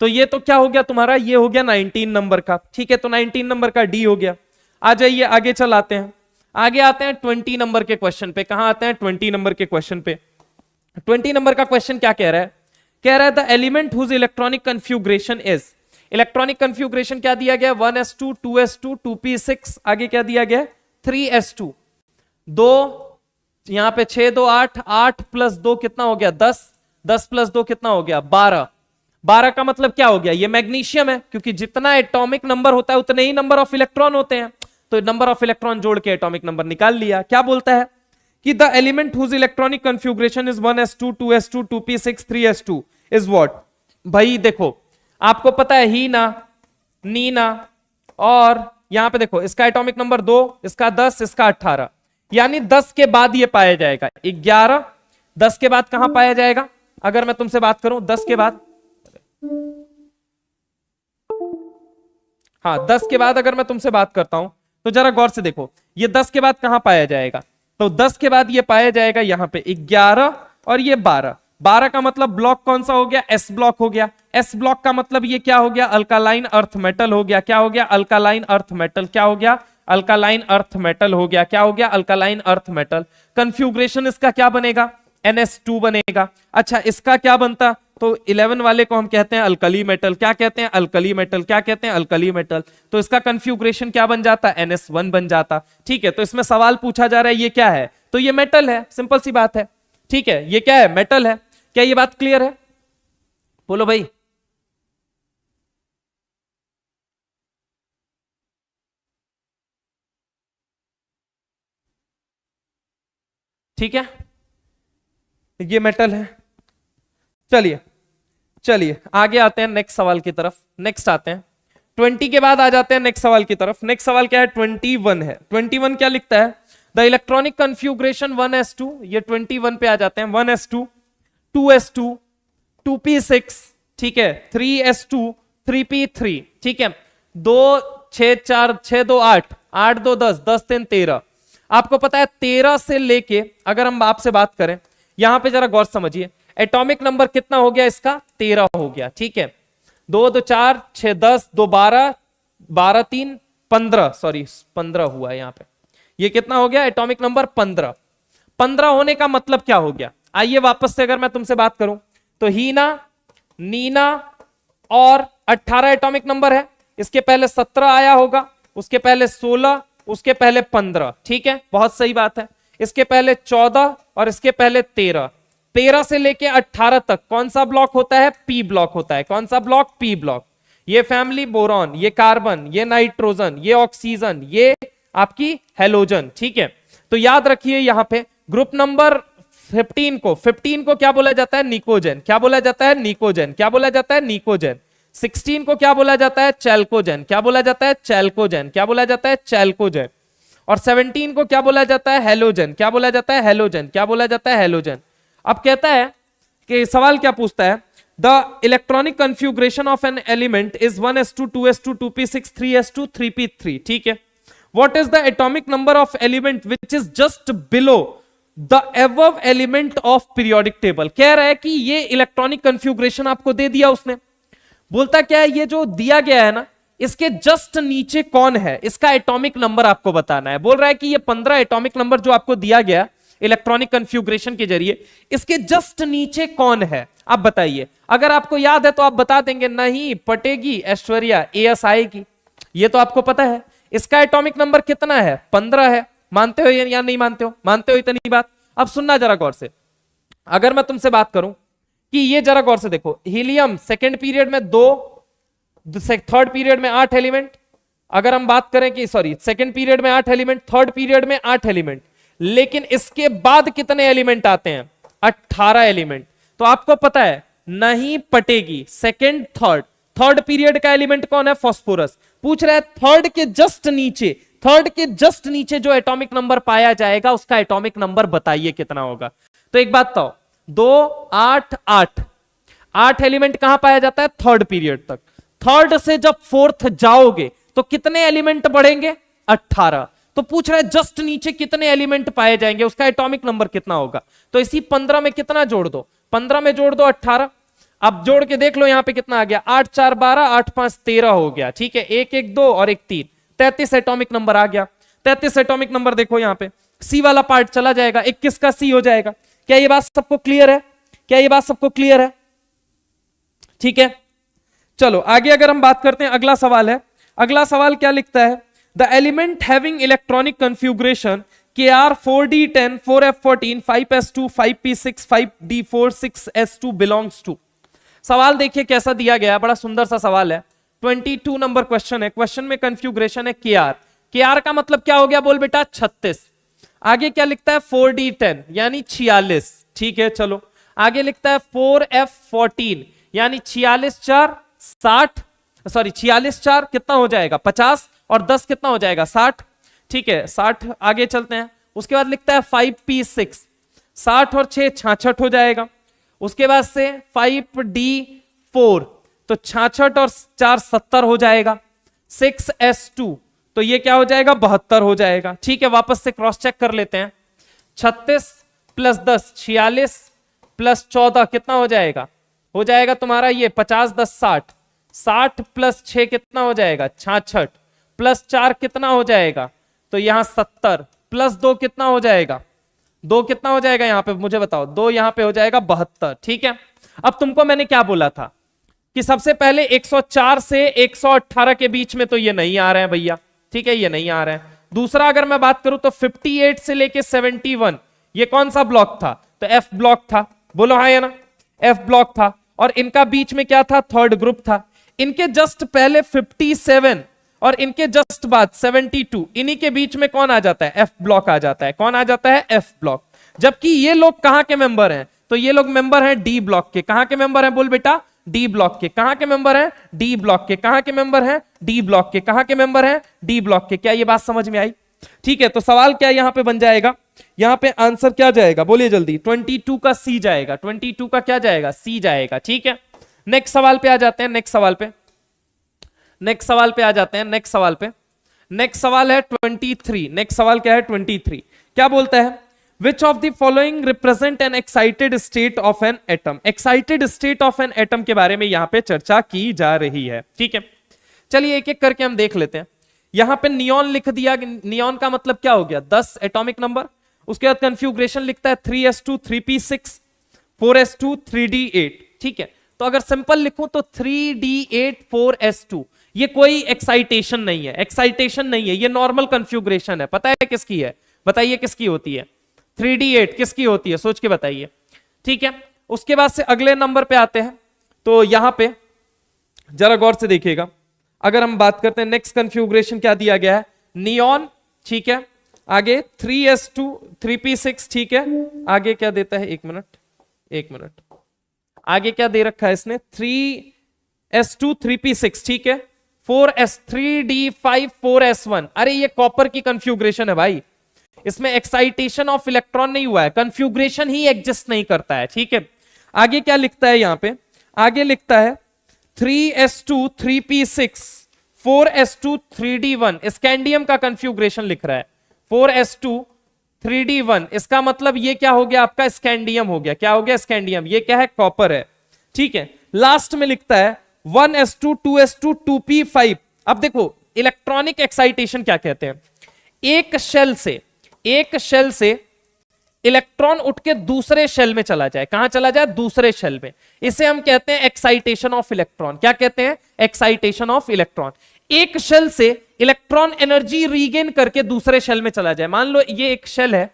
तो ये तो क्या हो गया तुम्हारा, ये हो गया 19 नंबर का, ठीक है। तो 19 नंबर का डी हो गया। आ जाइए आगे चलाते हैं, आगे आते हैं 20 नंबर के क्वेश्चन पे। कहां आते हैं, 20 नंबर के क्वेश्चन पे। 20 नंबर का क्वेश्चन क्या कह रहा है, कह रहा है the element whose electronic configuration is, electronic configuration क्या दिया गया, 1s2 2s2 2p6, आगे क्या दिया गया, 3s2। दो यहां पे 6 2 8, 8 प्लस 2 कितना हो गया, 10, 10 प्लस 2 कितना हो गया, 12। 12 का मतलब क्या हो गया, ये मैग्नीशियम है, क्योंकि जितना एटॉमिक नंबर होता है उतने ही नंबर ऑफ इलेक्ट्रॉन होते हैं। तो नंबर ऑफ इलेक्ट्रॉन जोड़ के एटॉमिक नंबर निकाल लिया। क्या बोलता है कि the element whose electronic configuration is 1s2 2s2 2p6 3s2 is what. भाई देखो, आपको पता है ही ना, नी ना, और यहां पे देखो इसका एटॉमिक नंबर 2, इसका 10, इसका 18, यानी 10 के बाद ये पाया जाएगा 11। 10 के बाद कहां पाया जाएगा, अगर मैं तुमसे बात करूं 10 के बाद, हाँ 10 के बाद अगर मैं तुमसे बात करता हूं तो जरा गौर से देखो, ये 10 के बाद कहां पाया जाएगा, तो 10 के बाद ये पाया जाएगा यहां पे 11, और ये 12। 12 का मतलब ब्लॉक कौन सा हो गया, एस ब्लॉक हो गया। एस ब्लॉक का मतलब ये क्या हो गया, अल्कालाइन अर्थ मेटल हो गया। क्या हो गया, अल्कालाइन अर्थ मेटल। क्या हो गया, अल्कालाइन अर्थ मेटल हो गया। क्या हो गया, अल्कालाइन अर्थ मेटल। कंफ्यूग्रेशन इसका क्या बनेगा, NS2 बनेगा। अच्छा इसका क्या बनता, तो 11 वाले को हम कहते हैं अल्कली मेटल। क्या कहते हैं, अल्कली मेटल। क्या कहते हैं, अल्कली मेटल। तो इसका कंफ्यूग्रेशन क्या बन जाता, NS1 बन जाता। ठीक है, तो इसमें सवाल पूछा जा रहा है ये क्या है, तो ये मेटल है, सिंपल सी बात है। ठीक है, ये क्या है, मेटल है। क्या ये बात क्लियर है, बोलो भाई। ठीक है, ये मेटल है। चलिए चलिए आगे आते हैं नेक्स्ट सवाल की तरफ। नेक्स्ट आते हैं 20 के बाद आ जाते हैं नेक्स्ट सवाल की तरफ। नेक्स्ट सवाल क्या है, 21 है। 21 क्या लिखता है, द इलेक्ट्रॉनिक कंफ्यूग्रेशन 1s2, ये 21 पे आ जाते हैं। 1s2 2s2 2p6, ठीक है, 3s2 3p3, ठीक है, 2 6 4 6 2 8 8 2 10 10 3 13। आपको पता है 13 से लेके, अगर हम आपसे बात करें, यहां पे जरा गौर समझिए, एटॉमिक नंबर कितना हो गया इसका, 13 हो गया। ठीक है, 2 2 4 6 10 2 12 12 3 15, सॉरी 15 हुआ है यहाँ पे, ये कितना हो गया एटॉमिक नंबर 15। 15 होने का मतलब क्या हो गया, आइए वापस से अगर मैं तुमसे बात करूं तो हीना, नीना और 18 एटॉमिक नंबर है, इसके पहले 17 आया होगा, उसके पहले 16, उसके पहले 15, ठीक है बहुत सही बात है, इसके पहले 14 और इसके पहले 13। 13 से लेके 18 तक कौन सा ब्लॉक होता है, पी ब्लॉक होता है। कौन सा ब्लॉक, पी ब्लॉक। ये फैमिली बोरॉन, ये कार्बन, ये नाइट्रोजन, ये ऑक्सीजन, ये आपकी हेलोजन, ठीक है। तो याद रखिए यहां पे ग्रुप नंबर 15 को क्या बोला जाता है, निकोजन। क्या बोला जाता है, निकोजन। क्या बोला जाता है, निकोजन। 16 को क्या बोला जाता है, चैल्कोजन। क्या बोला जाता है, चैल्कोजन। क्या बोला जाता है, चैल्कोजन। और 17 को क्या बोला जाता है, हेलोजन। क्या बोला जाता है, हेलोजन। क्या बोला जाता है, हेलोजन। अब कहता है कि सवाल क्या पूछता है, the electronic configuration of an element is 1s2 2s2 2p6 3s2 3p3, ठीक है। What is the atomic number of element which is just below the above element of periodic table? कह रहा है कि ये इलेक्ट्रॉनिक कन्फ्यूग्रेशन आपको दे दिया उसने, बोलता क्या है ये जो दिया गया है ना इसके जस्ट नीचे कौन है, इसका एटॉमिक नंबर आपको बताना है। बोल रहा है कि ये 15 एटॉमिक नंबर जो आपको दिया गया इलेक्ट्रॉनिक कन्फ्यूग्रेशन के जरिए, इसके जस्ट नीचे कौन है आप बताइए। अगर आपको याद है तो आप बता देंगे, नहीं पटेगी ऐश्वर्या, एएस आएगी, ये तो आपको पता है। इसका एटॉमिक नंबर कितना है, 15 है। मानते हो या नहीं मानते हो, मानते हो इतनी बात। अब सुनना जरा गौर से, अगर मैं तुमसे बात करूं कि ये जरा गौर से देखो, हीलियम सेकेंड पीरियड में 2, थर्ड पीरियड में 8 एलिमेंट। अगर हम बात करें कि सॉरी सेकेंड पीरियड में 8 एलिमेंट, थर्ड पीरियड में 8 एलिमेंट, लेकिन इसके बाद कितने एलिमेंट आते हैं, 18 एलिमेंट। तो आपको पता है नहीं पटेगी सेकेंड थर्ड पीरियड का एलिमेंट कौन है, फास्फोरस। पूछ रहा है थर्ड के जस्ट नीचे जो एटॉमिक नंबर पाया जाएगा उसका एटॉमिक नंबर बताइए कितना होगा। तो एक बात बताओ, 2 8 8 एलिमेंट कहां पाया जाता है, थर्ड पीरियड तक। थर्ड से जब फोर्थ जाओगे तो कितने एलिमेंट बढ़ेंगे, 18। तो पूछ रहा है जस्ट नीचे कितने एलिमेंट पाए जाएंगे, उसका एटॉमिक नंबर कितना होगा। तो इसी 15 में कितना जोड़ दो, 15 में जोड़ दो 18। अब जोड़ के देख लो यहां पे कितना आ गया, 8 4 12, 8 5 13 हो गया, ठीक है। 1 1 2 और 1 3, 33 एटॉमिक नंबर आ गया। 33 एटॉमिक नंबर देखो यहां पे सी वाला पार्ट चला जाएगा, 21 का सी हो जाएगा। क्या ये बात सबको क्लियर है, क्या ये बात सबको क्लियर है, ठीक है। चलो आगे अगर हम बात करते हैं, अगला सवाल है। अगला सवाल क्या लिखता है, the element having electronic configuration Kr 4d10 4f14 5s2 5p6 5d4 6s2 belongs to। सवाल देखिए कैसा दिया गया, बड़ा सुंदर सा सवाल है। 22 नंबर क्वेश्चन है। क्वेश्चन में कंफ्यूग्रेशन है Kr। Kr का मतलब क्या हो गया, बोल बेटा 36। आगे क्या लिखता है, 4d10 यानी 46, ठीक है। चलो आगे लिखता है 4f14 यानी 46 4 60, सॉरी 46 4 कितना हो जाएगा 50 और 10 कितना हो जाएगा 60, ठीक है 60। आगे चलते हैं, उसके बाद लिखता है 5p6, 60 और 6 66 हो जाएगा। उसके बाद से 5d4 तो 66 और 4 70 हो जाएगा। 6s2 तो ये क्या हो जाएगा 72 हो जाएगा, ठीक है। वापस से क्रॉस चेक कर लेते हैं, 36 प्लस 10 46 प्लस 14 कितना हो जाएगा, हो जाएगा तुम्हारा ये 50 10 60, 60 प्लस 6 कितना हो जाएगा 66, प्लस 4 कितना हो जाएगा, तो यहां 70 प्लस 2 कितना हो जाएगा, 2 कितना हो जाएगा यहां पे मुझे बताओ, 2 यहां पे हो जाएगा 72, ठीक है। अब तुमको मैंने क्या बोला था कि सबसे पहले 104 से 118 के बीच में तो ये नहीं आ रहे हैं भैया, ठीक है, ये नहीं आ रहे हैं। दूसरा अगर मैं बात करूं तो 58 से लेके 71 ये कौन सा ब्लॉक था, तो एफ ब्लॉक था, बोलो हाँ या ना, एफ ब्लॉक था। और इनका बीच में क्या था, थर्ड ग्रुप था। इनके जस्ट पहले 57 और इनके जस्ट बाद 72, इन्हीं के बीच में कौन आ जाता है, एफ ब्लॉक आ जाता है। कौन आ जाता है, एफ ब्लॉक। जबकि ये लोग कहां के मेंबर हैं, तो ये लोग मेंबर हैं डी ब्लॉक के। कहां के मेंबर हैं, बोल बेटा, डी ब्लॉक के। कहां के मेंबर हैं, डी ब्लॉक के। कहां के मेंबर हैं, डी ब्लॉक के। कहां के मेंबर हैं, डी ब्लॉक के। क्या ये बात समझ में आई, ठीक है। तो सवाल क्या यहां पे बन जाएगा, यहां पे आंसर क्या जाएगा, बोलिए जल्दी, 22 का सी जाएगा। 22 का क्या जाएगा, सी जाएगा, ठीक है। नेक्स्ट सवाल पे आ जाते हैं, नेक्स्ट सवाल पे आ जाते हैं। नेक्स्ट सवाल है 23। नेक्स्ट सवाल क्या है, 23। क्या बोलता है, which of the following represent N excited state of an atom. Excited state of an atom के बारे में यहां पे चर्चा की जा रही है, ठीक है। चलिए एक एक करके हम देख लेते हैं। यहां पे नियॉन लिख दिया, नियॉन का मतलब क्या हो गया 10 एटॉमिक नंबर। उसके बाद कंफ्यूग्रेशन लिखता है 3s2 3p6 4s2 3d8, ठीक है। तो अगर सिंपल लिखूं तो 3d8 4s2, ये कोई एक्साइटेशन नहीं है, एक्साइटेशन नहीं है, ये नॉर्मल कंफ्यूग्रेशन है। पता है किसकी है? बताइए किसकी होती है? 3d8 किसकी होती है? सोच के बताइए, ठीक है। उसके बाद से अगले नंबर पे आते हैं, तो यहां पे जरा गौर से देखिएगा। अगर हम बात करते हैं नेक्स्ट कंफ्यूग्रेशन क्या दिया गया है, नियॉन, ठीक है। आगे 3s2 3p6, ठीक है। आगे क्या देता है, एक मिनट, आगे क्या दे रखा है इसने, 3s2 3p6, ठीक है। 4s 3d5 4s1, अरे ये कॉपर की कंफ्यूग्रेशन है भाई, इसमें एक्साइटेशन ऑफ इलेक्ट्रॉन नहीं हुआ है, कंफ्यूग्रेशन ही एग्जिस्ट नहीं करता है, ठीक है। आगे क्या लिखता है यहां पे, आगे लिखता है 3s2 3p6 4s2 3d1, scandium का कंफ्यूग्रेशन लिख रहा है 4s2 3d1, इसका मतलब ये क्या हो गया आपका, स्कैंडियम हो गया। क्या हो गया? स्कैंडियम। ये क्या है? कॉपर है, ठीक है। लास्ट में लिखता है 1s2 2s2 2p5। अब देखो इलेक्ट्रॉनिक एक्साइटेशन क्या कहते हैं, एक शेल से इलेक्ट्रॉन उठ के दूसरे शेल में चला जाए। कहां चला जाए? दूसरे शेल में। इसे हम कहते हैं एक्साइटेशन ऑफ इलेक्ट्रॉन। क्या कहते हैं? Excitation of electron. एक शेल से इलेक्ट्रॉन एनर्जी रीगेन करके दूसरे शेल में चला जाए। मान लो ये एक शेल है,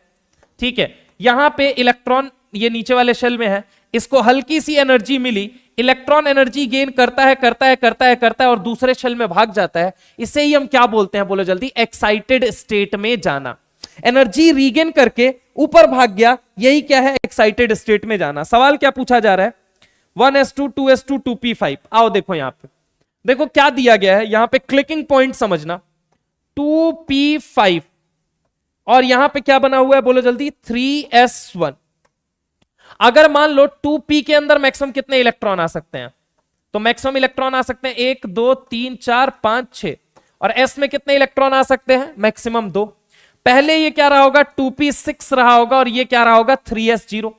ठीक है, यहां पे इलेक्ट्रॉन ये नीचे वाले शेल में है, इसको हल्की सी एनर्जी मिली, इलेक्ट्रॉन एनर्जी गेन करता है और दूसरे शेल में भाग जाता है। इसे ही हम क्या बोलते हैं? बोलो जल्दी। एक्साइटेड स्टेट में जाना। एनर्जी रीगेन करके ऊपर भाग गया, यही क्या है? एक्साइटेड स्टेट में जाना। सवाल क्या पूछा जा रहा है? 1s2 2s2 2p5। आओ देखो यहां पे, देखो क्या दिया गया है, यहां पे क्लिकिंग पॉइंट समझना, 2p5 और यहां पे क्या बना हुआ है? बोलो जल्दी। 3s1। अगर मान लो 2p के अंदर मैक्सिमम कितने इलेक्ट्रॉन आ सकते हैं? तो मैक्सिमम इलेक्ट्रॉन आ सकते हैं 1 2 3 4 5 6। और s में कितने इलेक्ट्रॉन आ सकते हैं? मैक्सिमम 2। पहले ये क्या रहा होगा? 2p6 रहा होगा और ये क्या रहा होगा? 3s0।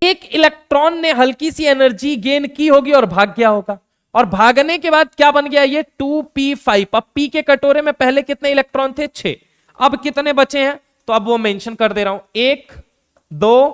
एक इलेक्ट्रॉन ने हल्की सी एनर्जी गेन की होगी और भाग गया होगा, और भागने के बाद क्या बन गया? ये 2p5। अब p के कटोरे में पहले कितने इलेक्ट्रॉन थे? 6। अब कितने बचे हैं? तो अब वो मेंशन कर दे रहा हूं, 1 2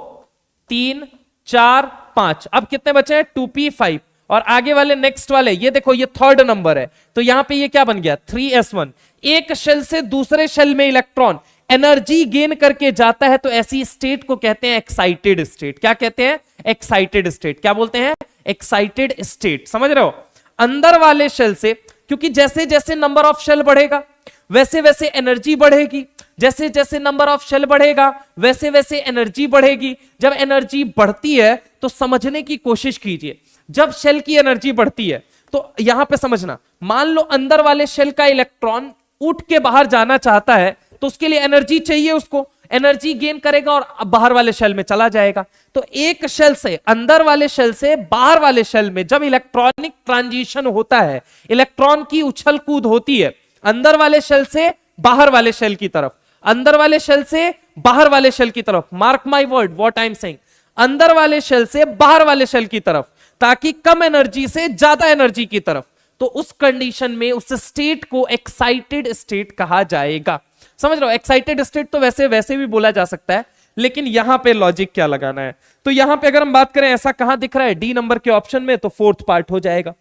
3 4 5। अब कितने बचे हैं? 2p5। और आगे वाले नेक्स्ट वाले ये देखो, ये थर्ड नंबर है, तो यहां पे ये क्या बन गया? 3s1। एक शेल से दूसरे शेल में इलेक्ट्रॉन एनर्जी गेन करके जाता है, तो ऐसी स्टेट को कहते हैं एक्साइटेड स्टेट। क्या कहते हैं? Excited state. क्या बोलते हैं? Excited state. समझ रहे हो? अंदर वाले शेल से, क्योंकि जैसे जैसे नंबर ऑफ शेल बढ़ेगा वैसे वैसे एनर्जी बढ़ेगी, जैसे जैसे नंबर ऑफ शेल बढ़ेगा वैसे वैसे एनर्जी बढ़ेगी। जब एनर्जी बढ़ती है तो समझने की कोशिश कीजिए, जब शेल की एनर्जी बढ़ती है तो यहां पे समझना, मान लो अंदर वाले शेल का इलेक्ट्रॉन उठ के बाहर जाना चाहता है, तो उसके लिए एनर्जी चाहिए, उसको एनर्जी गेन करेगा और बाहर वाले शेल में चला जाएगा। तो एक शेल से, अंदर वाले शेल से बाहर वाले शेल में जब इलेक्ट्रॉनिक ट्रांजिशन होता है, इलेक्ट्रॉन की उछल कूद होती है अंदर वाले शेल से बाहर वाले शेल की तरफ, अंदर वाले शेल से बाहर वाले शेल की तरफ। Mark my word what I am saying, अंदर वाले शेल से बाहर वाले शेल की तरफ, ताकि कम एनर्जी से ज्यादा एनर्जी की तरफ। तो उस कंडीशन में उस स्टेट को एक्साइटेड स्टेट कहा जाएगा। समझ रहे हो? एक्साइटेड स्टेट तो वैसे वैसे भी बोला जा सकता है, लेकिन यहां पे लॉजिक क्या लगाना है। तो यहां पे अगर हम बात करें ऐसा कहां दिख रहा है? डी नंबर के ऑप्शन में, तो फोर्थ पार्ट हो जाएगा।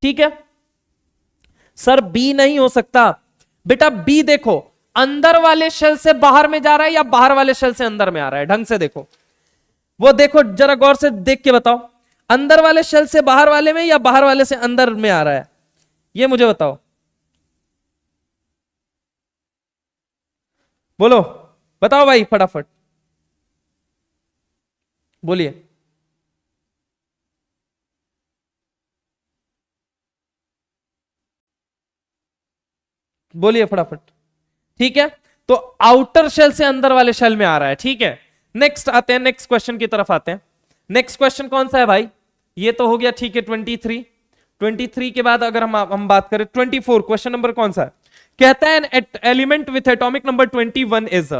ठीक है सर, बी नहीं हो सकता बेटा। बी देखो, अंदर वाले शेल से बाहर में जा रहा है या बाहर वाले शेल से अंदर में आ रहा है? ढंग से देखो, वो देखो जरा गौर से देख के बताओ, अंदर वाले शेल से बाहर वाले में या बाहर वाले से अंदर में आ रहा है? ये मुझे बताओ, बोलो, बताओ भाई फटाफट बोलिए। बोलिए फटाफट। ठीक है, तो आउटर शेल से अंदर वाले शेल में आ रहा है। ठीक है, नेक्स्ट आते हैं, नेक्स्ट क्वेश्चन की तरफ आते हैं। नेक्स्ट क्वेश्चन कौन सा है भाई? ये तो हो गया, ठीक है 23 के बाद अगर हम बात करें 24, क्वेश्चन नंबर कौन सा है? कहता है element with atomic number 21 is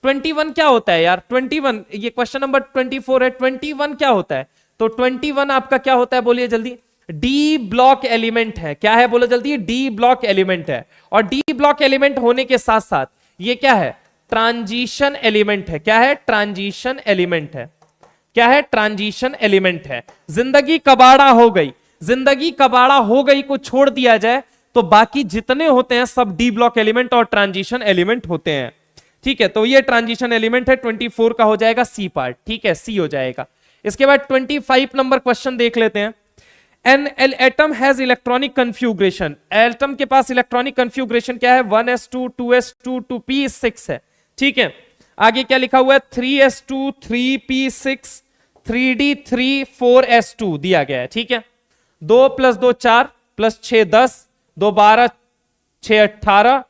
21 क्या होता है यार? 21, ये क्वेश्चन नंबर 24 है, 21 क्या होता है? तो 21 आपका क्या होता है? बोलिए जल्दी। डी ब्लॉक एलिमेंट है। क्या है बोलो जल्दी, डी ब्लॉक एलिमेंट है। और डी ब्लॉक एलिमेंट होने के साथ साथ ये क्या है, ट्रांजिशन एलिमेंट है। क्या है, ट्रांजिशन एलिमेंट है। क्या है, ट्रांजिशन एलिमेंट है। जिंदगी कबाड़ा हो गई, जिंदगी कबाड़ा हो गई को छोड़ दिया जाए तो बाकी जितने होते हैं सब डी ब्लॉक एलिमेंट और ट्रांजिशन एलिमेंट होते हैं। ठीक है, तो ये ट्रांजिशन एलिमेंट है। 24 का हो जाएगा सी पार्ट। ठीक है, सी हो जाएगा। इसके बाद 25 नंबर क्वेश्चन देख लेते हैं। An atom has electronic configuration. Atom के पास इलेक्ट्रॉनिक कंफ्यूग्रेशन क्या है, 1s2 2s2 2p6 है। ठीक है, आगे क्या लिखा हुआ है, 3s2 3p6 3d3 4s2 दिया गया है। ठीक है, 2 + 2 4 + 6 10 2 12 6 18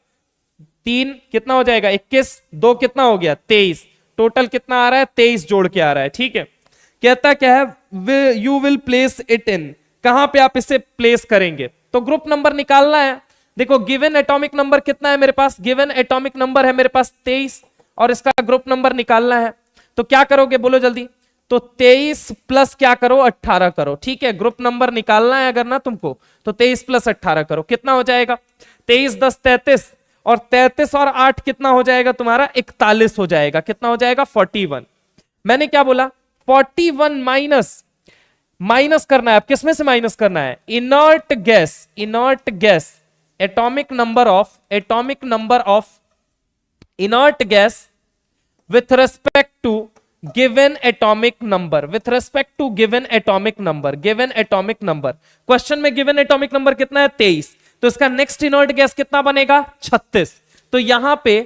3 कितना हो जाएगा 21, 2 कितना हो गया 23, टोटल कितना आ रहा है 23 जोड़ के आ रहा है। ठीक है, कहता क्या है, you will place it in, कहां पे आप इसे प्लेस करेंगे, तो ग्रुप नंबर निकालना है। देखो गिवन एटॉमिक नंबर कितना है मेरे पास, गिवन एटॉमिक नंबर है मेरे पास 23 और इसका ग्रुप नंबर निकालना है। तो क्या करोगे बोलो जल्दी, तो 23 प्लस क्या करो 18 करो। ठीक है, ग्रुप नंबर निकालना है अगर ना तुमको तो 23 + 18 करो, कितना हो जाएगा 23 10 33 और 33 और 8 कितना हो जाएगा तुम्हारा 41 हो जाएगा। कितना हो जाएगा 41। मैंने क्या बोला 41 माइनस करना है। अब किसमें से माइनस करना है, inert gas, inert gas, atomic number of inert gas with respect to given atomic number, with respect to given atomic number, given atomic number। Question में given atomic number कितना है 23, तो इसका नेक्स्ट इनर्ट गैस कितना बनेगा 36। तो यहां पे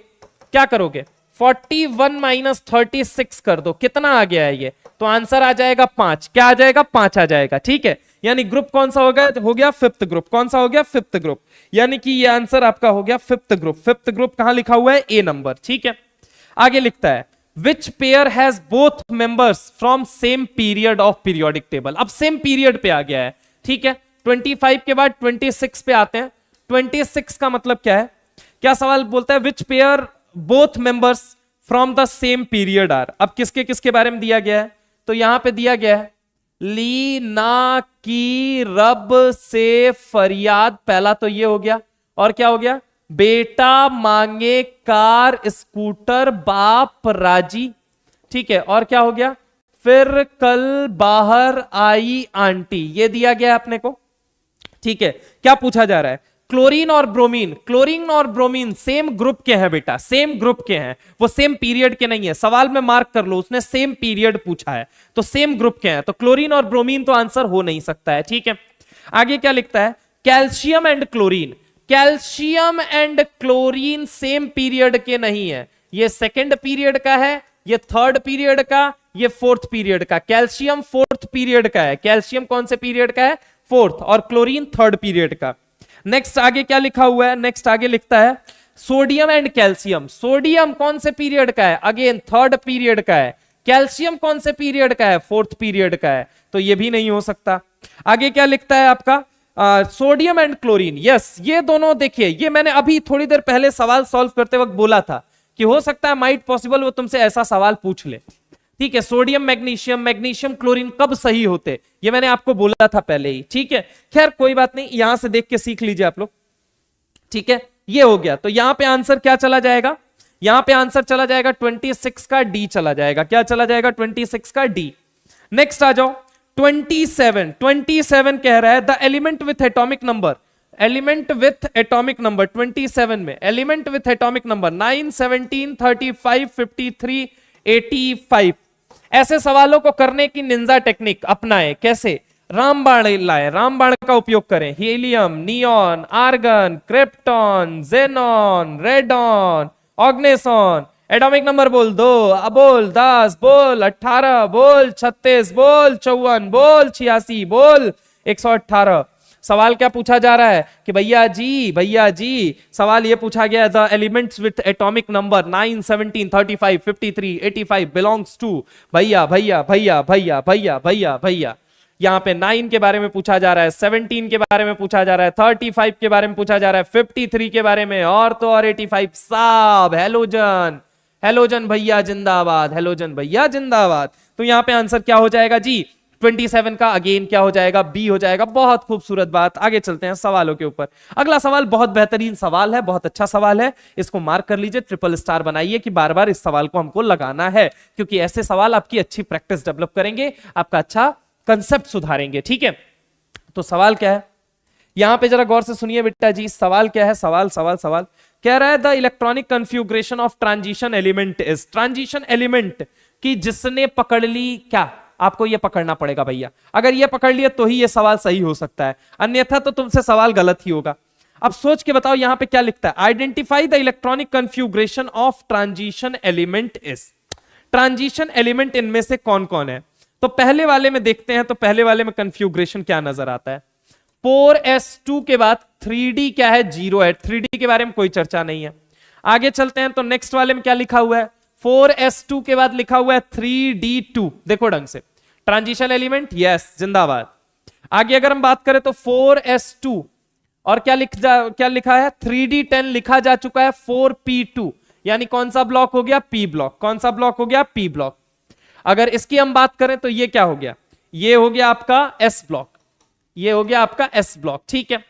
क्या करोगे 41 - 36 कर दो, कितना आ गया है ये, तो आंसर आ जाएगा 5। क्या आ जाएगा 5 आ जाएगा। ठीक है, यानी ग्रुप कौन सा हो गया फिफ्थ ग्रुप। कौन सा हो गया फिफ्थ ग्रुप, यानी कि ये आंसर आपका हो गया फिफ्थ ग्रुप। फिफ्थ ग्रुप कहां लिखा हुआ है ए नंबर। ठीक है, आगे लिखता है which pair has both members from same period of periodic table. अब सेम पीरियड पे आ गया है। ठीक है, 25 के बाद 26 पे आते हैं। 26 का मतलब क्या है, क्या सवाल बोलता है, which pair both members from the same period are. अब किसके किसके बारे में दिया गया है, तो यहां पे दिया गया है लीना की रब से फरियाद, पहला तो ये हो गया, और क्या हो गया बेटा मांगे कार स्कूटर बाप राजी। ठीक है, और क्या हो गया, फिर कल बाहर आई आंटी, ये दिया गया अपने को। ठीक है, क्या पूछा जा रहा है, क्लोरीन और ब्रोमीन, क्लोरीन और ब्रोमीन सेम ग्रुप के हैं बेटा, सेम ग्रुप के हैं, वो सेम पीरियड के नहीं है। सवाल में मार्क कर लो, उसने सेम पीरियड पूछा है तो सेम ग्रुप के हैं, तो क्लोरीन और ब्रोमीन तो आंसर हो नहीं सकता है। ठीक है, आगे क्या लिखता है, calcium and chlorine, calcium and chlorine same period के नहीं है, ये सेकेंड पीरियड का है, ये थर्ड पीरियड का, ये फोर्थ पीरियड का। कैल्शियम फोर्थ पीरियड का है, कैल्शियम कौन से पीरियड का है फोर्थ, और क्लोरीन थर्ड पीरियड का। नेक्स्ट आगे क्या लिखा हुआ है, नेक्स्ट आगे लिखता है सोडियम एंड कैल्शियम, सोडियम कौन से पीरियड का है, अगेन थर्ड पीरियड का है। कैल्शियम कौन से पीरियड का है, फोर्थ पीरियड का है, तो ये भी नहीं हो सकता। आगे क्या लिखता है आपका सोडियम एंड क्लोरीन, यस ये दोनों, देखिए ये मैंने अभी थोड़ी देर पहले सवाल सॉल्व करते वक्त बोला था कि हो सकता है माइट पॉसिबल वो तुमसे ऐसा सवाल पूछ ले। ठीक है, सोडियम मैग्नीशियम, मैग्नीशियम क्लोरीन कब सही होते, ये मैंने आपको बोला था पहले ही। ठीक है, खैर कोई बात नहीं, यहां से देख के सीख लीजिए आप लोग। ठीक है, ये हो गया, तो यहां पे आंसर क्या चला जाएगा, यहां पे आंसर चला जाएगा 26 का डी चला जाएगा। क्या चला जाएगा 26 का डी। नेक्स्ट आ जाओ 27, 27 कह रहा है the element with atomic number, element with atomic number 27 में एलिमेंट विथ एटॉमिक नंबर 9 17 35 53 85। ऐसे सवालों को करने की निंजा टेक्निक अपनाएं। कैसे, रामबाण लाए, रामबाण का उपयोग करें, helium, neon, argon, krypton, xenon, radon, oganesson. Atomic number बोल 2, बोल 10, बोल 18, बोल 36, बोल 54, बोल 86, बोल 118। सवाल क्या पूछा जा रहा है कि भैया जी सवाल ये पूछा गया है the elements with atomic number 9 17 35 53 85 belongs to, भैया भैया भैया भैया भैया भैया भैया, यहाँ पे 9 के बारे में पूछा जा रहा है, 17 के बारे में पूछा जा रहा है, 35 के बारे में पूछा जा रहा है, 53 के बारे में, और तो और 85 साहब हेलोजन, हेलोजन भैया जिंदाबाद, हेलोजन भैया जिंदाबाद। तो यहाँ पे आंसर क्या हो जाएगा जी 27 का अगेन क्या हो जाएगा, बी हो जाएगा। बहुत खूबसूरत बात। आगे चलते हैं सवालों के ऊपर। अगला सवाल बहुत बेहतरीन सवाल है, बहुत अच्छा सवाल है, इसको मार्क कर लीजिए, ट्रिपल स्टार बनाइए कि बार बार इस सवाल को हमको लगाना है, क्योंकि ऐसे सवाल आपकी अच्छी प्रैक्टिस डेवलप करेंगे, आपका अच्छा कंसेप्ट सुधारेंगे। ठीक है, तो सवाल क्या है यहां पे, जरा गौर से सुनिए बेटा जी। सवाल क्या है, सवाल सवाल सवाल कह रहा है the electronic configuration of transition element is, transition element की जिसने पकड़ ली क्या, आपको ये पकड़ना पड़ेगा भैया। अगर ये पकड़ लिया तो ही ये सवाल सही हो सकता है, अन्यथा तो तुमसे सवाल गलत ही होगा। अब सोच के बताओ यहां पे क्या लिखता है, identify the electronic configuration of transition element is. Transition element इनमें से कौन कौन है, तो पहले वाले में देखते हैं। तो पहले वाले में कन्फ्यूग्रेशन क्या नजर आता है, 4s2 के बाद 3d क्या है, 0 है। 3d के बारे में कोई चर्चा नहीं है। आगे चलते हैं तो नेक्स्ट वाले में क्या लिखा हुआ है, 4s2 के बाद लिखा हुआ है 3d2। देखो ढंग से, ट्रांजिशन एलिमेंट, यस जिंदाबाद। आगे अगर हम बात करें तो 4s2 और क्या लिखा है, 3d10 लिखा जा चुका है 4p2, यानी कौन सा ब्लॉक हो गया, p ब्लॉक। कौन सा ब्लॉक हो गया, p ब्लॉक। अगर इसकी हम बात करें तो ये क्या हो गया, ये हो गया आपका s ब्लॉक, ये हो गया आपका s ब्लॉक। ठीक है,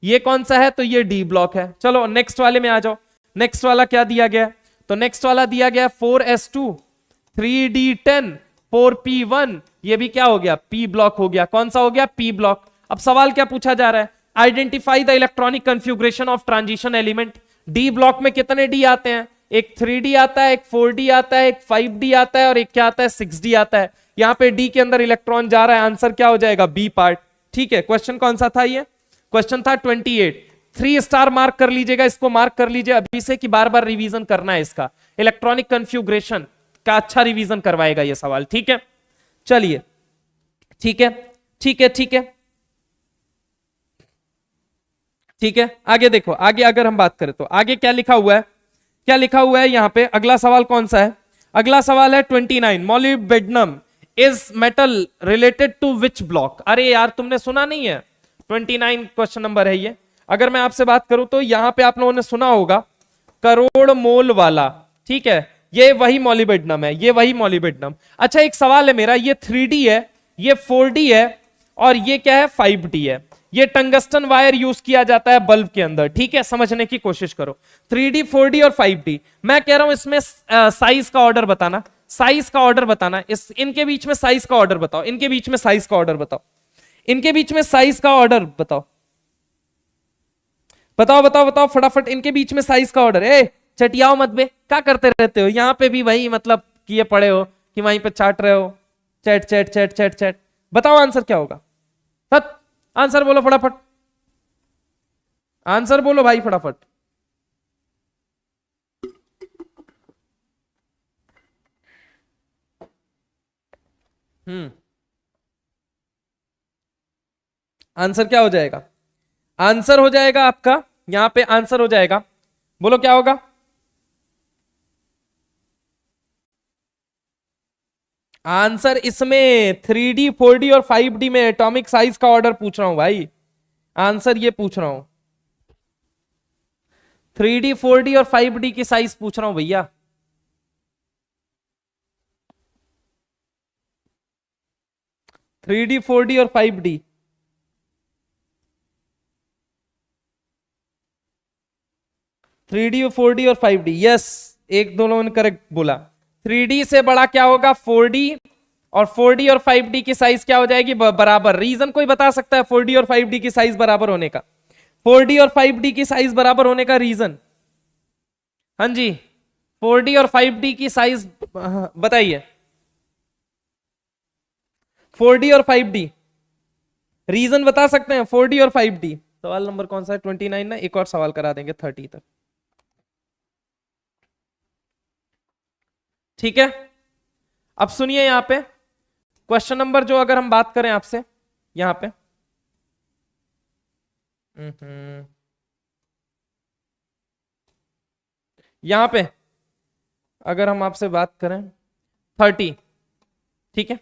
ये कौन सा है, तो ये d ब्लॉक है। चलो नेक्स्ट वाले में आ जाओ। नेक्स्ट वाला क्या दिया गया, तो नेक्स्ट वाला दिया गया 4s2 3d10 4p1, ये भी क्या हो गया, p ब्लॉक हो गया। कौन सा हो गया, p ब्लॉक। अब सवाल क्या पूछा जा रहा है, identify the electronic configuration of transition element. d block में कितने d आते हैं, एक 3d आता है, एक 4d आता है, एक 5d आता है और एक क्या आता है, 6d आता है। यहां पे d के अंदर इलेक्ट्रॉन जा रहा है, आंसर क्या हो जाएगा, b पार्ट। ठीक है, क्वेश्चन कौन सा था, ये क्वेश्चन था 28। 3 स्टार मार्क कर लीजिएगा, इसको मार्क कर लीजिए अभी से कि बार बार रिवीजन करना है इसका। इलेक्ट्रॉनिक कन्फ्यूग्रेशन का अच्छा रिवीजन करवाएगा ये सवाल। ठीक है, चलिए ठीक है ठीक है ठीक है ठीक है। आगे देखो, आगे अगर हम बात करें तो आगे क्या लिखा हुआ है, क्या लिखा हुआ है यहाँ पे। अगला सवाल कौन सा है, अगला सवाल है 29, molybdenum is metal related to which block. अरे यार तुमने सुना नहीं है, 29 क्वेश्चन नंबर है ये। अगर मैं आपसे बात करूं तो यहां पे आप लोगों ने सुना होगा करोड़ मोल वाला। ठीक है, ये वही मॉलिब्डेनम है, ये वही मॉलिब्डेनम। अच्छा एक सवाल है मेरा, ये 3D है, ये 4D है और ये क्या है, 5D है। ये टंगस्टन वायर यूज किया जाता है बल्ब के अंदर। ठीक है, समझने की कोशिश करो। 3D 4D और 5D, मैं कह रहा हूं इसमें साइज का ऑर्डर बताना, साइज का ऑर्डर बताना। इस इनके बीच में साइज का ऑर्डर बताओ, इनके बीच में साइज का ऑर्डर बताओ, इनके बीच में साइज का ऑर्डर बताओ, बताओ बताओ बताओ फटाफट, इनके बीच में साइज का ऑर्डर। ए चटियाओ मत बे, क्या करते रहते हो यहां पे भी, वही मतलब किए पड़े हो कि वहीं पे चाट रहे हो, chat chat chat chat chat. बताओ आंसर क्या होगा, आंसर बोलो फटाफट, आंसर बोलो भाई फटाफट। आंसर क्या हो जाएगा, आंसर हो जाएगा आपका यहां पे, आंसर हो जाएगा, बोलो क्या होगा। आंसर इसमें 3D 4D और 5D में एटॉमिक साइज का ऑर्डर पूछ रहा हूं भाई, आंसर ये पूछ रहा हूं। 3D 4D और 5D की साइज पूछ रहा हूं भैया। थ्री डी 4D और 5D, थ्री डी 4D और 5D, यस एक दो लोगों ने करेक्ट बोला। 3D से बड़ा क्या होगा, 4D, और 4D और 5D की साइज क्या हो जाएगी, बराबर। रीजन कोई बता सकता है 4D और 5D की साइज बराबर होने का, 4D और 5D की साइज बराबर होने का रीजन। हाँ जी, 4D और 5D की साइज बताइए, 4D और 5D रीजन बता सकते हैं, 4D और 5D। सवाल नंबर कौन सा है, 29 ना, एक और सवाल करा देंगे 30 तक। ठीक है, अब सुनिए यहां पे क्वेश्चन नंबर, जो अगर हम बात करें आपसे यहां पे, यहां पे अगर हम आपसे बात करें 30, ठीक है,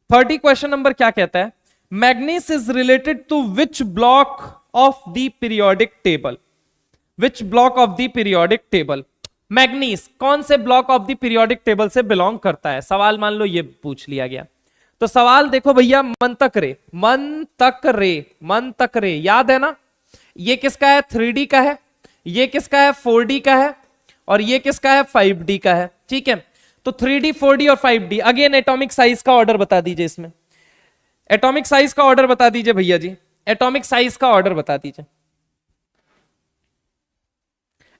30 क्वेश्चन नंबर क्या कहता है, manganese is related to which block of the periodic table, which block of the periodic table. Manganese कौन से block of the periodic table से बिलोंग करता है, सवाल मान लो ये पूछ लिया गया। तो सवाल देखो भैया, मन तक रे, मन तक रे, मन तक रे याद है ना? ये किसका है? 3D का है, ये किसका है? 4D का है, और ये किसका है? 5D का है। ठीक है, तो 3D 4D और 5D। अगेन एटॉमिक साइज का ऑर्डर बता दीजिए, इसमें एटॉमिक साइज का ऑर्डर बता दीजिए भैया जी, एटॉमिक साइज का ऑर्डर बता दीजिए,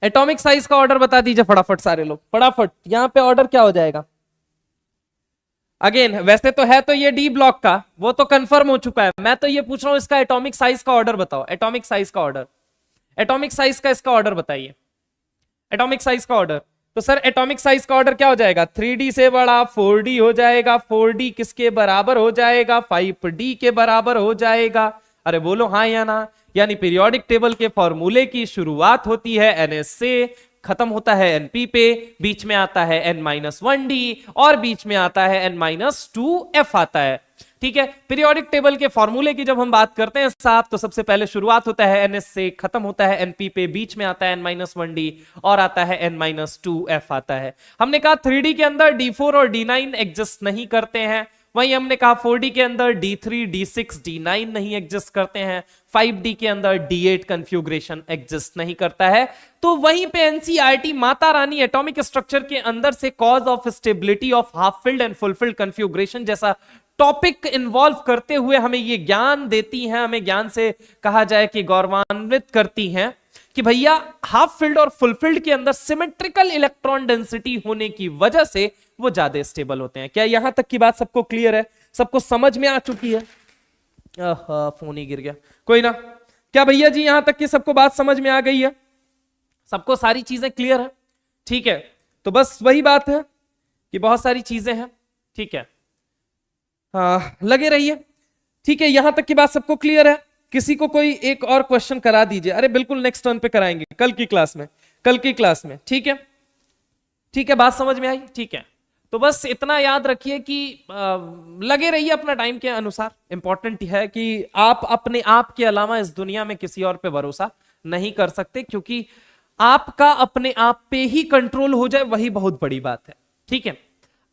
एटॉमिक साइज का ऑर्डर बता दीजिए फटाफट सारे लोग, फटाफट। यहां पे ऑर्डर क्या हो जाएगा? अगेन वैसे तो है तो ये डी ब्लॉक का, वो तो कंफर्म हो चुका है, मैं तो ये पूछ रहा हूं इसका एटॉमिक साइज का ऑर्डर बताओ, एटॉमिक साइज का ऑर्डर, एटॉमिक साइज का इसका ऑर्डर बताइए, एटॉमिक साइज का ऑर्डर। तो सर एटॉमिक साइज का ऑर्डर क्या हो जाएगा? 3D से बड़ा 4D हो जाएगा, 4D किसके बराबर हो जाएगा? 5D के बराबर हो जाएगा। अरे बोलो हाँ या ना? यानी पीरियोडिक टेबल के फॉर्मूले की शुरुआत होती है NS से, खत्म होता है NP पे, बीच में आता है N-1D और बीच में आता है N-2F आता है। ठीक है, पीरियोडिक टेबल के फॉर्मूले की जब हम बात करते हैं साहब, तो सबसे पहले शुरुआत होता है NS से, खत्म होता है NP पे, बीच में आता है N-1D और आता है N-2F आता है। हमने कहा 3D के अंदर D4 और D9 एग्जिस्ट नहीं करते हैं, वहीं हमने कहा 4D के अंदर D3, D6, D9 नहीं एग्जिस्ट करते हैं, 5D के अंदर D8 कन्फ्यूग्रेशन एग्जिस्ट नहीं करता है। तो वहीं पे NCERT Mata Rani atomic structure के अंदर से cause of stability of half filled and fulfilled configuration जैसा टॉपिक इन्वॉल्व करते हुए हमें ये ज्ञान देती हैं, हमें ज्ञान से कहा जाए कि गौरवान्वित करती हैं कि भैया हाफ फिल्ड और फुलफिल्ड के अंदर सिमेट्रिकल इलेक्ट्रॉन डेंसिटी होने की वजह से वो ज्यादा स्टेबल होते हैं। क्या यहां तक की बात सबको क्लियर है? सबको समझ में आ चुकी है? फोन ही गिर गया, कोई ना। क्या भैया जी यहां तक की सबको बात समझ में आ गई है? सबको सारी चीजें क्लियर है? ठीक है, तो बस वही बात है कि बहुत सारी चीजें हैं। ठीक है, लगे रहिए। ठीक है, यहां तक की बात सबको क्लियर है? किसी को कोई एक और क्वेश्चन करा दीजिए। अरे बिल्कुल नेक्स्ट टर्न पे कराएंगे, कल की क्लास में, कल की क्लास में। ठीक है, ठीक है, बात समझ में आई? ठीक है, तो बस इतना याद रखिए कि लगे रहिए अपना टाइम के अनुसार। इंपॉर्टेंट है कि आप अपने आप के अलावा इस दुनिया में किसी और पे भरोसा नहीं कर सकते, क्योंकि आपका अपने आप पे ही कंट्रोल हो जाए वही बहुत बड़ी बात है। ठीक है,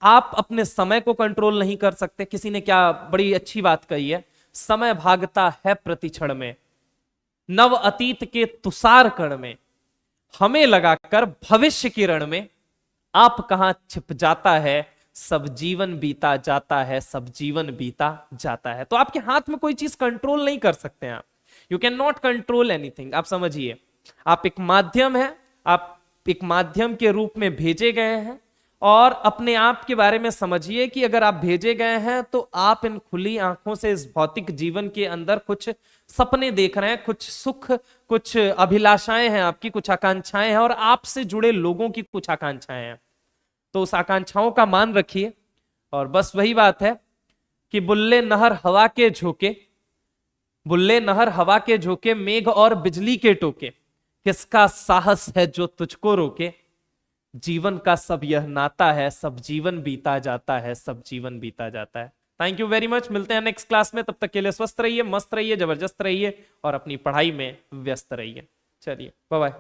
आप अपने समय को कंट्रोल नहीं कर सकते। किसी ने क्या बड़ी अच्छी बात कही है, समय भागता है प्रतिक्षण में, नव अतीत के तुषार कण में, हमें लगाकर भविष्य की रण में, आप कहां छिप जाता है, सब जीवन बीता जाता है, सब जीवन बीता जाता है। तो आपके हाथ में कोई चीज कंट्रोल नहीं कर सकते आप, you can not control anything. आप समझिए, आप एक माध्यम है, आप एक माध्यम के रूप में भेजे गए हैं, और अपने आप के बारे में समझिए कि अगर आप भेजे गए हैं तो आप इन खुली आंखों से इस भौतिक जीवन के अंदर कुछ सपने देख रहे हैं, कुछ सुख, कुछ अभिलाषाएं हैं आपकी, कुछ आकांक्षाएं हैं, और आपसे जुड़े लोगों की कुछ आकांक्षाएं हैं। तो उस आकांक्षाओं का मान रखिए। और बस वही बात है कि बुल्ले नहर हवा के झोंके, बुल्ले नहर हवा के झोंके, मेघ और बिजली के टोके, किसका साहस है जो तुझको रोके, जीवन का सब यह नाता है, सब जीवन बीता जाता है, सब जीवन बीता जाता है। थैंक यू वेरी मच, मिलते हैं नेक्स्ट क्लास में। तब तक के लिए स्वस्थ रहिए, मस्त रहिए, जबरदस्त रहिए और अपनी पढ़ाई में व्यस्त रहिए। चलिए बाय बाय।